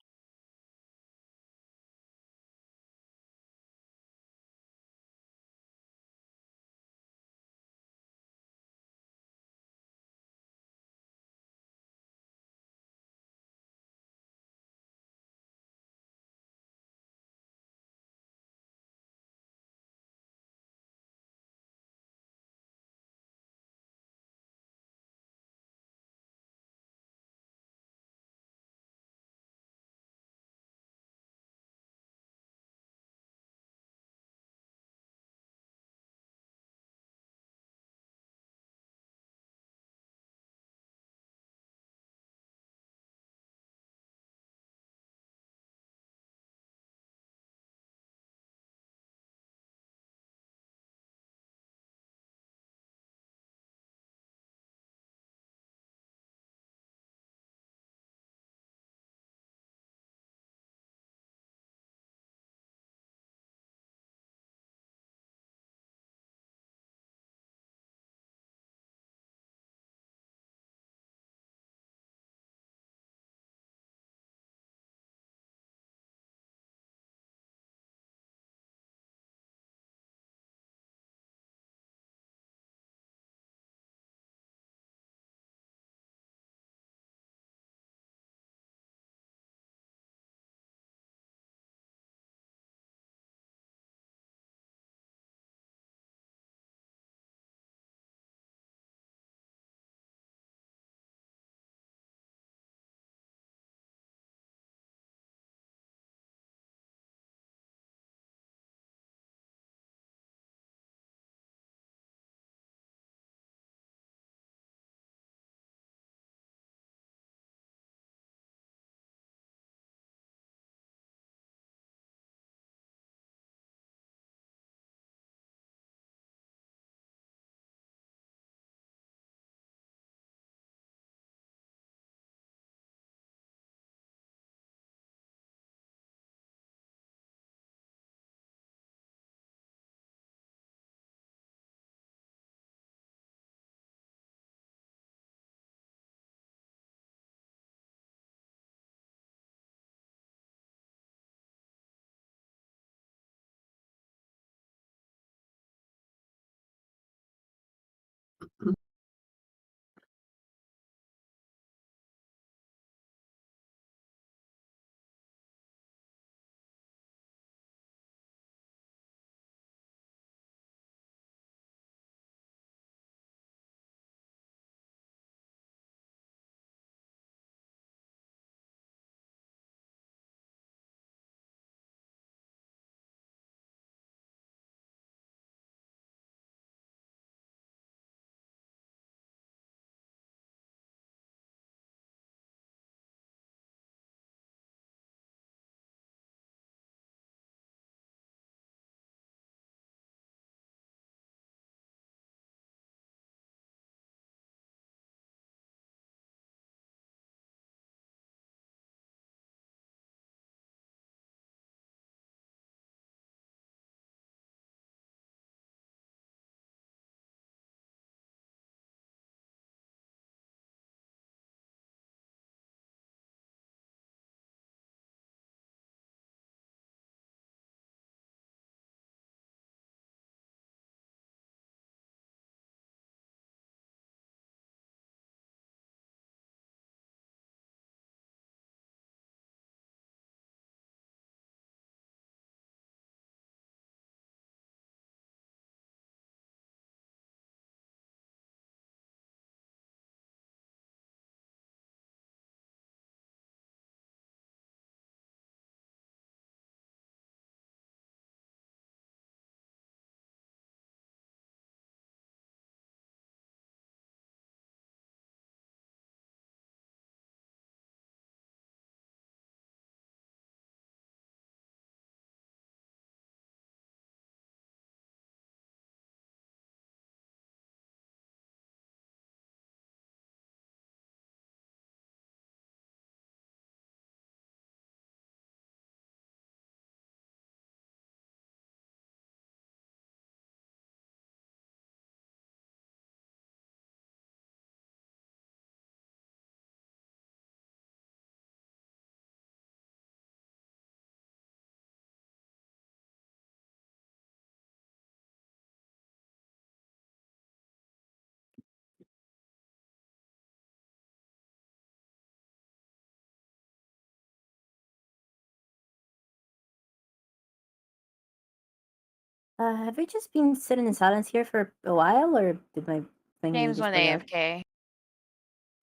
Have we just been sitting in silence here for a while, or did my thingy James just went bug out? AFK.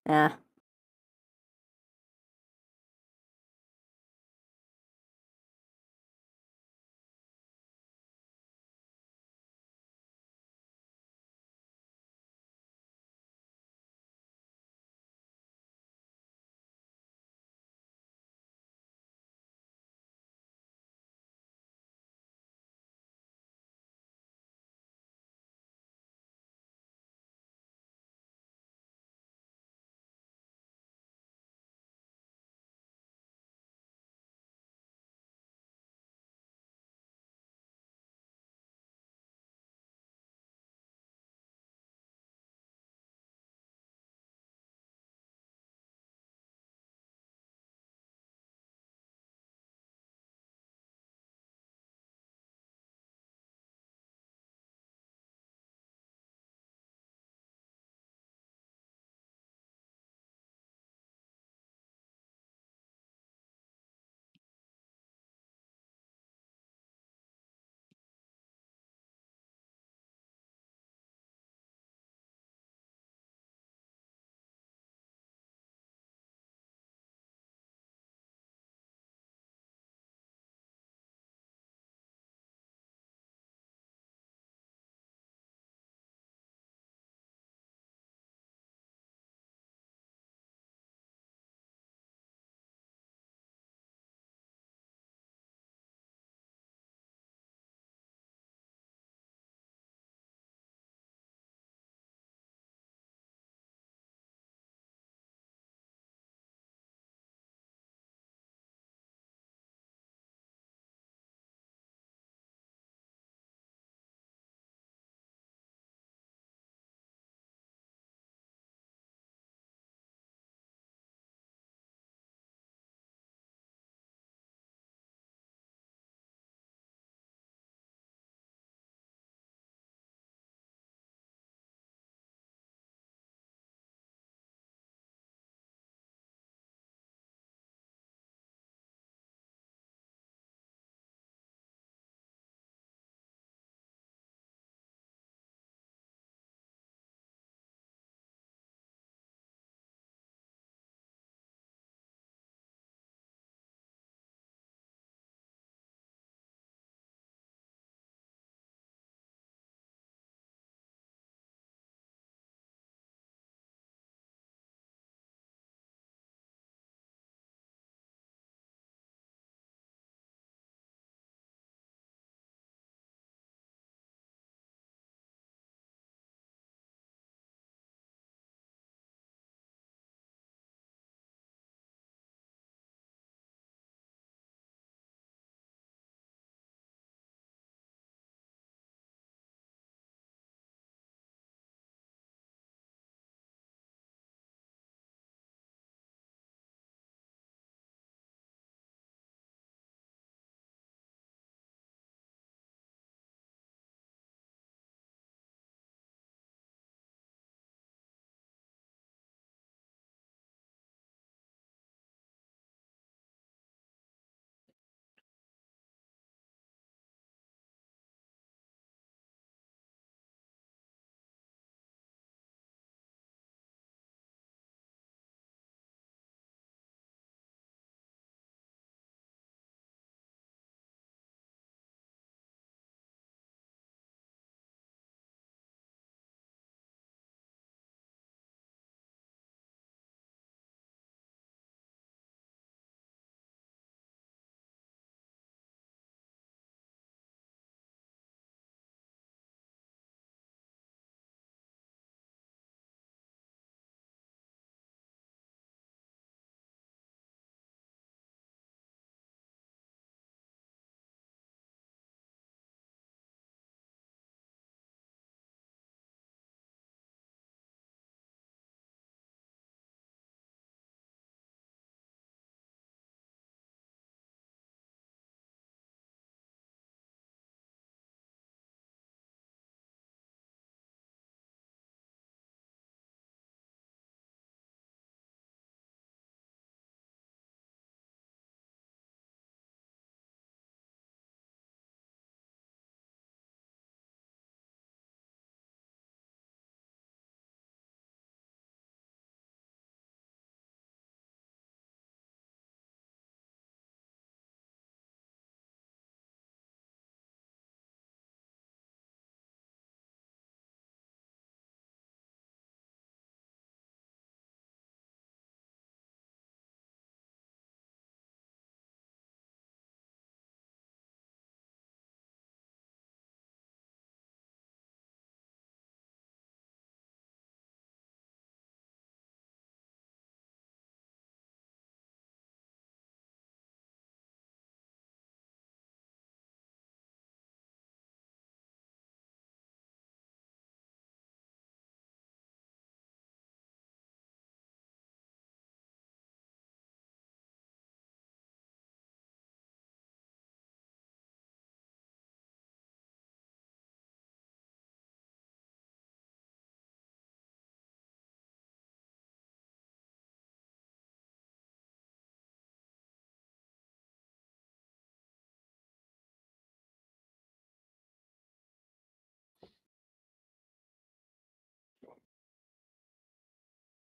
Yeah.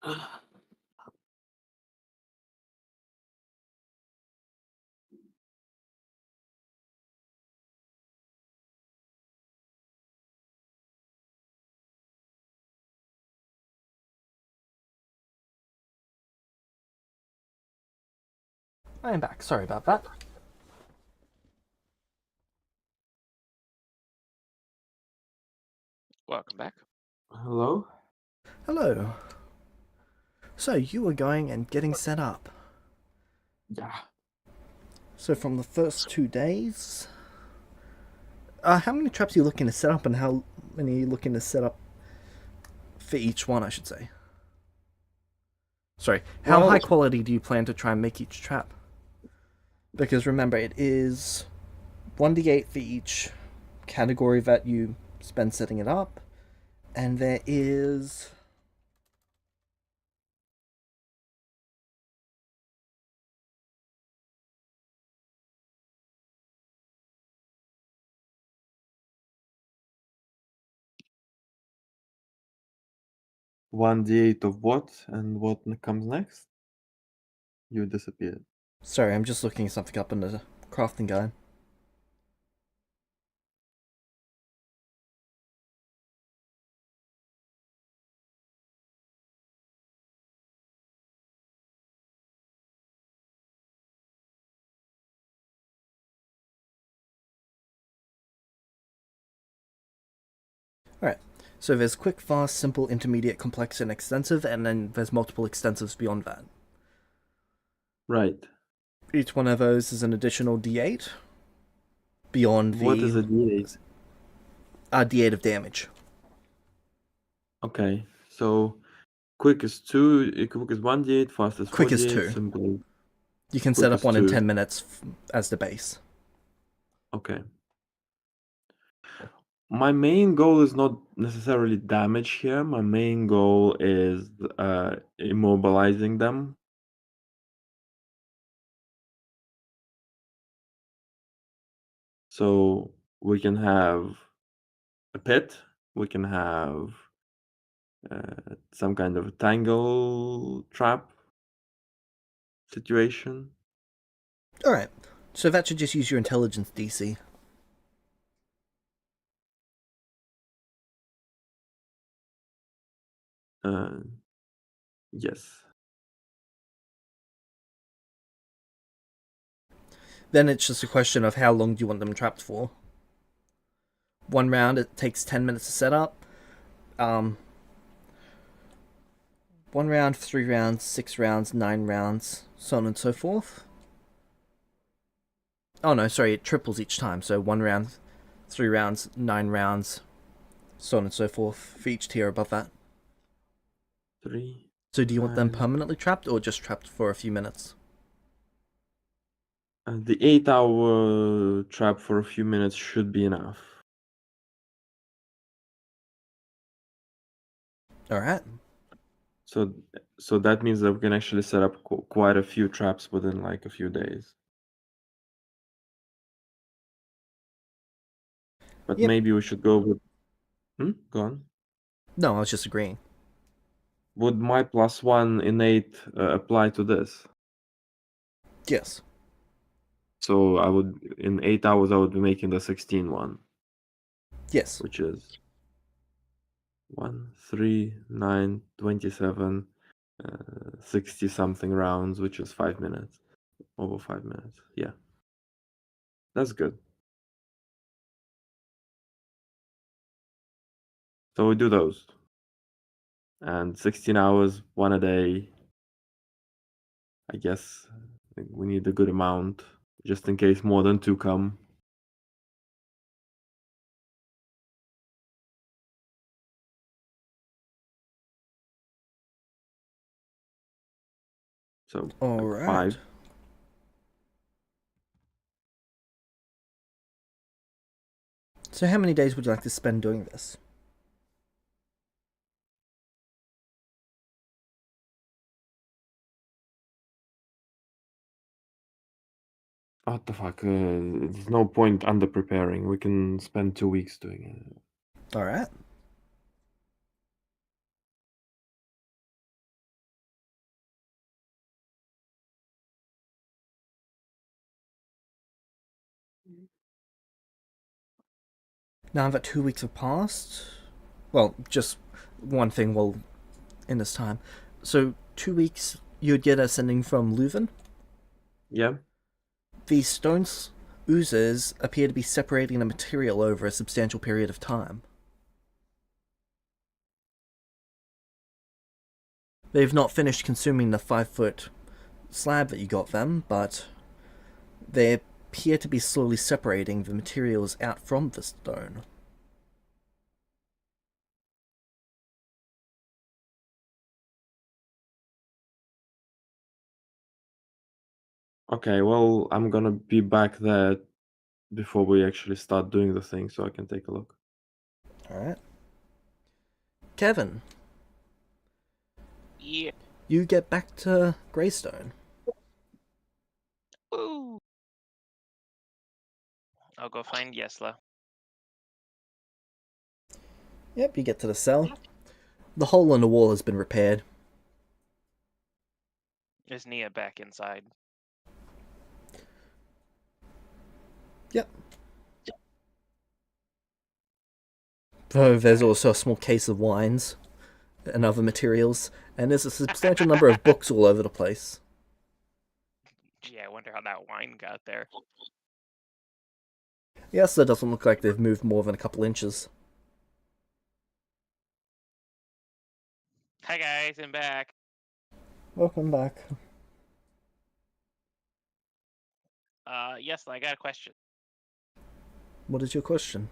I am back. Sorry about that. Welcome back. Hello? Hello. So you were going and getting set up. Yeah. So from the first 2 days, how many traps are you looking to set up, and how many are you looking to set up for each one, I should say? Sorry, how Well- high quality do you plan to try and make each trap? Because remember, it is 1d8 for each category that you spend setting it up, and there is... One d8 of what, and what comes next? You disappeared. Sorry, I'm just looking something up in the crafting guide. Alright, so there's quick, fast, simple, intermediate, complex, and extensive, and then there's multiple extensives beyond that. Right. Each one of those is an additional d8 beyond What is the a d8? d8 of damage. Okay, so quick is 2, quick is 1d8, fast is 4d8, Quick is 2. simple. You can Quick set up is one in 2. 10 minutes as the base. Okay. My main goal is not necessarily damage here. My main goal is immobilizing them. So we can have a pit, we can have some kind of a tangle trap situation. Alright, so that should just use your intelligence DC. Yes. Then it's just a question of how long do you want them trapped for. 1 round, it takes 10 minutes to set up. 1 round, 3 rounds, 6 rounds, 9 rounds, so on and so forth. Oh no, sorry, it triples each time, so 1 round, 3 rounds, 9 rounds, so on and so forth for each tier above that. 3. So do you want them 9. permanently trapped or just trapped for a few minutes? The 8-hour trap for a few minutes should be enough. Alright. So that means that we can actually set up quite a few traps within like a few days. But Yep. maybe we should go with... Go on. No, I was just agreeing. Would my +1 innate apply to this? Yes. So I would, in 8 hours, I would be making the 16 one, Yes. which is 1, 3, 9, 27, 60 something rounds, which is 5 minutes. Over 5 minutes. Yeah. That's good. So we do those. And 16 hours, 1 a day. I guess we need a good amount, just in case more than 2 come. So like Alright. 5. So how many days would you like to spend doing this? What the fuck? There's no point under preparing. We can spend 2 weeks doing it. Alright. Now that 2 weeks have passed, well, just one thing while in this time. So 2 weeks, you'd get a sending from Leuven. Yeah. These stones oozes appear to be separating the material over a substantial period of time. They've not finished consuming the 5-foot slab that you got them, but they appear to be slowly separating the materials out from the stone. Okay, well, I'm gonna be back there before we actually start doing the thing, so I can take a look. Alright. Kevin, Yeah. you get back to Greystone. Ooh. I'll go find Yesla. Yep, you get to the cell. The hole in the wall has been repaired. Is Nia back inside? Yep. Though there's also a small case of wines and other materials, and there's a substantial number of books all over the place. Gee, I wonder how that wine got there. Yes, it doesn't look like they've moved more than a couple inches. Hi guys, I'm back. Welcome back. Yesla, I got a question. What is your question?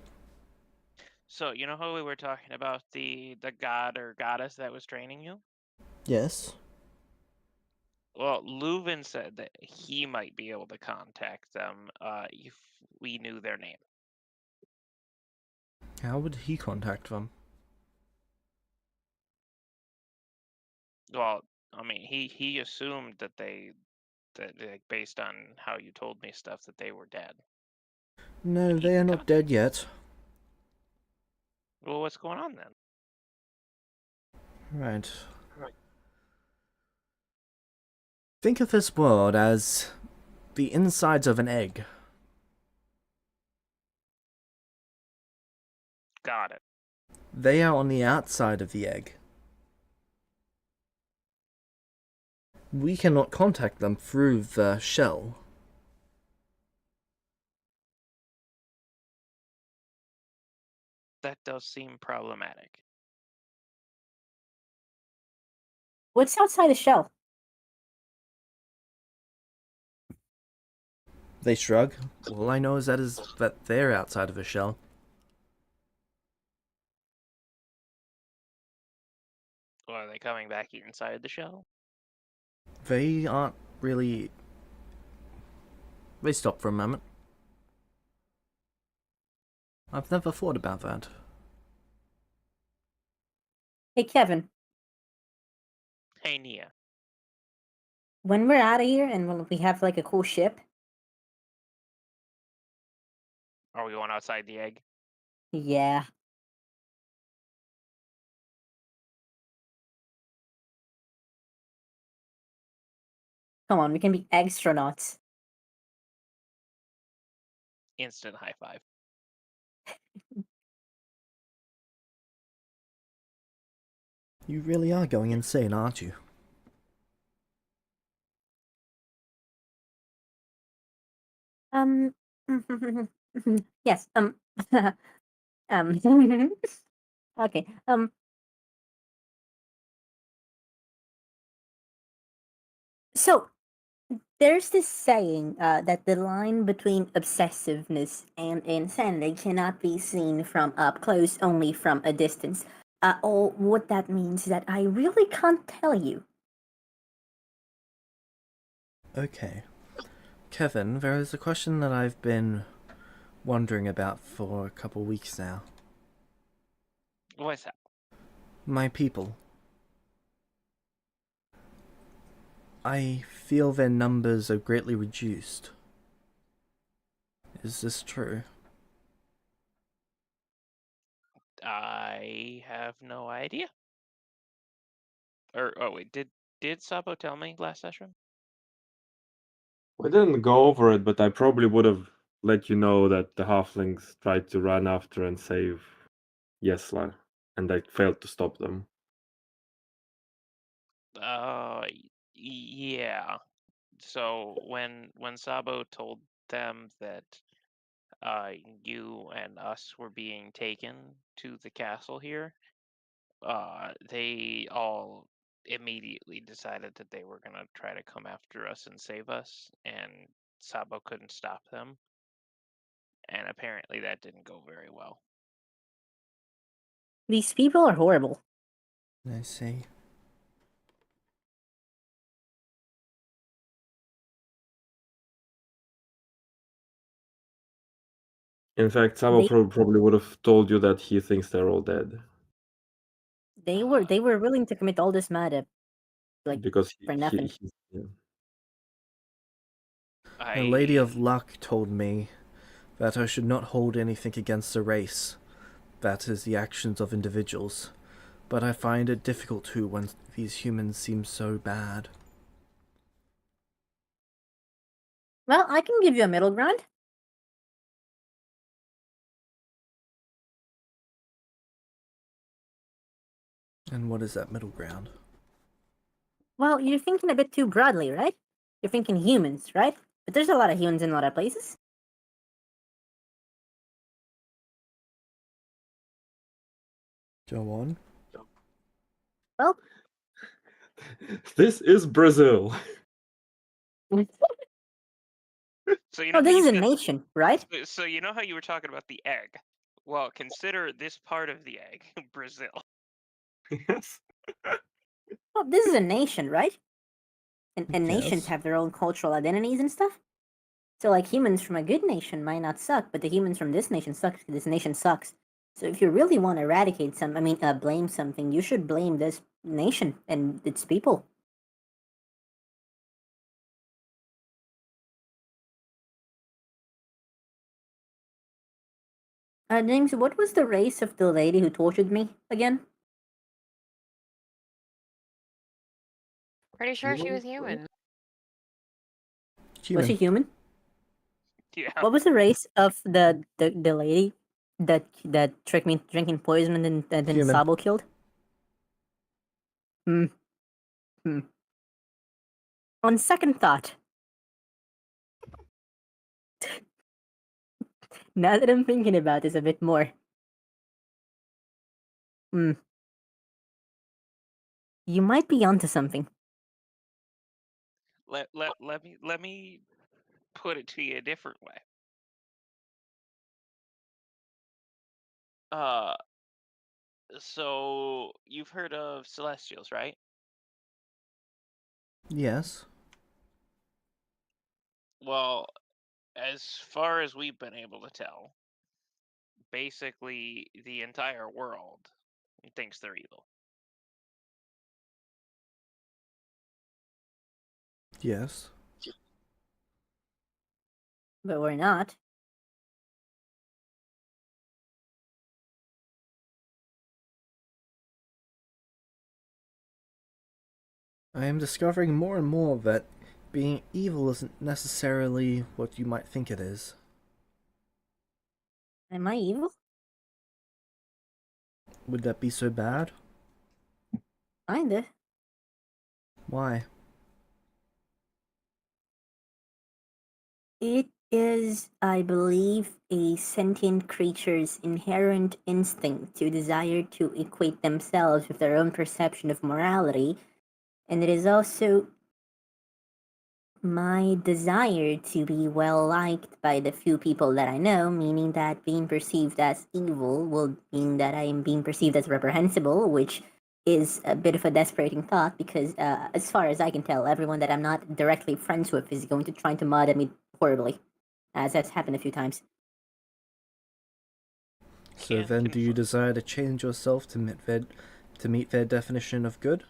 So, you know how we were talking about the god or goddess that was training you? Yes. Well, Leuven said that he might be able to contact them if we knew their name. How would he contact them? Well, I mean, he assumed that like, based on how you told me stuff, that they were dead. No, And he they are could not dead yet. Well, what's going on then? Right. Think of this world as the insides of an egg. Got it. They are on the outside of the egg. We cannot contact them through the shell. That does seem problematic. What's outside the shell? They shrug. All I know is that they're outside of a shell. Or are they coming back inside the shell? They aren't really... They stop for a moment. I've never thought about that. Hey, Kevin, Hey, Nia. when we're out of here and when we have like a cool ship, Are we going outside the egg? yeah. Come on, we can be astronauts. Instant high five. You really are going insane, aren't you? Um, yes, um, okay, so there's this saying that the line between obsessiveness and insanity cannot be seen from up close, only from a distance. Or what that means is that I really can't tell you. Okay. Kevin, there is a question that I've been wondering about for a couple weeks now. What's that? My people. I feel their numbers are greatly reduced. Is this true? I have no idea. Or, oh wait, did Sabo tell me last session? We didn't go over it, but I probably would have let you know that the halflings tried to run after and save Yesla, and I failed to stop them. Yeah. So when Sabo told them that you and us were being taken to the castle here, they all immediately decided that they were gonna try to come after us and save us, and Sabo couldn't stop them, and apparently that didn't go very well. These people are horrible. I see. In fact, Sabo They probably would have told you that he thinks they're all dead they were willing to commit all this murder, like, because for nothing. yeah. A lady of I luck told me that I should not hold anything against a race, that is the actions of individuals, but I find it difficult to when these humans seem so bad. Well, I can give you a middle ground. And what is that middle ground? Well, you're thinking a bit too broadly, right? You're thinking humans, right? But there's a lot of humans in a lot of places. Go on. Well, This is Brazil. so you know oh, how this you is a said nation, right? so you know how you were talking about the egg. Well, consider this part of the egg, Brazil. Yes. Well, this is a nation, right? And nations Yes. have their own cultural identities and stuff. So, like, humans from a good nation might not suck, but the humans from this nation suck. This nation sucks. So, if you really want to eradicate blame something, you should blame this nation and its people. James, what was the race of the lady who tortured me again? Pretty sure she was human. Was she Human. human? Yeah. What was the race of the lady that tricked me drinking poison and then Human. Sabo killed? Hmm. Hmm. On second thought, now that I'm thinking about this a bit more, hmm, you might be onto something. Let me put it to you a different way. Uh, so you've heard of Celestials, right? Yes. Well, as far as we've been able to tell, basically the entire world thinks they're evil. Yes. But we're not. I am discovering more and more that being evil isn't necessarily what you might think it is. Am I evil? Would that be so bad? Kinda. Why? It is, I believe, a sentient creature's inherent instinct to desire to equate themselves with their own perception of morality, and it is also my desire to be well liked by the few people that I know, meaning that being perceived as evil will mean that I am being perceived as reprehensible, which is a bit of a desperating thought because, as far as I can tell, everyone that I'm not directly friends with is going to try to murder me horribly, as has happened a few times. So Can't then do you confirm. desire to change yourself to meet their definition of good?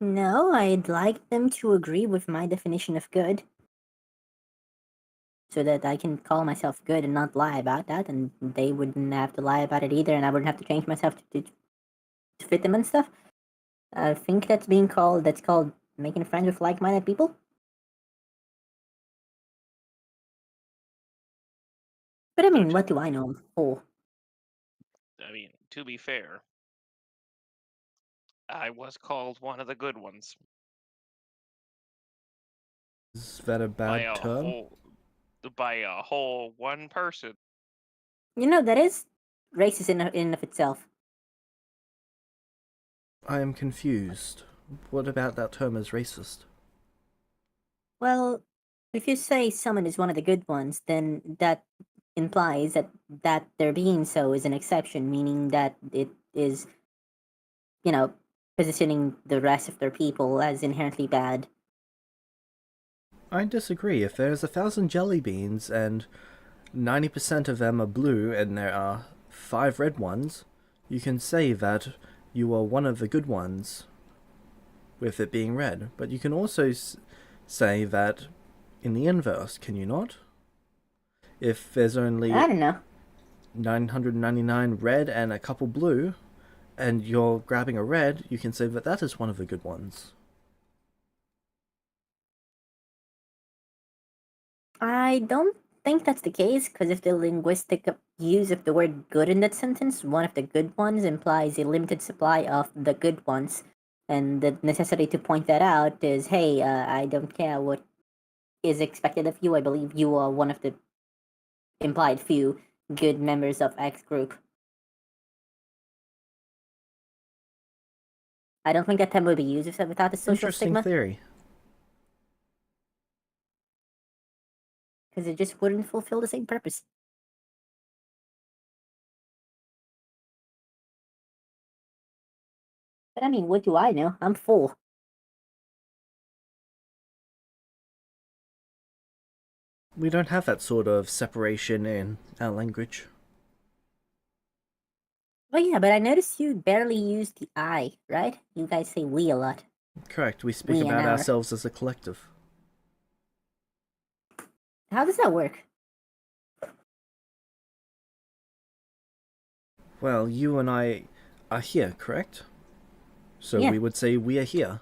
No, I'd like them to agree with my definition of good so that I can call myself good and not lie about that, and they wouldn't have to lie about it either, and I wouldn't have to change myself to fit them and stuff. I think that's called making friends with like-minded people. But I So mean, what do I know him for? I mean, to be fair, I was called one of the good ones Is that a by bad a term? whole one person. You know, that is racist in and of itself. I am confused. What about that term is racist? Well, if you say someone is one of the good ones, then that implies that their being so is an exception, meaning that it is, you know, positioning the rest of their people as inherently bad. I disagree. If there's 1,000 jelly beans and 90% of them are blue and there are 5 red ones, you can say that you are one of the good ones with it being red. But you can also say that in the inverse, can you not? If there's only I don't know. 999 red and a couple blue, and you're grabbing a red, you can say that that is one of the good ones. I don't think that's the case, because if the linguistic use of the word good in that sentence, one of the good ones implies a limited supply of the good ones. And the necessity to point that out is, hey, I don't care what is expected of you. I believe you are one of the implied few good members of X group. I don't think that term would be used without the social Interesting stigma, theory. because it just wouldn't fulfill the same purpose. But I mean, what do I know? I'm full. We don't have that sort of separation in our language. Well, yeah, but I noticed you barely use the I, right? You guys say we a lot. Correct, we speak We and about our. ourselves as a collective. How does that work? Well, you and I are here, correct? So Yeah. we would say we are here.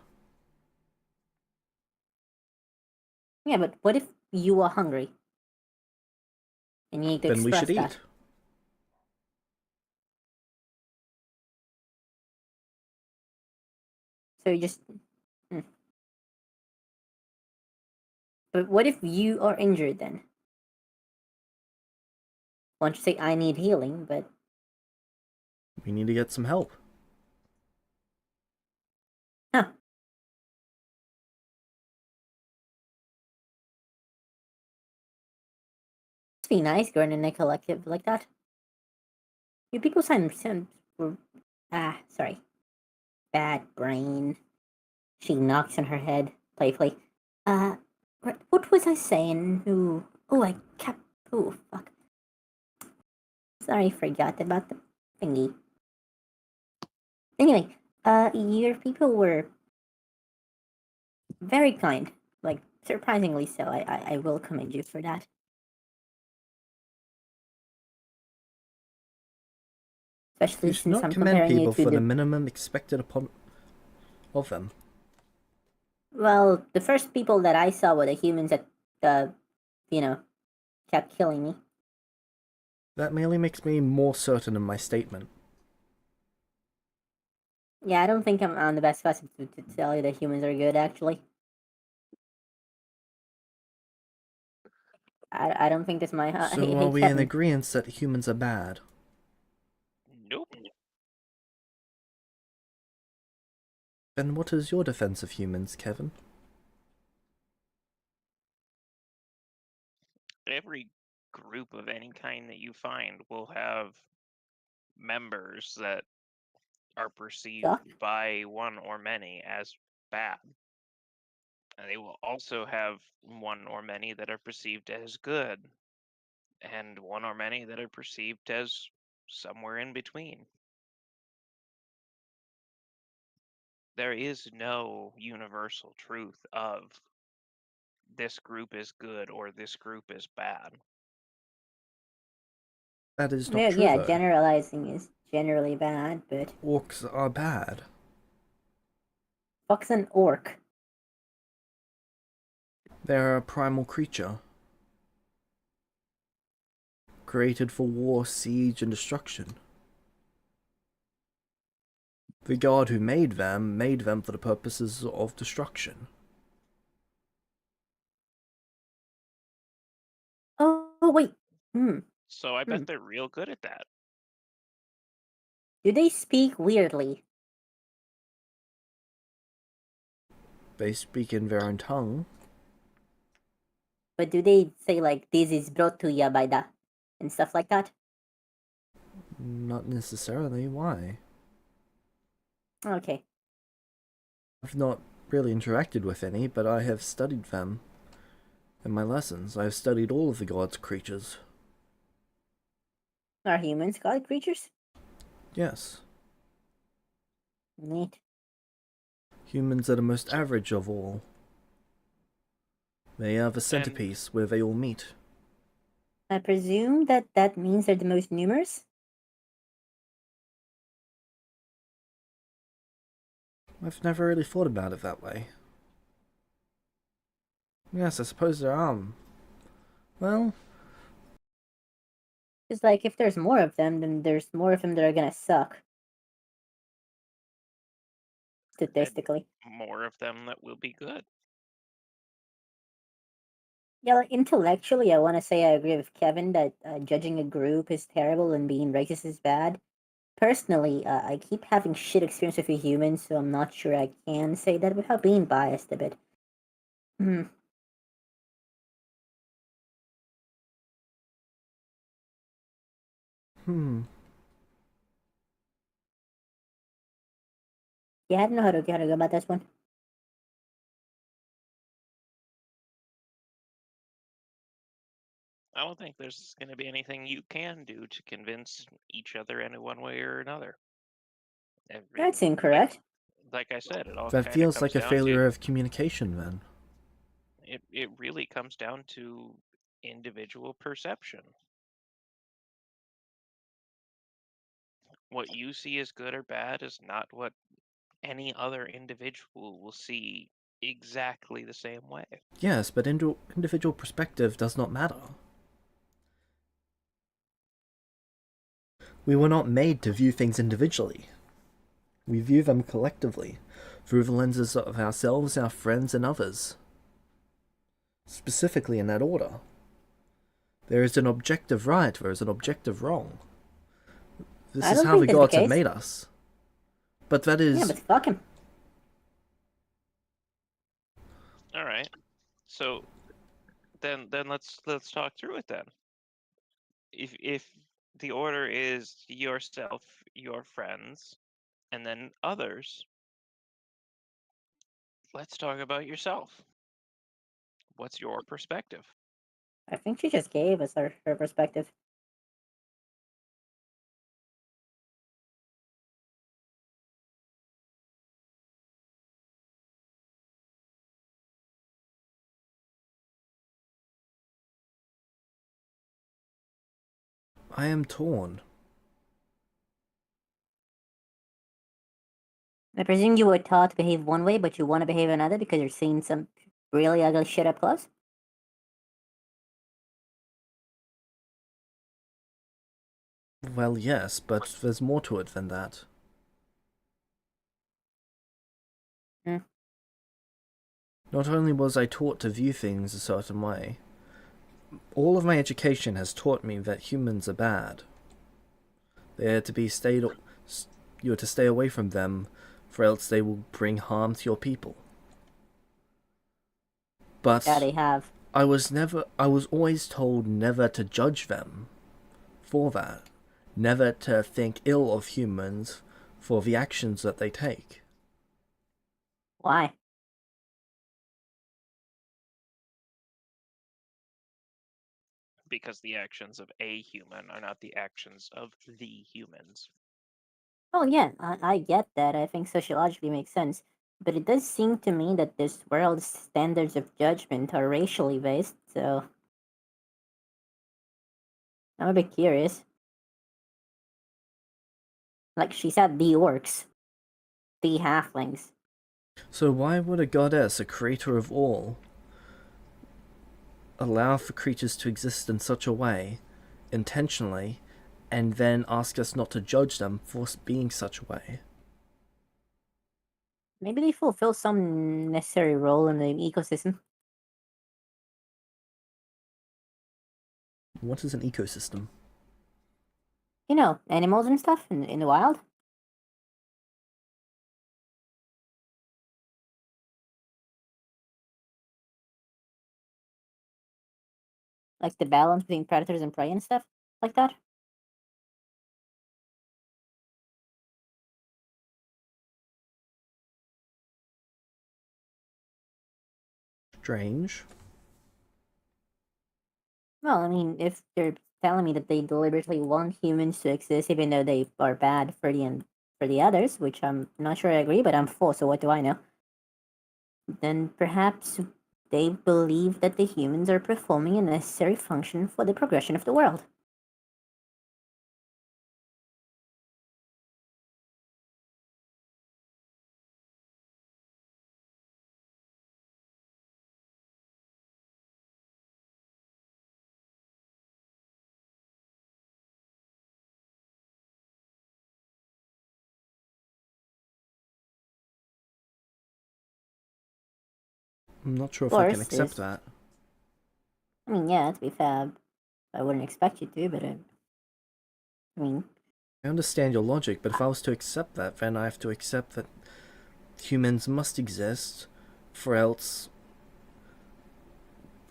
Yeah, but what if you are hungry? And you need to Then we express should that. eat. So you just. Hmm. But what if you are injured then? Why don't you say I need healing, but. We need to get some help. Huh. Must be nice going in a collective like that. You people sound sorry. Bad brain. She knocks on her head playfully. Uh, what was I saying? Ooh, oh, I kept. Oh, fuck. Sorry, forgot about the thingy. Anyway, your people were very kind. Like, surprisingly so. I will commend you for that. You Especially should since not I'm commend comparing you people to for the the. minimum expected upon of them. Well, the first people that I saw were the humans that, uh, you know, kept killing me. That merely makes me more certain in my statement. Yeah, I don't think I'm on the best person to tell you that humans are good, actually. I don't think that's my. So are Hey, we in Kevin. agreement that humans are bad? Nope. Then what is your defense of humans, Kevin? Every group of any kind that you find will have members that are perceived Suck. by one or many as bad. And they will also have one or many that are perceived as good, and one or many that are perceived as somewhere in between. There is no universal truth of this group is good or this group is bad. That is not Yeah, true, yeah, though. generalizing is generally bad, but Orcs are bad. fuck's an orc? They're a primal creature. created for war, siege, and destruction. The god who made them for the purposes of destruction. Oh wait. Hmm. So I Hmm. bet they're real good at that. Do they speak weirdly? They speak in their own tongue. But do they say like this is brought to ya by the and stuff like that? Not necessarily. Why? Okay. I've not really interacted with any, but I have studied them. In my lessons, I have studied all of the god's creatures. Are humans god creatures? Yes. Neat. Humans are the most average of all. They are the And centerpiece where they all meet. I presume that means they're the most numerous? I've never really thought about it that way. Yes, I suppose there are. Well, It's like if there's more of them, then there's more of them that are gonna suck. and Statistically. more of them that will be good. Yeah, like intellectually, I want to say I agree with Kevin that judging a group is terrible and being racist is bad. Personally, I keep having shit experience with humans, so I'm not sure I can say that without being biased a bit. Hmm. hmm. Yeah, I don't know how to go about this one. I don't think there's going to be anything you can do to convince each other in one way or another. Every That's incorrect. like I said, it all That kind of feels comes like a down to failure of communication then. it really comes down to individual perception. What you see as good or bad is not what any other individual will see exactly the same way. Yes, but individual perspective does not matter. We were not made to view things individually. We view them collectively, through the lenses of ourselves, our friends, and others. Specifically in that order. There is an objective right, there is an objective wrong. This I is don't how the think that's the gods have case. made us. But that Yeah, is... but fuck him. All right. So then let's talk through it then. If the order is yourself, your friends, and then others, let's talk about yourself. What's your perspective? I think she just gave us her perspective. I am torn. I presume you were taught to behave one way, but you want to behave another because you're seeing some really ugly shit up close? Well, yes, but there's more to it than that. Hmm. Not only was I taught to view things a certain way, all of my education has taught me that humans are bad. They are to be you are to stay away from them, for else they will bring harm to your people. Yeah, But they have. I was always told never to judge them for that. Never to think ill of humans for the actions that they take. Why? Because the actions of a human are not the actions of the humans. Oh yeah, I get that. I think sociologically makes sense. But it does seem to me that this world's standards of judgment are racially based, so I'm a bit curious. Like she said, the orcs, the halflings. So why would a goddess, a creator of all, allow for creatures to exist in such a way intentionally and then ask us not to judge them for being such a way. Maybe they fulfill some necessary role in the ecosystem. What is an ecosystem? You know, animals and stuff in the wild. Like the balance between predators and prey and stuff like that. Strange. Well, I mean, if they're telling me that they deliberately want humans to exist, even though they are bad for the others, which I'm not sure I agree, but I'm for. So what do I know? Then perhaps they believe that the humans are performing a necessary function for the progression of the world. I'm not sure Of if I can course, accept that. I mean, yeah, to be fair, I wouldn't expect you to, but I mean, I understand your logic, but if I was to accept that, then I have to accept that humans must exist, for else...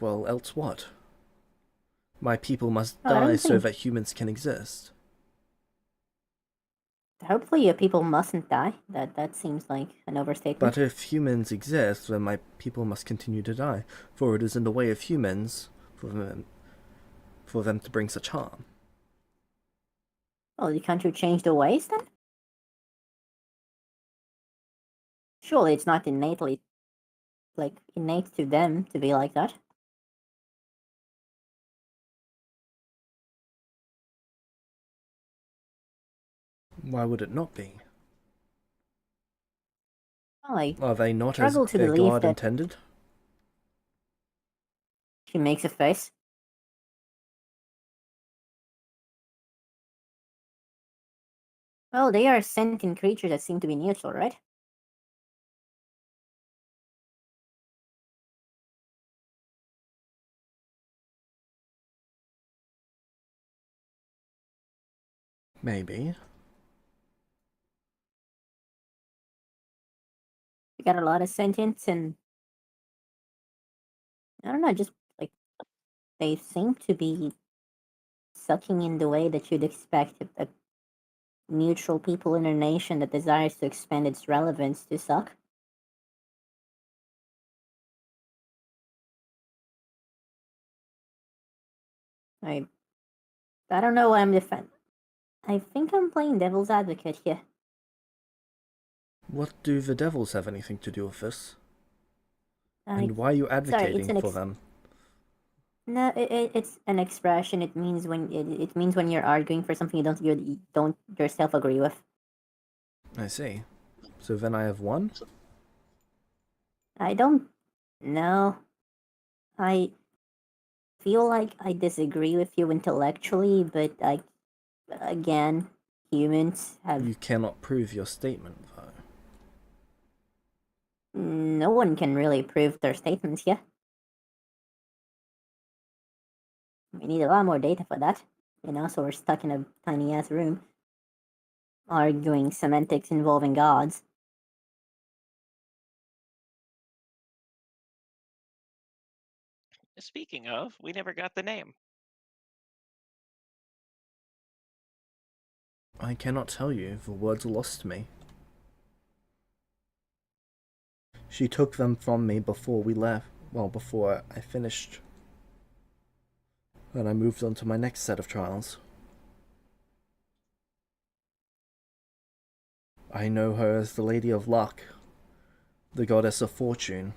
Well, else what? My people must well, I die don't so think. that humans can exist. Hopefully, your people mustn't die. That seems like an overstatement. But if humans exist, then my people must continue to die, for it is in the way of humans for them to bring such harm. Well, you can't you change the ways then? Surely it's not innate to them to be like that. Why would it not be? Well, I Are they not as struggle to their believe God that intended? she makes a face. Well, they are sentient creatures that seem to be neutral, right? Maybe. We got a lot of sentience, and I don't know, just like they seem to be sucking in the way that you'd expect a neutral people in a nation that desires to expand its relevance to suck. I I don't know what I'm defending. I think I'm playing devil's advocate here. What do the devils have anything to do with this? I And why are you sorry, it's advocating an for them? no, it's an expression. It means it means when you're arguing for something you don't yourself agree with. I see. So then I have one? I don't know. I feel like I disagree with you intellectually, but again, humans have You cannot prove your statement, though. no one can really prove their statements here. We need a lot more data for that. So we're stuck in a tiny ass room arguing semantics involving gods. Speaking of, we never got the name. I cannot tell you, the words are lost to me. She took them from me before we left. Well, before I finished. Then I moved on to my next set of trials. I know her as the Lady of Luck, the Goddess of Fortune.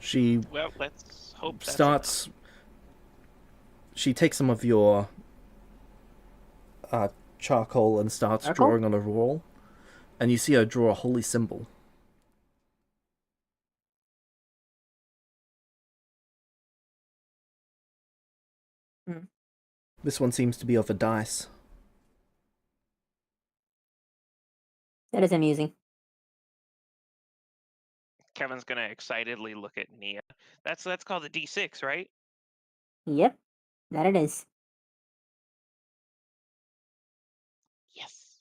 She Well, let's hope that's enough. starts. She takes some of your charcoal and starts Charcoal? drawing on a wall. And you see her draw a holy symbol. Hmm. This one seems to be of a dice. That is amusing. Kevin's gonna excitedly look at Nia. That's called a D6, right? Yep, that it is. Yes.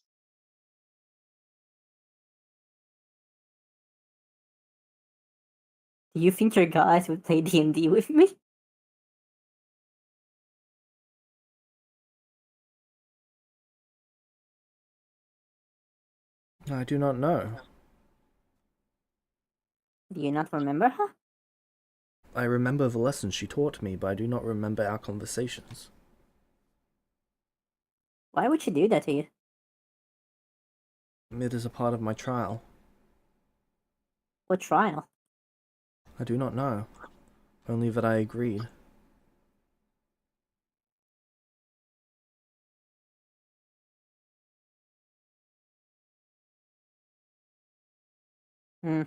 Do you think your guys would play D&D with me? I do not know. Do you not remember her? I remember the lessons she taught me, but I do not remember our conversations. Why would she do that to you? It is a part of my trial. What trial? I do not know. Only that I agreed. Hmm.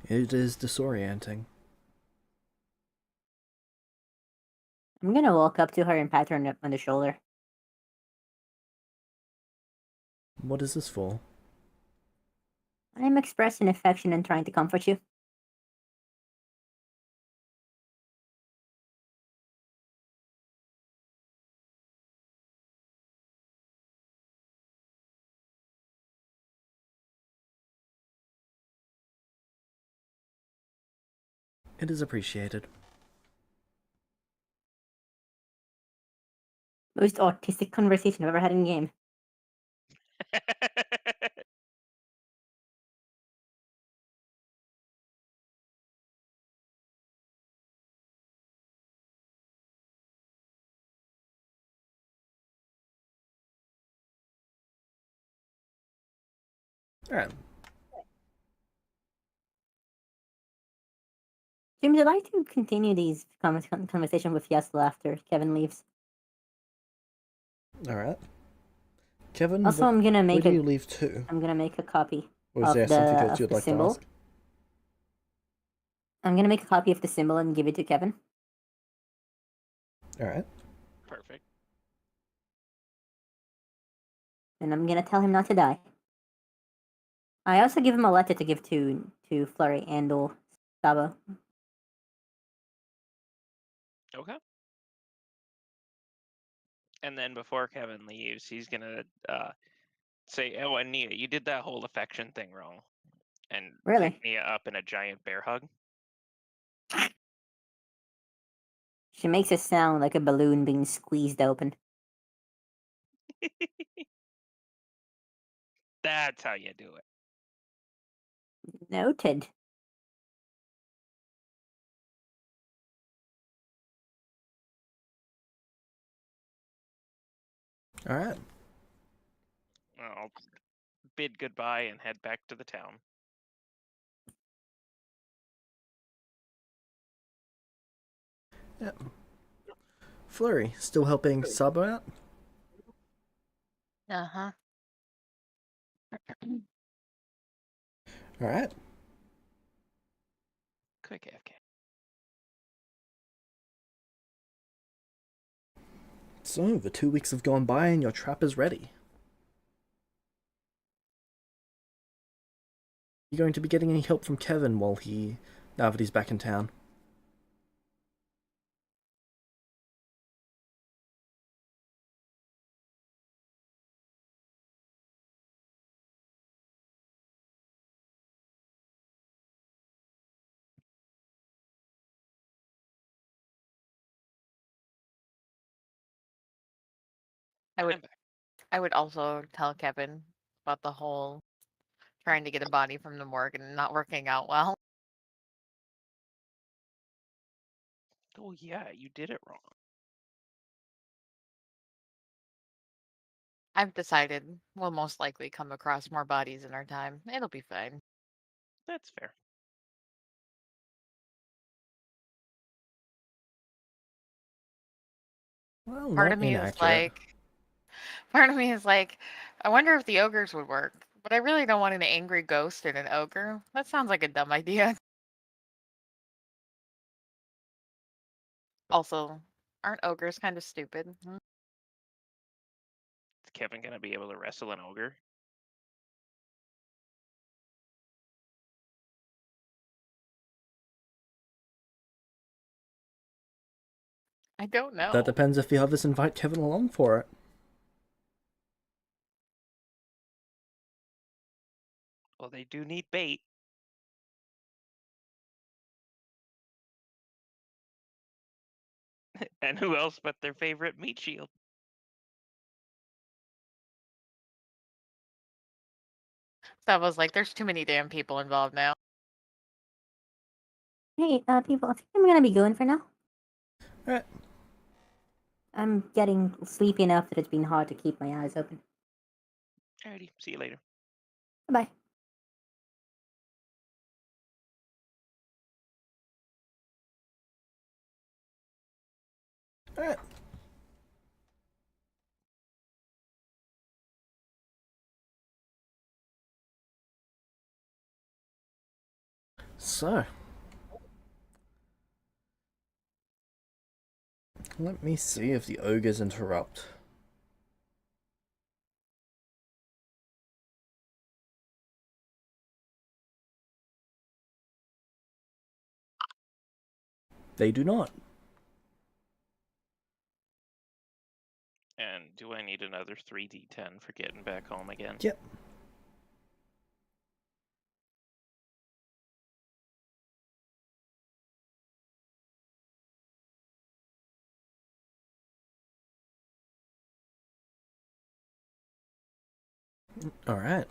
It is disorienting. I'm gonna walk up to her and pat her on the shoulder. What is this for? I'm expressing affection and trying to comfort you. It is appreciated. Most autistic conversation I've ever had in game. Alright. James, I'd like to continue these conversation with Yesla after Kevin leaves. Alright. Kevin, Also, where do you leave to? I'm gonna make a copy Or is there of something else you'd the like to symbol. ask? I'm gonna make a copy of the symbol and give it to Kevin. Alright. Perfect. And I'm gonna tell him not to die. I also give him a letter to give to Flurry and or Sabo. Okay. And then before Kevin leaves, he's gonna say, "Oh, and Nia, you did that whole affection thing wrong," and pick Really? Nia up in a giant bear hug. She makes it sound like a balloon being squeezed open. That's how you do it. Noted. Alright. I'll bid goodbye and head back to the town. Yep. Flurry, still helping Sabo out? Uh-huh. Alright. Quick AFK. So, the 2 weeks have gone by and your trap is ready. You going to be getting any help from Kevin now that he's back in town? I would I'm back. I would also tell Kevin about the whole trying to get a body from the morgue and not working out well. Oh yeah, you did it wrong. I've decided we'll most likely come across more bodies in our time. It'll be fine. That's fair. Well, Part not of me is inaccurate. like, part of me is like, I wonder if the ogres would work. But I really don't want an angry ghost and an ogre. That sounds like a dumb idea. Also, aren't ogres kind of stupid? Is Kevin gonna be able to wrestle an ogre? I don't That know. depends if the others invite Kevin along for it. Well, they do need bait. And who else but their favorite meat shield? That was like, there's too many damn people involved now. Hey, people, I think I'm gonna be going for now. Alright, I'm getting sleepy enough that it's been hard to keep my eyes open. Alrighty, see you later. Bye. alright. So, let me see if the ogres interrupt. They do not. And do I need another 3d10 for getting back home again? Yep. Alright.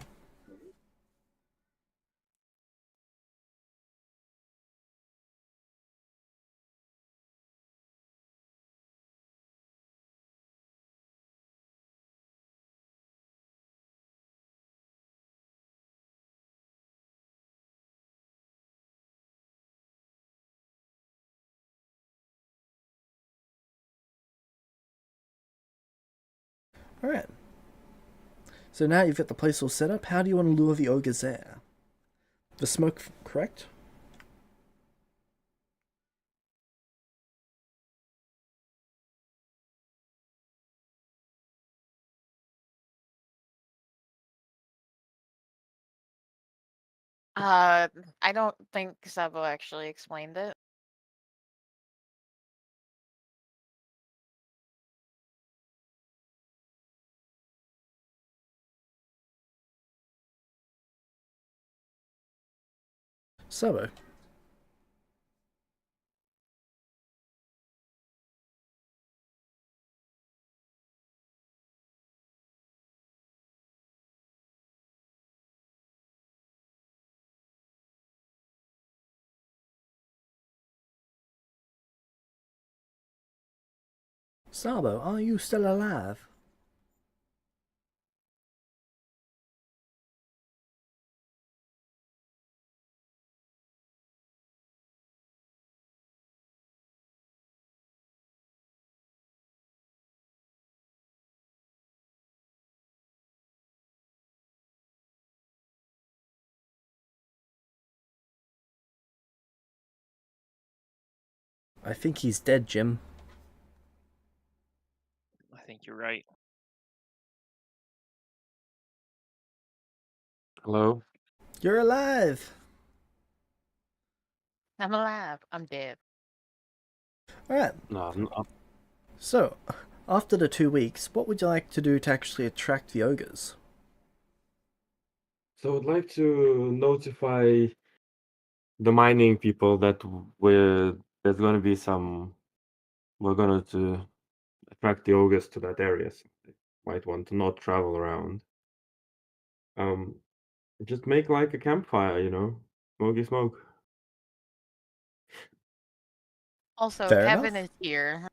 Alright. So now you've got the place all set up, how do you want to lure the ogres there? The smoke, correct? Uh, I don't think Sabo actually explained it. So, Sabo, are you still alive? I think he's dead, Jim. I think you're right. Hello? You're alive! I'm alive. I'm dead. Alright, No, so, after the 2 weeks, what would you like to do to actually attract the ogres? so I'd like to notify the mining people that there's going to be we're going to attract the ogres to that area. So they might want to not travel around. Um, just make like a campfire, smoky smoke. Also, Fair Kevin enough. is here,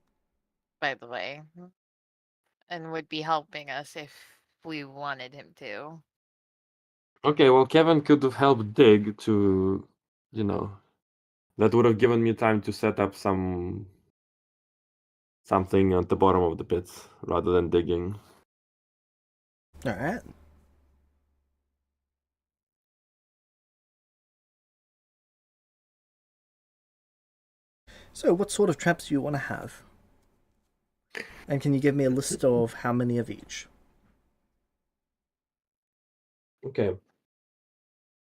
by the way, and would be helping us if we wanted him to. Okay, well, Kevin could have helped dig to, that would have given me time to set up something at the bottom of the pits rather than digging. All right. So, what sort of traps do you want to have? And can you give me a list of how many of each? Okay.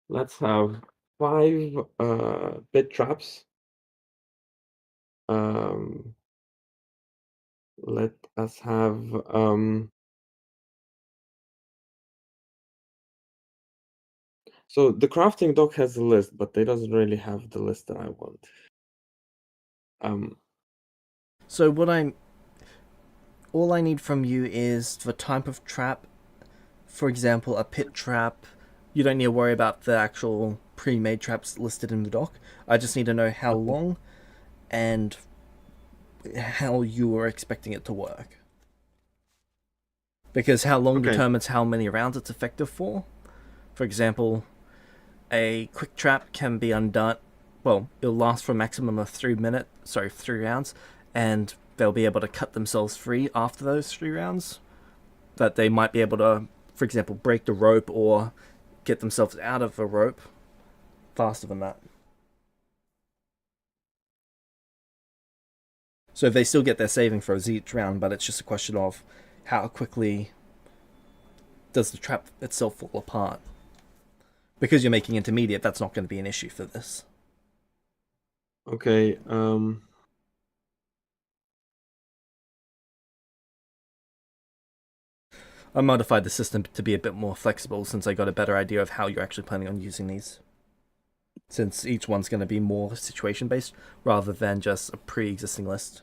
Let's have 5 pit traps. Um, let us have so the crafting doc has a list, but it doesn't really have the list that I want. So, all I need from you is the type of trap. For example, a pit trap. You don't need to worry about the actual pre-made traps listed in the doc. I just need to know how long and how you are expecting it to work. Because how long Okay. determines how many rounds it's effective for. For example, a quick trap can be undone. Well, it'll last for a maximum of 3 rounds, and they'll be able to cut themselves free after those 3 rounds. That they might be able to, for example, break the rope or get themselves out of a rope faster than that. So they still get their saving throws each round, but it's just a question of how quickly does the trap itself fall apart. Because you're making intermediate, that's not going to be an issue for this. Okay. I modified the system to be a bit more flexible since I got a better idea of how you're actually planning on using these. Since each one's going to be more situation based rather than just a pre-existing list.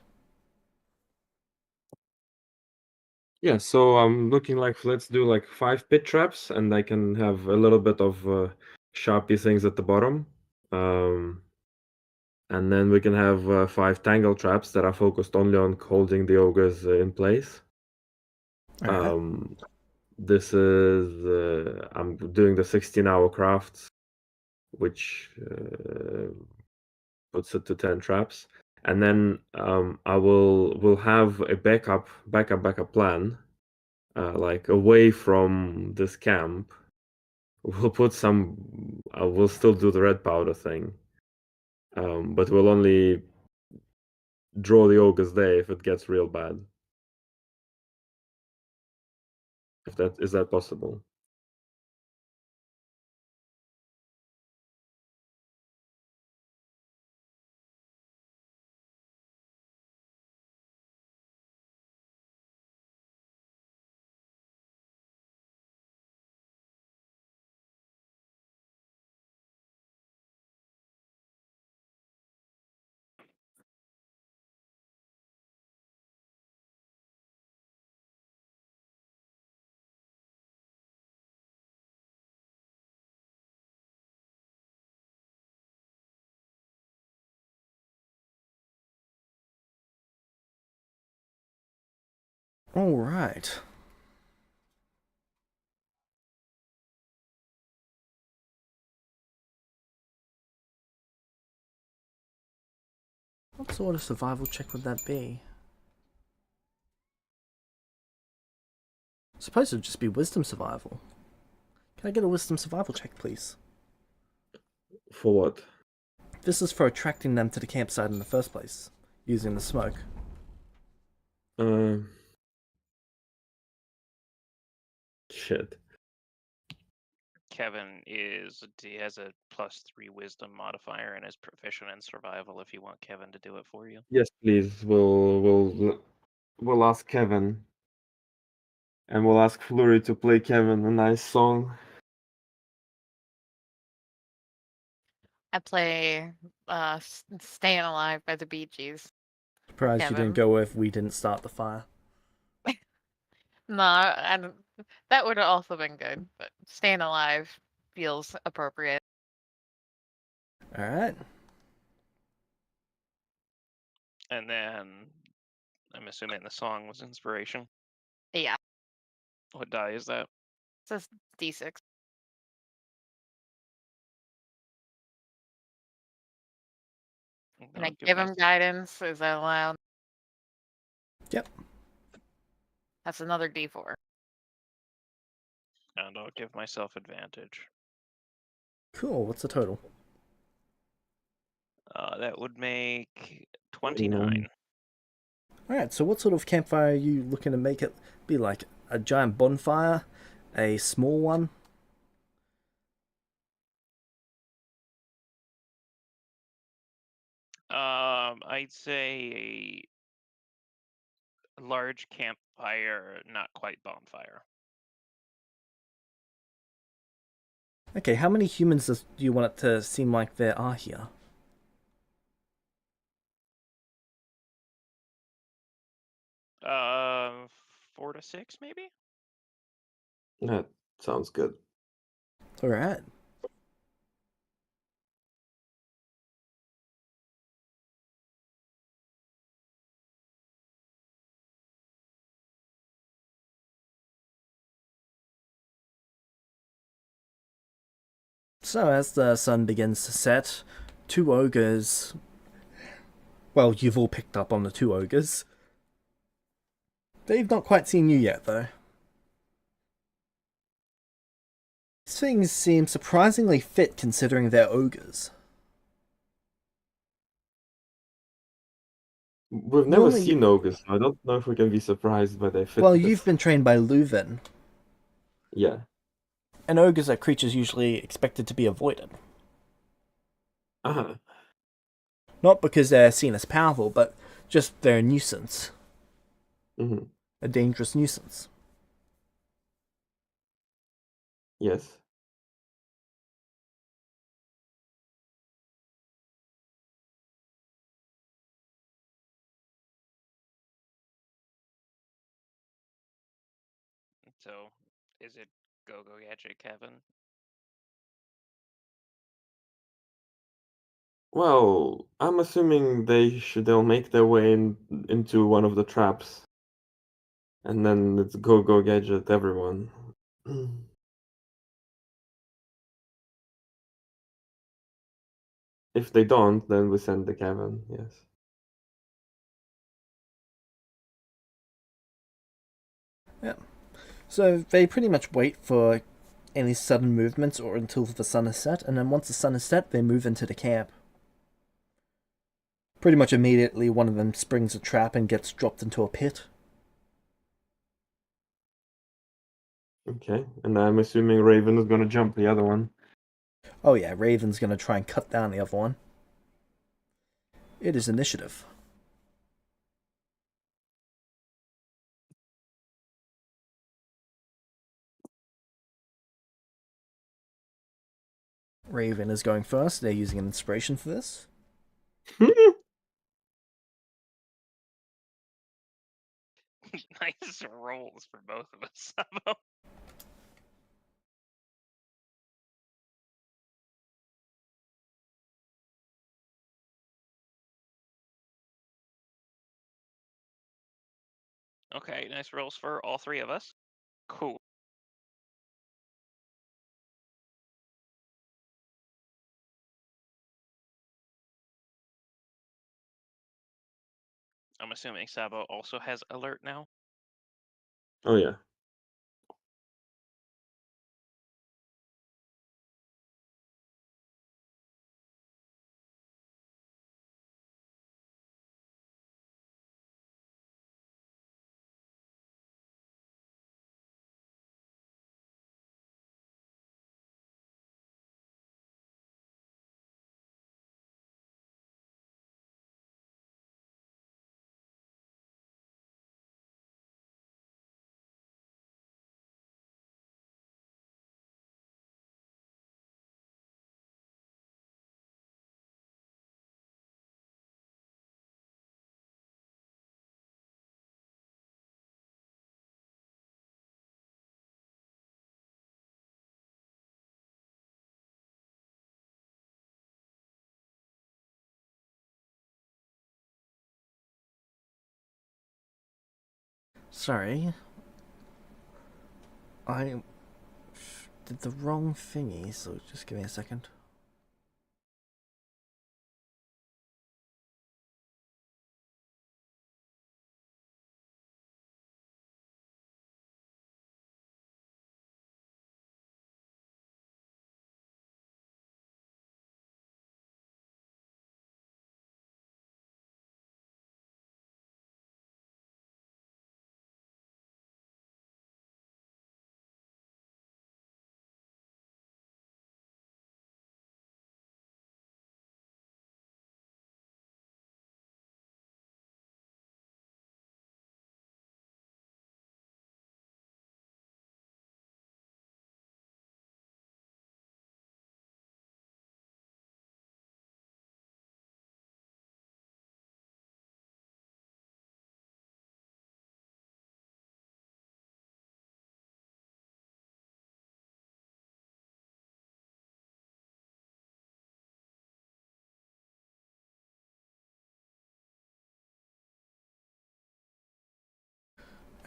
Yeah, so I'm looking like let's do like 5 pit traps, and I can have a little bit of sharpie things at the bottom. And then we can have 5 tangle traps that are focused only on holding the ogres in place. Alright. This is I'm doing the 16-hour crafts, which puts it to 10 traps, and then we'll have a backup plan, like away from this camp. We'll put some. We'll still do the red powder thing, but we'll only draw the ogres there if it gets real bad. If that is that possible? Alright. What sort of survival check would that be? I suppose it would just be wisdom survival. Can I get a wisdom survival check, please? For what? This is for attracting them to the campsite in the first place, using the smoke. Shit. Kevin he has a +3 wisdom modifier and is proficient in survival if you want Kevin to do it for you. Yes, please. We'll ask Kevin, and we'll ask Flurry to play Kevin a nice song. I play Staying Alive by the Bee Gees. Surprised you didn't Kevin. go with We Didn't Start the Fire. No, that would have also been good, but Staying Alive feels appropriate. Alright. And then I'm assuming the song was inspiration. Yeah. What die is that? It says D6. Can I I'll give give my him guidance? Is that allowed? Yep. That's another D4. and I'll give myself advantage. Cool. What's the total? That would make 29. 29. Alright, so what sort of campfire are you looking to make it be like? A giant bonfire? A small one? I'd say a large campfire, not quite bonfire. Okay, how many humans do you want it to seem like there are here? Uh, 4 to 6 maybe. That sounds good. Alright. So, as the sun begins to set, two ogres. Well, you've all picked up on the two ogres. They've not quite seen you yet, though. These things seem surprisingly fit considering they're ogres. We've never Normally, seen ogres, so I don't know if we can be surprised by their well, fitness. you've been trained by Leuven, Yeah. and ogres are creatures usually expected to be avoided. Uh-huh. Not because they're seen as powerful, but just they're a nuisance. Mm-hmm. A dangerous nuisance. Yes. So, is it go go gadget, Kevin? Well, I'm assuming they'll make their way into one of the traps. And then it's go go gadget everyone. If they don't, then we send the cabin, yes. Yeah. So they pretty much wait for any sudden movements or until the sun is set, and then once the sun is set, they move into the camp. Pretty much immediately, one of them springs a trap and gets dropped into a pit. Okay, and I'm assuming Raven is gonna jump the other one. Oh yeah, Raven's gonna try and cut down the other one. It is initiative. Raven is going first. They're using an inspiration for this. Nice rolls for both of us. Okay, nice rolls for all three of us. Cool. I'm assuming Sabo also has alert now. Oh yeah. Sorry. I did the wrong thingy, so just give me a second.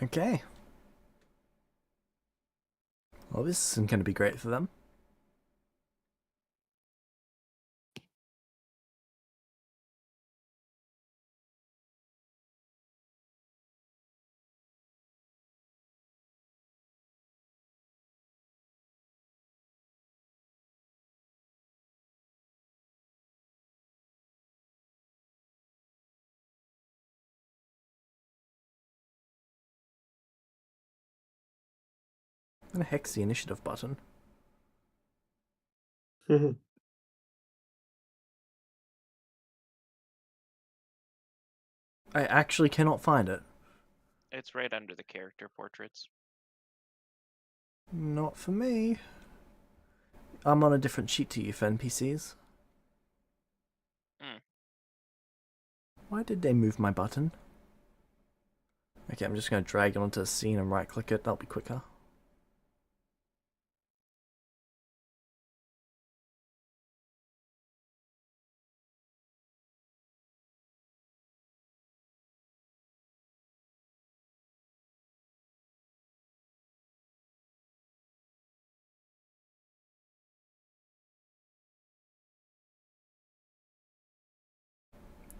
Okay. Well, this isn't going to be great for them. I'm going to hex the initiative button. I actually cannot find it. It's right under the character portraits. Not for me. I'm on a different sheet to you for NPCs. Hmm. Why did they move my button? Okay, I'm just going to drag it onto the scene and right click it. That'll be quicker.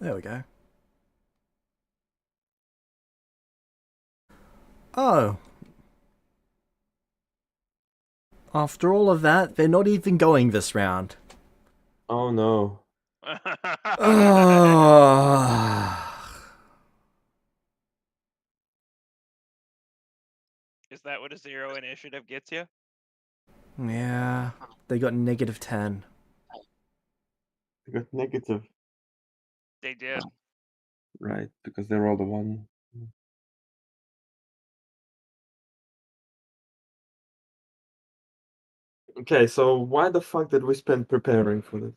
There we go. Oh. After all of that, they're not even going this round. Oh no. Is that what a 0 initiative gets you? Yeah, they got -10. They got negative, They did. right? Because they rolled a 1. Okay, so why the fuck did we spend preparing for this?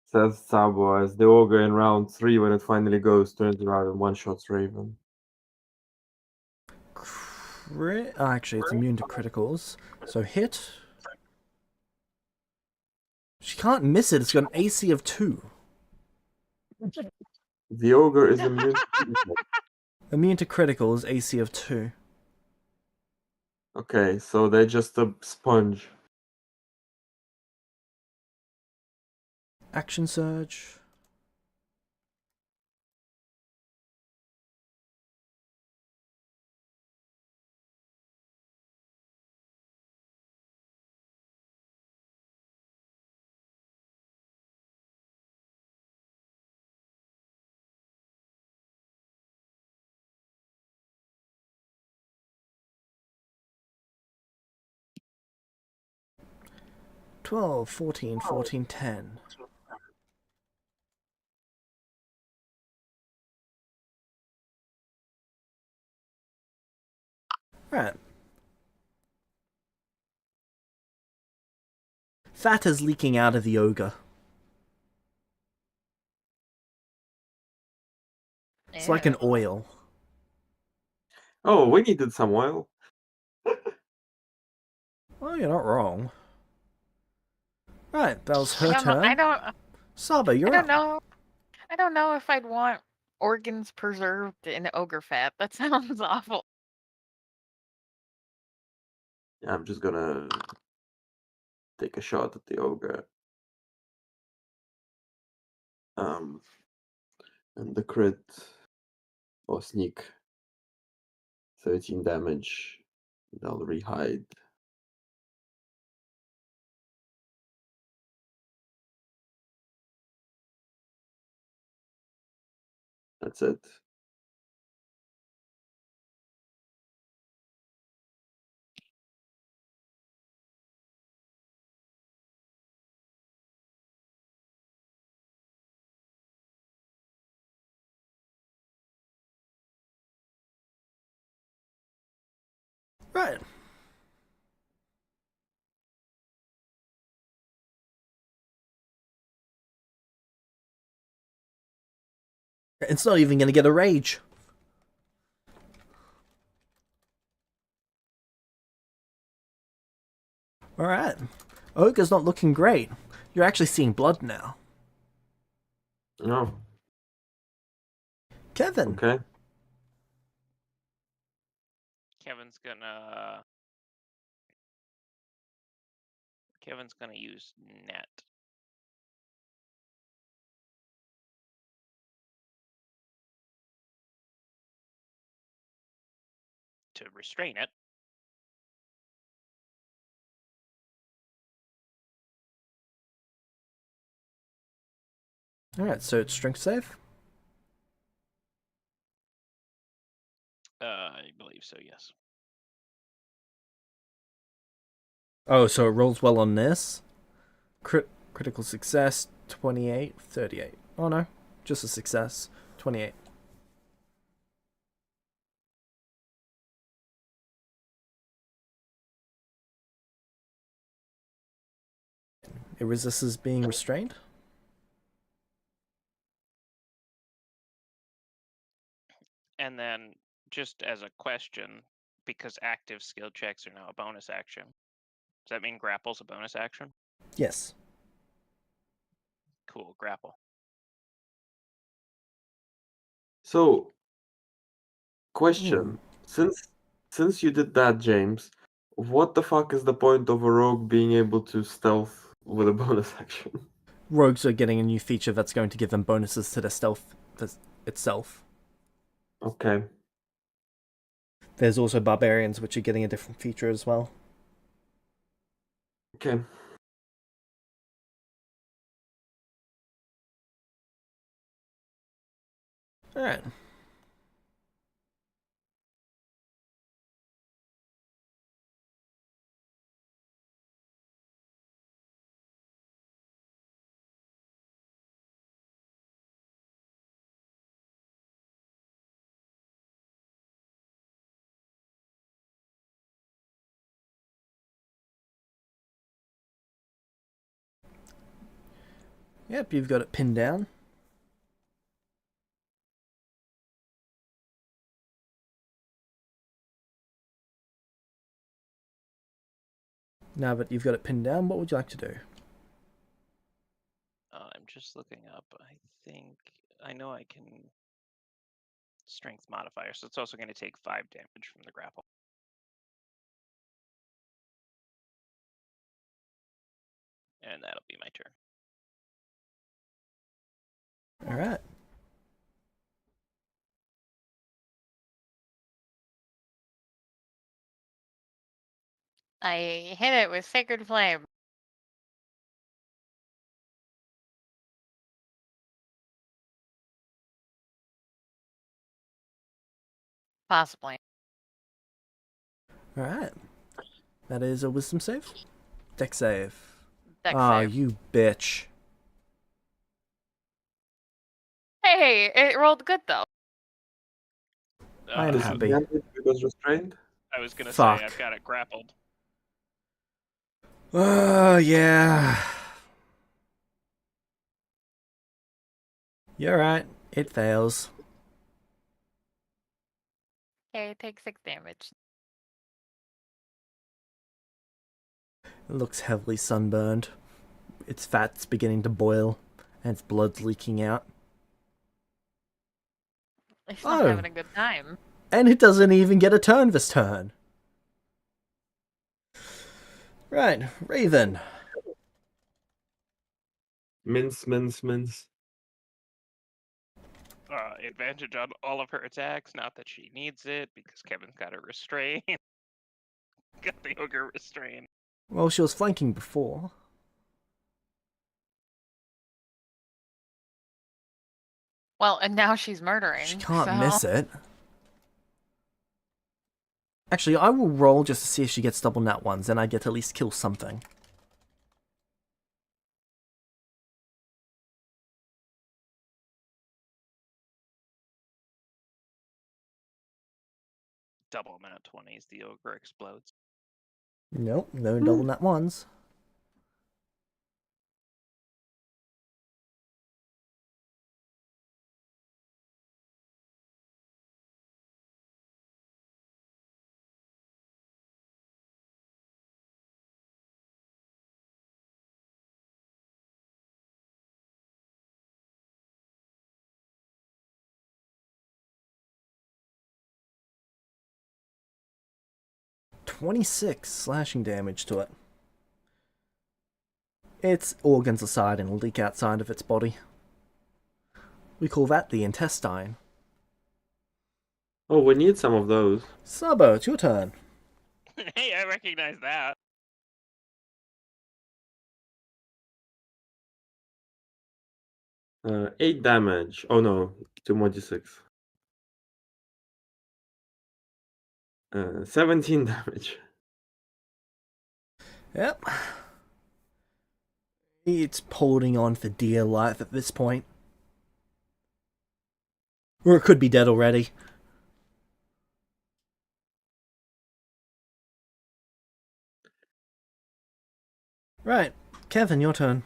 Says Sabo as the ogre in round 3 when it finally goes turns around and one-shots Raven. Actually, it's immune to criticals. So hit. She can't miss it. It's got an AC of 2. The ogre is immune to critical. Immune to criticals, AC of 2. Okay, so they're just a sponge. Action surge. Twelve, 14, 14, 10. Right. Fat is leaking out of the ogre. It's like an Ew. oil. Oh, we needed some oil. Well, you're not wrong. Right, that was her I turn. don't. Saba, I you're don't up. know. I don't know if I'd want organs preserved in ogre fat. That sounds awful. Yeah, I'm just gonna take a shot at the ogre. And the crit or sneak 13 damage. And I'll rehide. That's it. Right. It's not even going to get a rage. Alright. Ogre's not looking great. You're actually seeing blood now. Oh, Kevin. okay. Kevin's gonna use net. To restrain it. Alright, so it's strength save? I believe so, yes. Oh, so it rolls well on this? Critical success, 28, 38. Oh no, just a success, 28. It resists being restrained? And then, just as a question, because active skill checks are now a bonus action, does that mean grapple's a bonus action? Yes. Cool, grapple. So, question. Since you did that, James, what the fuck is the point of a rogue being able to stealth with a bonus action? Rogues are getting a new feature that's going to give them bonuses to their stealth itself. Okay. There's also barbarians, which are getting a different feature as well. Okay. Alright. Yep, you've got it pinned down. Now that you've got it pinned down, what would you like to do? I'm just looking up. I know I can strength modifier, so it's also going to take 5 damage from the grapple. And that'll be my turn. Alright. I hit it with Sacred Flame. Possibly. Alright. That is a wisdom save? Dex save. Dex Ah, save. you bitch. Hey, it rolled good though. I am happy. Disadvantage because restrained? I was going to say, Fuck. I've got it grappled. Oh, yeah. You're right. It fails. Okay, take 6 damage. It looks heavily sunburned. Its fat's beginning to boil, and its blood's leaking out. He's not Oh. having a good time. And it doesn't even get a turn this turn. Right, Raven. Mince, mince, mince. Advantage on all of her attacks. Not that she needs it, because Kevin's got her restrained. Got the ogre restrained. Well, she was flanking before. Well, and now she's murdering. She can't so... miss it. Actually, I will roll just to see if she gets double nat ones, then I get to at least kill something. Double nat 20s, the ogre explodes. Nope, no double nat ones. .26 slashing damage to it. Its organs aside and leak outside of its body. We call that the intestine. Oh, we need some of those. Sabo, it's your turn. Hey, I recognize that. Uh, 8 damage. Oh no, 2 more d6. 17 damage. Yep. It's holding on for dear life at this point. Or it could be dead already. Right, Kevin, your turn.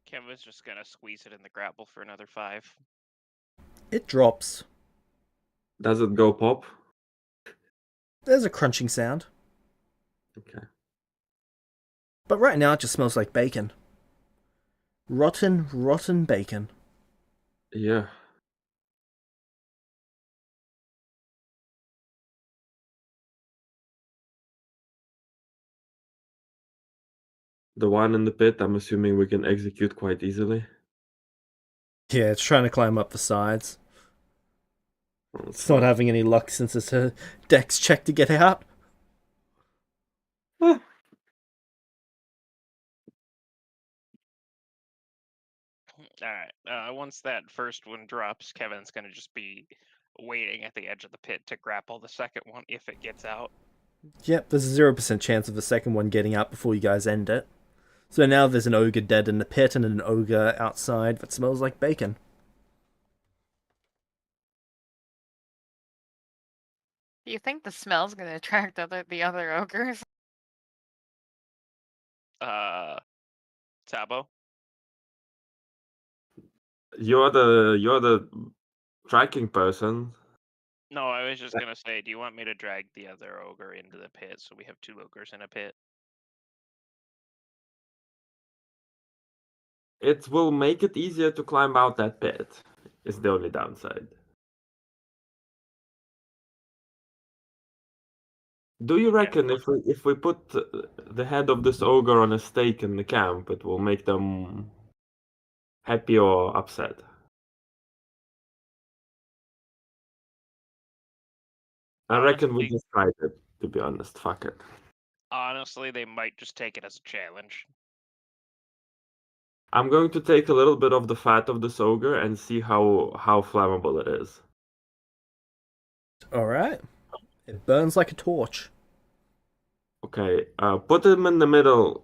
Kevin's just gonna squeeze it in the grapple for another 5. It drops. Does it go pop? There's a crunching sound. Okay. But right now it just smells like bacon. Rotten, rotten bacon. Yeah. The one in the pit, I'm assuming we can execute quite easily. Yeah, it's trying to climb up the sides. Oh, It's not having any luck since it's a dex check to get out. Ah. Alright, once that first one drops, Kevin's gonna just be waiting at the edge of the pit to grapple the second one if it gets out. Yep, there's a 0% chance of the second one getting out before you guys end it. So now there's an ogre dead in the pit and an ogre outside that smells like bacon. Do you think the smell's gonna attract the other ogres? Sabo? You're the tracking person. No, I was just gonna say, do you want me to drag the other ogre into the pit so we have 2 ogres in a pit? It will make it easier to climb out that pit. Is the only downside. Do you reckon if we put the head of this ogre on a stake in the camp, it will make them happy or upset? I reckon we Honestly- just tried it, to be honest. Fuck it. Honestly, they might just take it as a challenge. I'm going to take a little bit of the fat of this ogre and see how flammable it is. Alright. It burns like a torch. Okay, put him in the middle.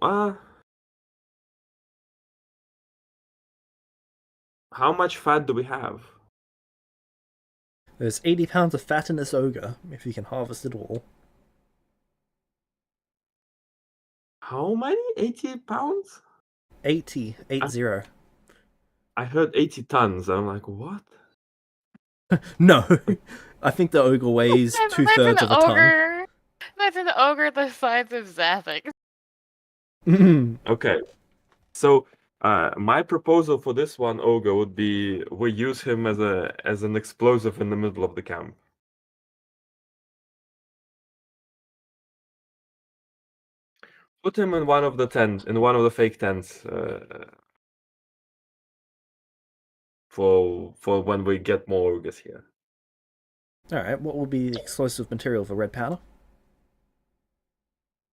How much fat do we have? There's 80 pounds of fat in this ogre, if you can harvest it all. How many? 80 pounds? 80. 80. I heard 80 tons. I'm like, what? No. I think the ogre weighs That's 2/3 of a ton. ogre. That's an ogre the size of Zathix. Okay. So My proposal for this one, Ogre, would be we use him as an explosive in the middle of the camp. Put him in one of the tents, in one of the fake tents, for when we get more ogres here. Alright, what will be the explosive material for red powder?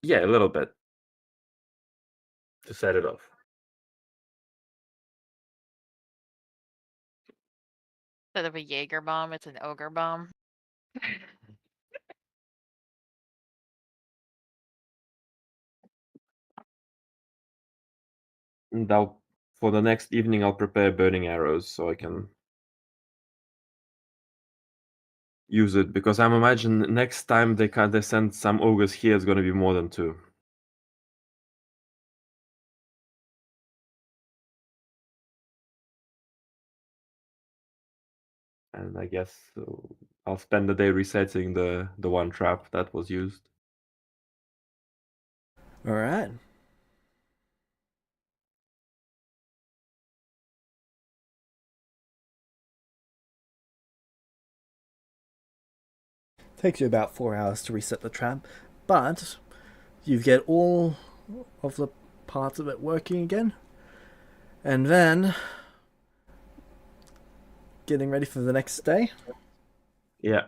Yeah, a little bit to set it off. Instead of a Jaeger bomb, it's an ogre bomb. And for the next evening, I'll prepare burning arrows so I can use it, because I'm imagining next time they send some ogres here, it's gonna be more than 2. And I guess I'll spend the day resetting the one trap that was used. Alright. Takes you about 4 hours to reset the trap, but you get all of the parts of it working again. And then getting ready for the next day. Yeah.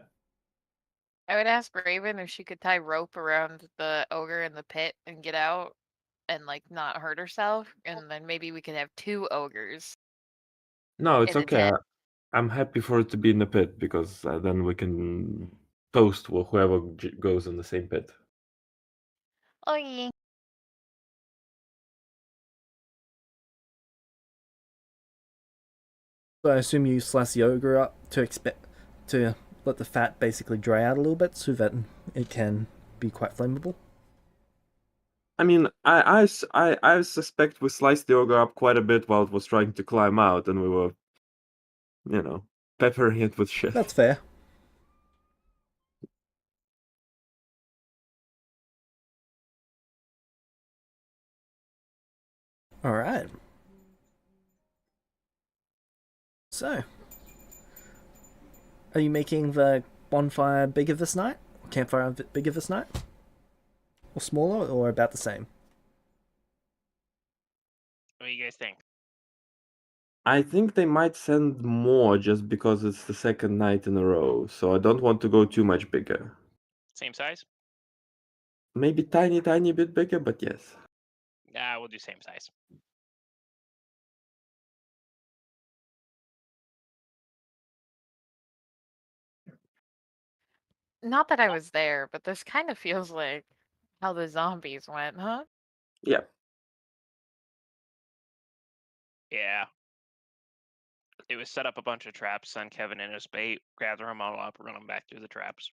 I would ask Raven if she could tie rope around the ogre in the pit and get out and like not hurt herself, and then maybe we could have 2 ogres No, it's in a okay. tent. I'm happy for it to be in the pit, because then we can toast whoever goes in the same pit. Oh yeah. So I assume you slice the ogre up to let the fat basically dry out a little bit so that it can be quite flammable. I mean, I suspect we sliced the ogre up quite a bit while it was trying to climb out, and we were, peppering it with shit. That's fair. Alright. So, are you making the bonfire bigger this night? Campfire bigger this night? Or smaller, or about the same? What do you guys think? I think they might send more just because it's the second night in a row, so I don't want to go too much bigger. Same size? Maybe tiny bit bigger, but yes. Nah, we'll do same size. Not that I was there, but this kind of feels like how the zombies went, huh? Yeah. Yeah. It was set up a bunch of traps, send Kevin in his bait, gather them all up, run them back through the traps.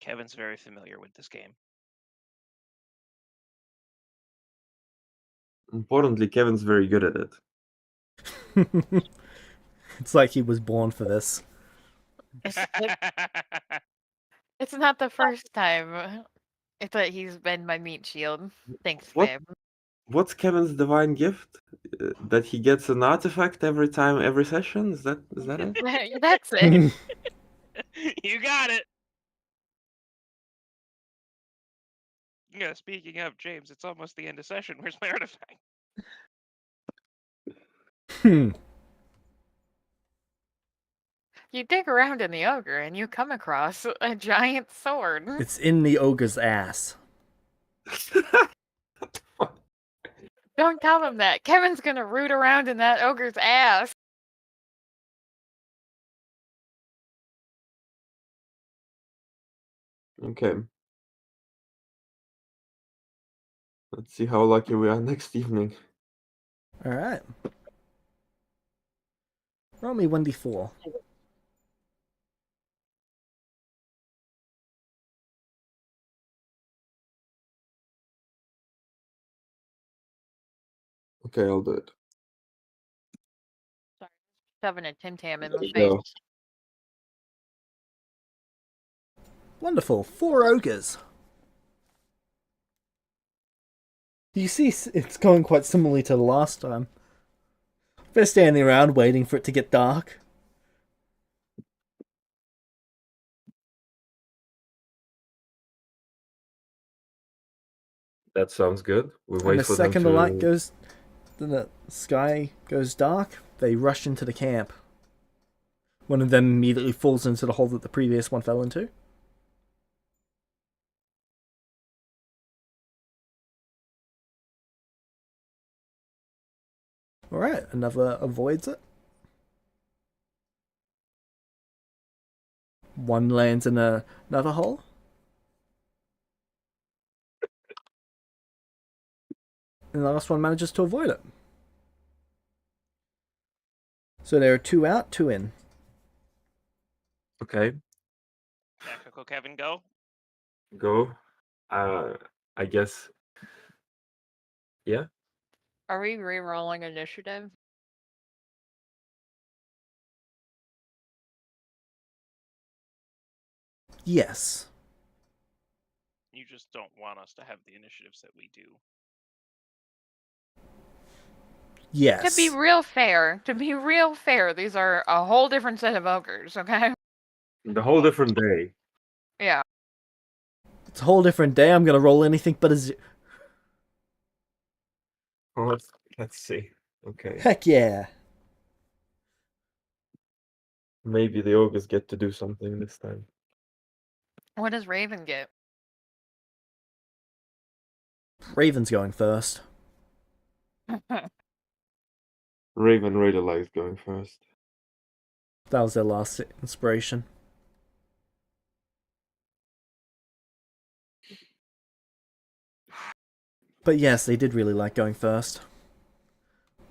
Kevin's very familiar with this game. Importantly, Kevin's very good at it. It's like he was born for this. It's not the first time that he's been my meat shield. Thanks, What? babe. What's Kevin's divine gift? That he gets an artifact every session? Is that it? That's it. You got it. Yeah, speaking of, James, it's almost the end of session. Where's my artifact? You dig around in the ogre and you come across a giant sword. It's in the ogre's ass. Don't tell him that. Kevin's gonna root around in that ogre's ass. Okay. Let's see how lucky we are next evening. Alright. Roll me 1d4. Okay, I'll do it. Sorry, shoving a Tim Tam in There my you face. go. Wonderful. 4 ogres. You see, it's going quite similarly to the last time. They're standing around waiting for it to get dark. That sounds good. We And wait the for them second the light to. goes, the sky goes dark, they rush into the camp. One of them immediately falls into the hole that the previous one fell into. Alright, another avoids it. One lands in another hole. And the last one manages to avoid it. So there are 2 out, 2 in. Okay, Tactical Kevin, go. go. I guess. Yeah. Are we re-rolling initiative? Yes. You just don't want us to have the initiatives that we do. Yes. To be real fair, these are a whole different set of ogres, okay? The whole different day. Yeah. It's a whole different day. I'm gonna roll anything but a Well, let's see. Okay. Heck yeah. Maybe the ogres get to do something this time. What does Raven get? Raven's going first. Raven really likes going first. That was their last inspiration. But yes, they did really like going first.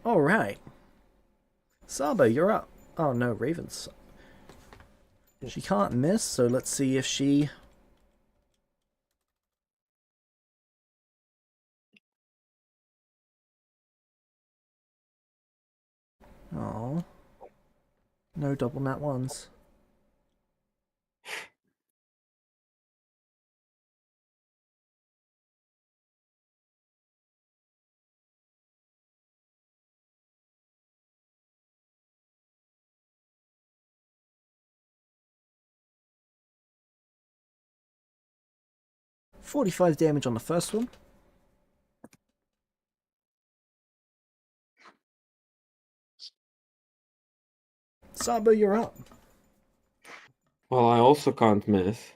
Alright. Saba, you're up. Oh no, Raven's. She can't miss, so let's see if she. Oh. No double nat ones. .45 damage on the first one. Saba, you're up. Well, I also can't miss.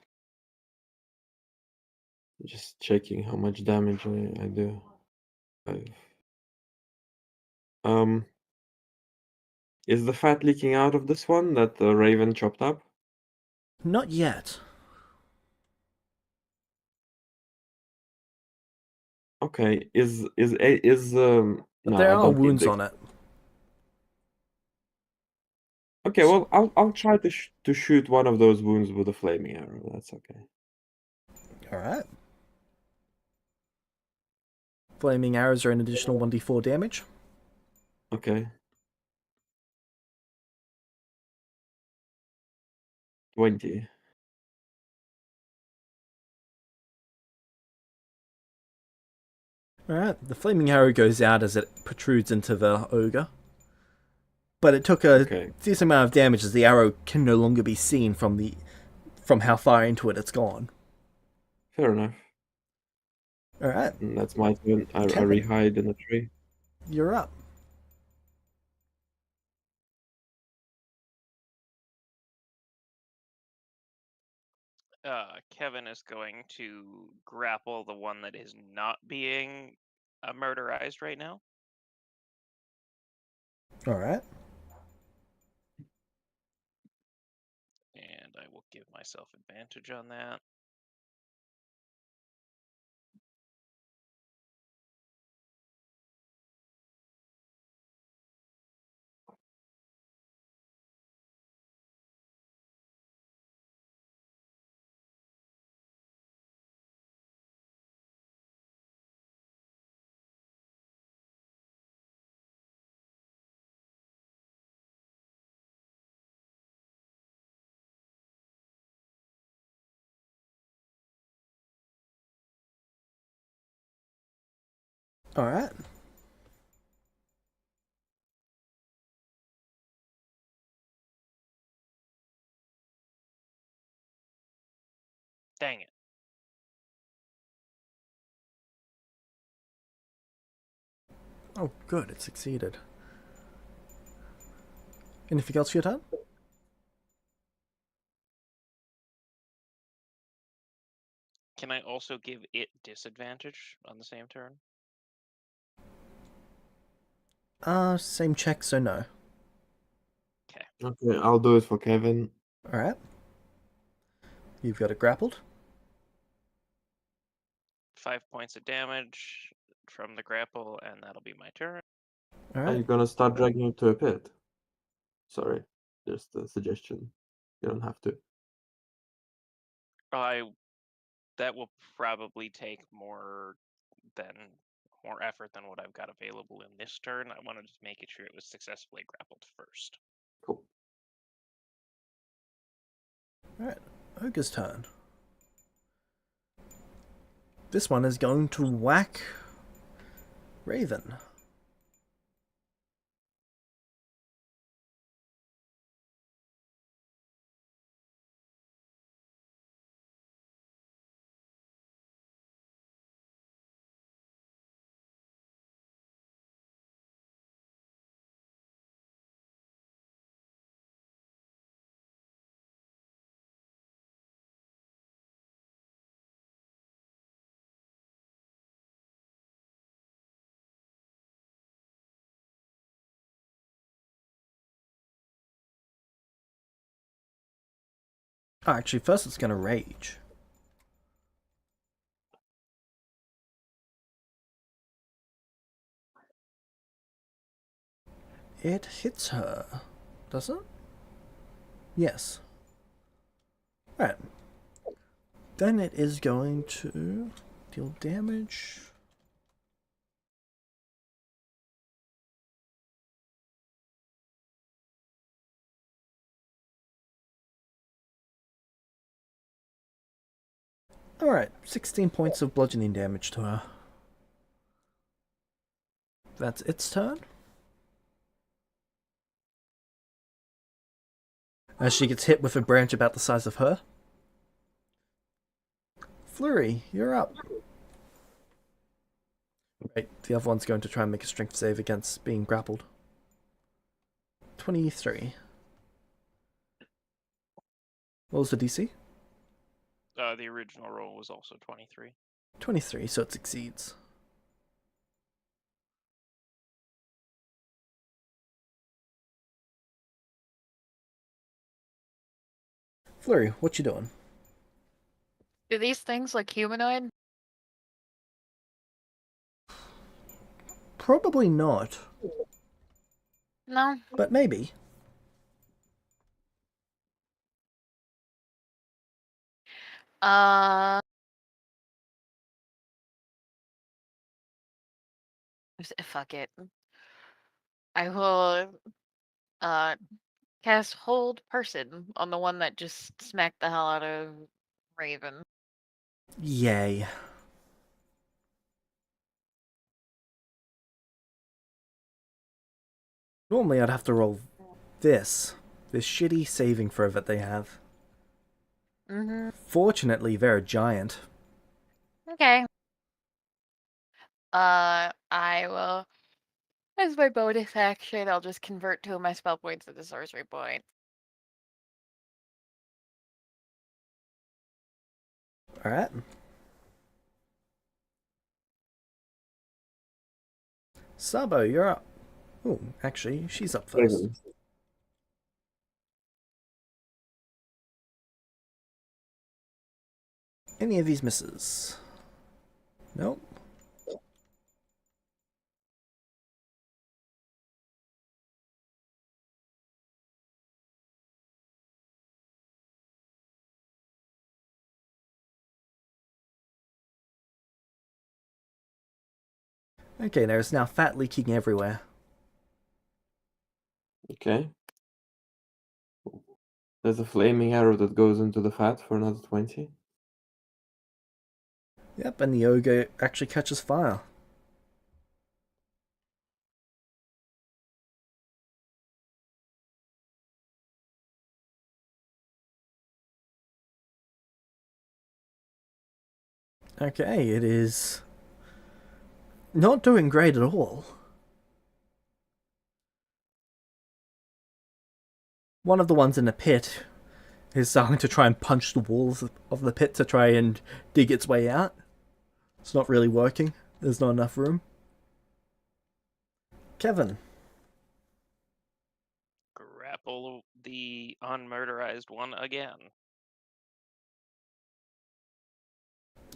Just checking how much damage I do. 5. Is the fat leaking out of this one that the raven chopped up? Not yet. Okay. But No, there I are don't need wounds the. on it. Okay, well, I'll try to shoot one of those wounds with a flaming arrow. That's okay. Alright. Flaming arrows are an additional 1d4 damage. Okay. 20. Alright, the flaming arrow goes out as it protrudes into the ogre. But it took a Okay. decent amount of damage as the arrow can no longer be seen from how far into it it's gone. Fair enough. Alright, And that's my turn. I Kevin, re-hide in a tree. you're up. Kevin is going to grapple the one that is not being murderized right now. Alright. And I will give myself advantage on that. Alright. Dang it. Oh, good, it succeeded. Anything else for your turn? Can I also give it disadvantage on the same turn? Same check, so no. Okay. Okay, I'll do it for Kevin. Alright. You've got it grappled. 5 points of damage from the grapple, and that'll be my turn. Are you Alright. gonna start dragging it to a pit? Sorry, just a suggestion. You don't have to. That will probably take more effort than what I've got available in this turn. I wanted to make sure it was successfully grappled first. Cool. Alright. Ogre's turn. This one is going to whack Raven. Oh, actually, first it's going to rage. It hits her, does it? Yes. Right. Then it is going to deal damage. Alright, 16 points of bludgeoning damage to her. That's its turn. As she gets hit with a branch about the size of her. Flurry, you're up. Right, the other one's going to try and make a strength save against being grappled. 23. What was the DC? The original roll was also 23. 23, so it succeeds. Flurry, what you doing? Do these things look humanoid? Probably not, No. but maybe. Uh, fuck it. I will cast Hold Person on the one that just smacked the hell out of Raven. Yay. Normally I'd have to roll this shitty saving throw that they have. Mm-hmm. Fortunately, they're a giant. Okay. I will, as my bonus action, I'll just convert 2 of my spell points into sorcery points. Alright. Sabo, you're up. Oh, actually, she's up first. Kevin. Any of these misses? Nope. Okay, there's now fat leaking everywhere. Okay. There's a flaming arrow that goes into the fat for another 20. Yep, and the ogre actually catches fire. Okay, it is not doing great at all. One of the ones in the pit is starting to try and punch the walls of the pit to try and dig its way out. It's not really working. There's not enough room. Kevin. Grapple the unmurderized one again.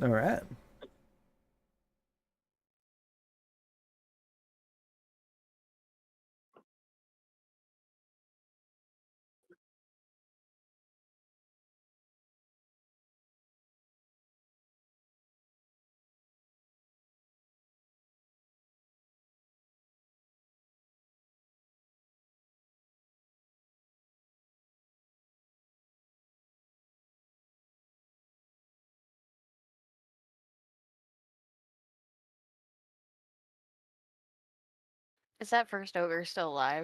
Alright. Is that first ogre still alive?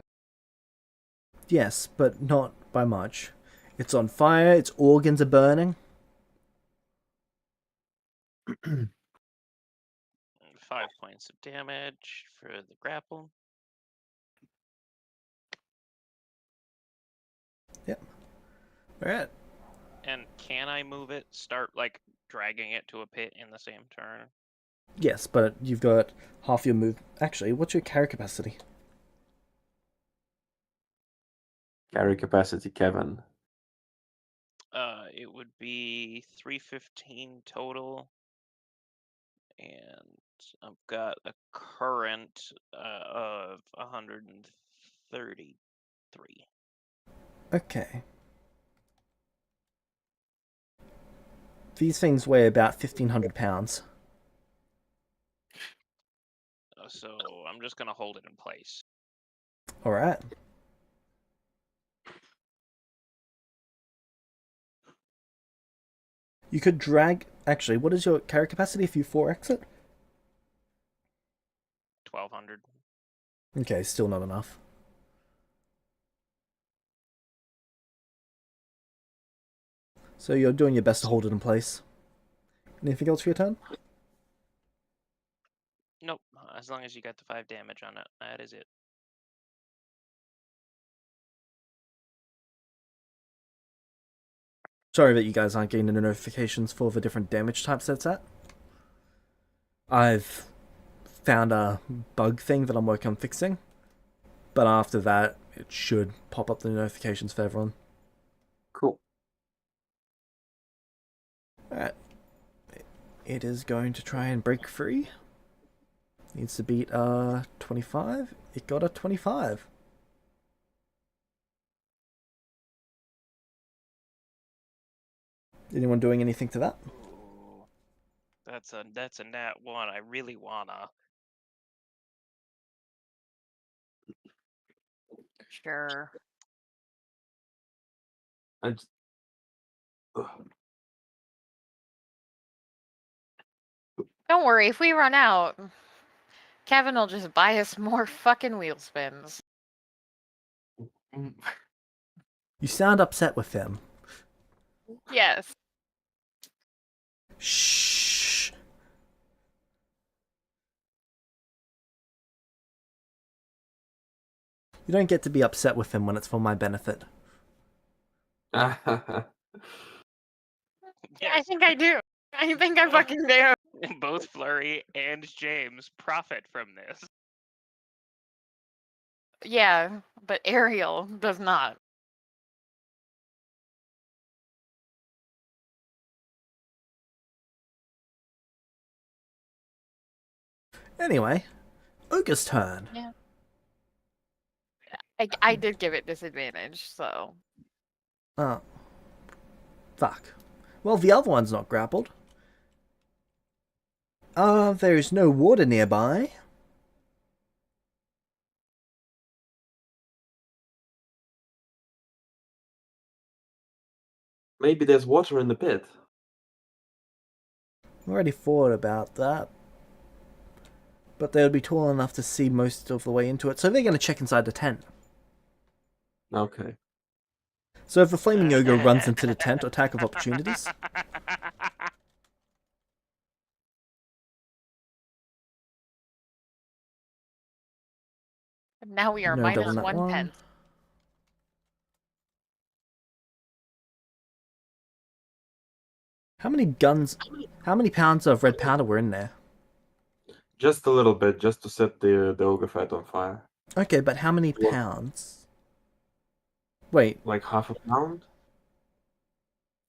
Yes, but not by much. It's on fire, its organs are burning. 5 points of damage for the grapple. Yep. Alright. And can I move it? Start like dragging it to a pit in the same turn? Yes, but you've got half your move. Actually, what's your carry capacity? Carry capacity, Kevin. It would be 315 total, and I've got a current of 133. Okay. These things weigh about 1,500 pounds. So I'm just gonna hold it in place. Alright. You could drag. Actually, what is your carry capacity if you 4x it? 1200. Okay, still not enough. So you're doing your best to hold it in place. Anything else for your turn? Nope. As long as you got the 5 damage on it, that is it. Sorry that you guys aren't getting the notifications for the different damage types that's at. I've found a bug thing that I'm working on fixing. But after that, it should pop up the notifications for everyone. Cool. Alright. It is going to try and break free. Needs to beat 25. It got a 25. Anyone doing anything to that? Ooh, that's a nat 1. I really wanna. Sure. I just... Ugh. Don't worry, if we run out, Kevin will just buy us more fucking wheel spins. You sound upset with them. Yes. Shh. You don't get to be upset with him when it's for my benefit. I Yes, think I do. I think I fucking do. both Flurry and James profit from this. Yeah, but Ariel does not. Anyway, Ogre's turn. Yeah. I did give it disadvantage, so. Oh. Fuck. Well, the other one's not grappled. There's no water nearby. Maybe there's water in the pit. Already thought about that. But they would be tall enough to see most of the way into it, so they're going to check inside the tent. Okay. So if the flaming ogre runs into the tent, attack of opportunities. Now we are No double minus nat 1 one. pence. How many guns? How many pounds of red powder were in there? Just a little bit, just to set the ogre fat on fire. Okay, but how many What? pounds? Wait, Like half a pound?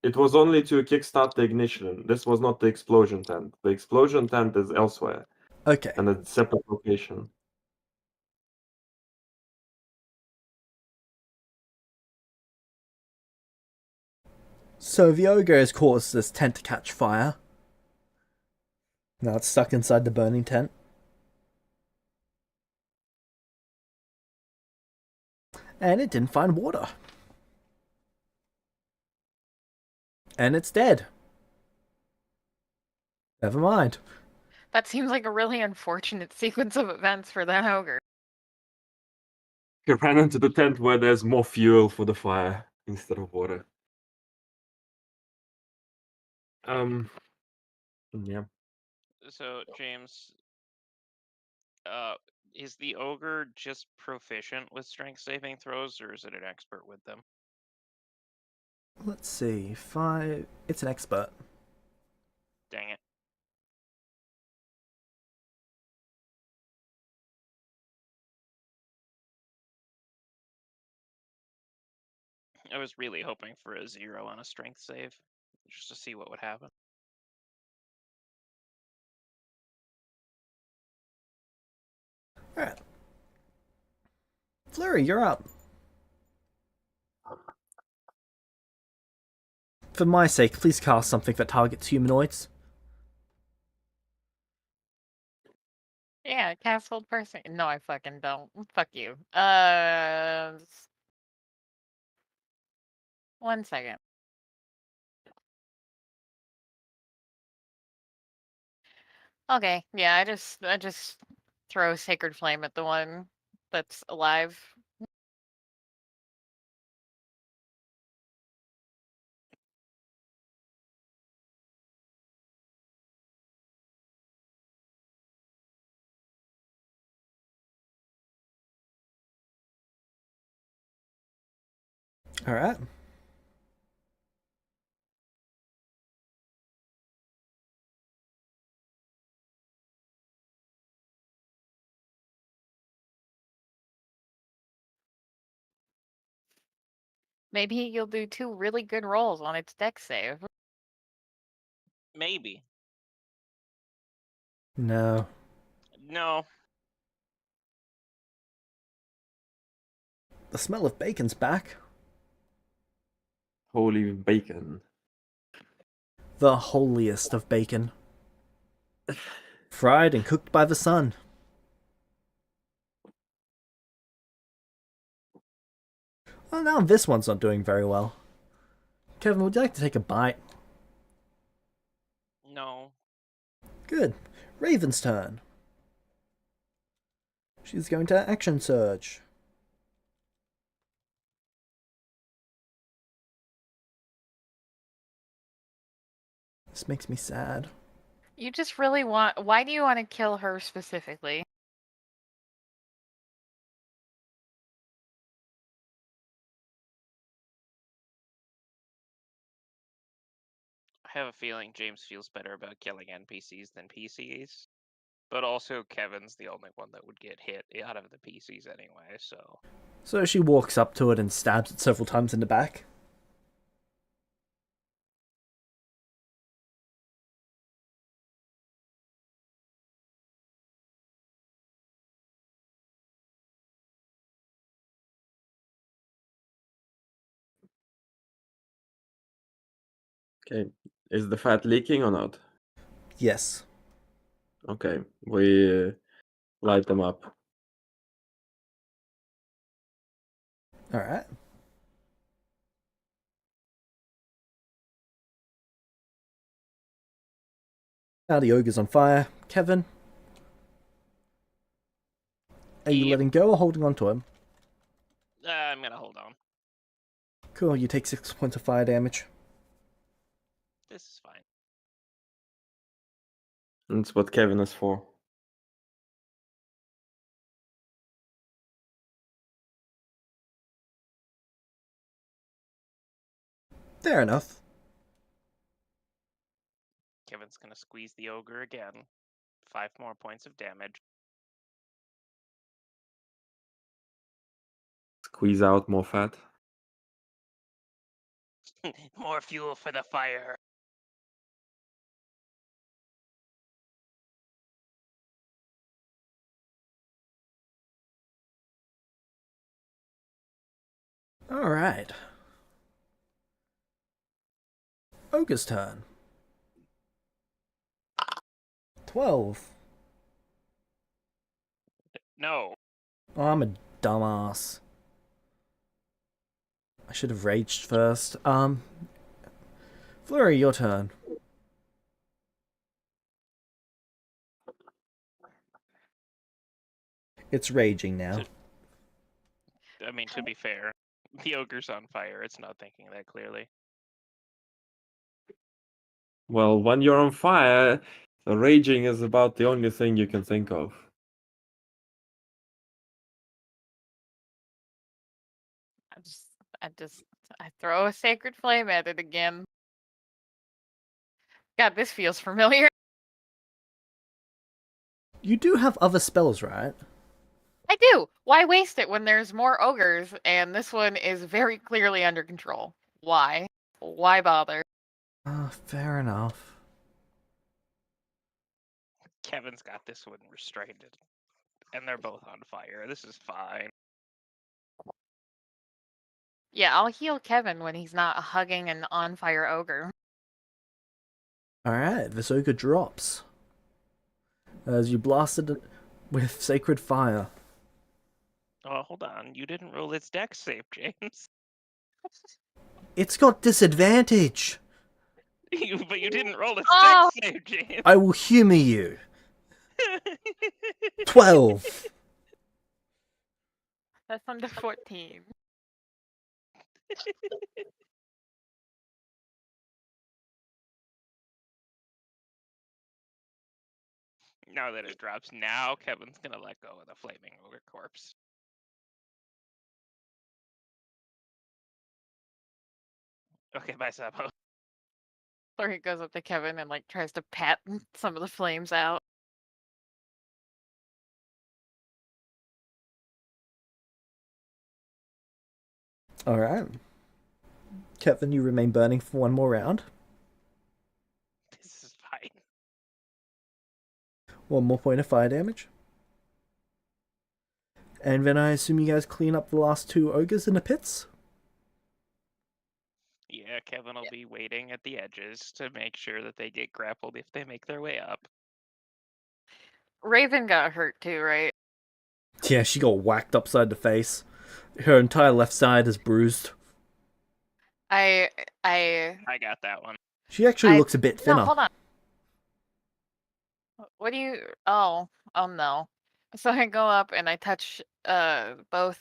It was only to kickstart the ignition. This was not the explosion tent. The explosion tent is elsewhere, okay. and a separate location. So the ogre has caused this tent to catch fire. Now it's stuck inside the burning tent. And it didn't find water. And it's dead. Never mind. That seems like a really unfortunate sequence of events for that ogre. You ran into the tent where there's more fuel for the fire instead of water. Yeah. So, James, uh, is the ogre just proficient with strength saving throws, or is it an expert with them? Let's see. 5. It's an expert. Dang it. I was really hoping for a 0 on a strength save, just to see what would happen. Alright. Flurry, you're up. For my sake, please cast something that targets humanoids. Yeah, castled person. No, I fucking don't. Fuck you. 1 second. Okay, yeah, I just throw Sacred Flame at the one that's alive. Alright. Maybe you'll do 2 really good rolls on its deck save. Maybe. No. No. The smell of bacon's back. Holy bacon. The holiest of bacon. Fried and cooked by the sun. Well, now this one's not doing very well. Kevin, would you like to take a bite? No. Good. Raven's turn. She's going to action surge. This makes me sad. You just really want. Why do you want to kill her specifically? I have a feeling James feels better about killing NPCs than PCs. But also, Kevin's the only one that would get hit out of the PCs anyway, so. So she walks up to it and stabs it several times in the back. Okay. Is the fat leaking or not? Yes. Okay. We light them up. Alright. Now the ogre's on fire. Kevin, are you Yep. letting go or holding on to him? I'm gonna hold on. Cool, you take 6 points of fire damage. This is fine. That's what Kevin is for. Fair enough. Kevin's gonna squeeze the ogre again. 5 more points of damage. Squeeze out more fat. More fuel for the fire. Alright. Ogre's turn. 12. No. Oh, I'm a dumbass. I should have raged first. Flurry, your turn. It's raging now. I mean, to be fair, the ogre's on fire. It's not thinking that clearly. Well, when you're on fire, the raging is about the only thing you can think of. I throw a sacred flame at it again. God, this feels familiar. You do have other spells, right? I do. Why waste it when there's more ogres and this one is very clearly under control? Why? Why bother? Fair enough. Kevin's got this one restrained. And they're both on fire. This is fine. Yeah, I'll heal Kevin when he's not hugging an on fire ogre. Alright, this ogre drops. As you blasted it with sacred fire. Oh, hold on. You didn't roll its dex save, James. It's got disadvantage! But you didn't roll its Oh! dex save, James. I will humor you. 12. That's under 14. Now that it drops, now Kevin's gonna let go of the flaming ogre corpse. Okay, bye, Sabo. Or he goes up to Kevin and like tries to pat some of the flames out. Alright. Kevin, you remain burning for one more round. This is fine. One more point of fire damage. And then I assume you guys clean up the last 2 ogres in the pits? Yeah, Kevin will be waiting at the edges to make sure that they get grappled if they make their way up. Raven got hurt too, right? Yeah, she got whacked upside the face. Her entire left side is bruised. I got that one. She actually looks a bit thinner. No, hold on. What do you? Oh no. So I go up and I touch both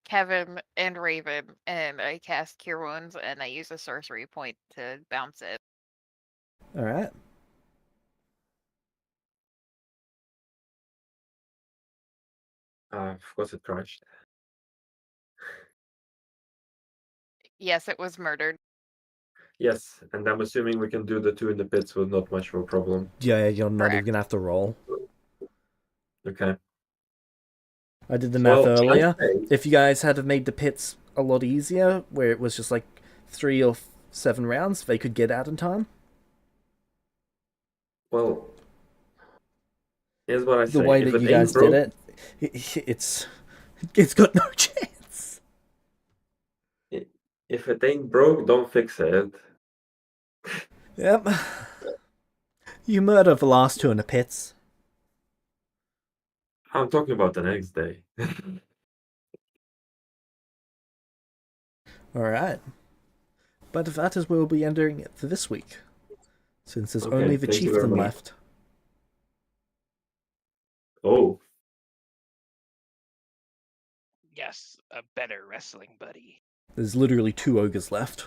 Kevin and Raven, and I cast Cure Wounds, and I use a sorcery point to bounce it. Alright. Of course it crashed. Yes, it was murdered. Yes, and I'm assuming we can do the 2 in the pits with not much of a problem. Yeah, you're not even Correct. gonna have to roll. Okay. I did the math Well, earlier. I say- If you guys had have made the pits a lot easier, where it was just like 3 or 7 rounds, they could get out in time. Well, here's what I say. The way If that you it ain't guys broke, did it's got no chance. if it ain't broke, don't fix it. Yep. You murder the last 2 in the pits. I'm talking about the next day. Alright. But that is where we'll be ending it for this week. Since there's Okay, only the thank you very chieftain much. left. Oh, Yes, a better wrestling buddy. There's literally 2 ogres left.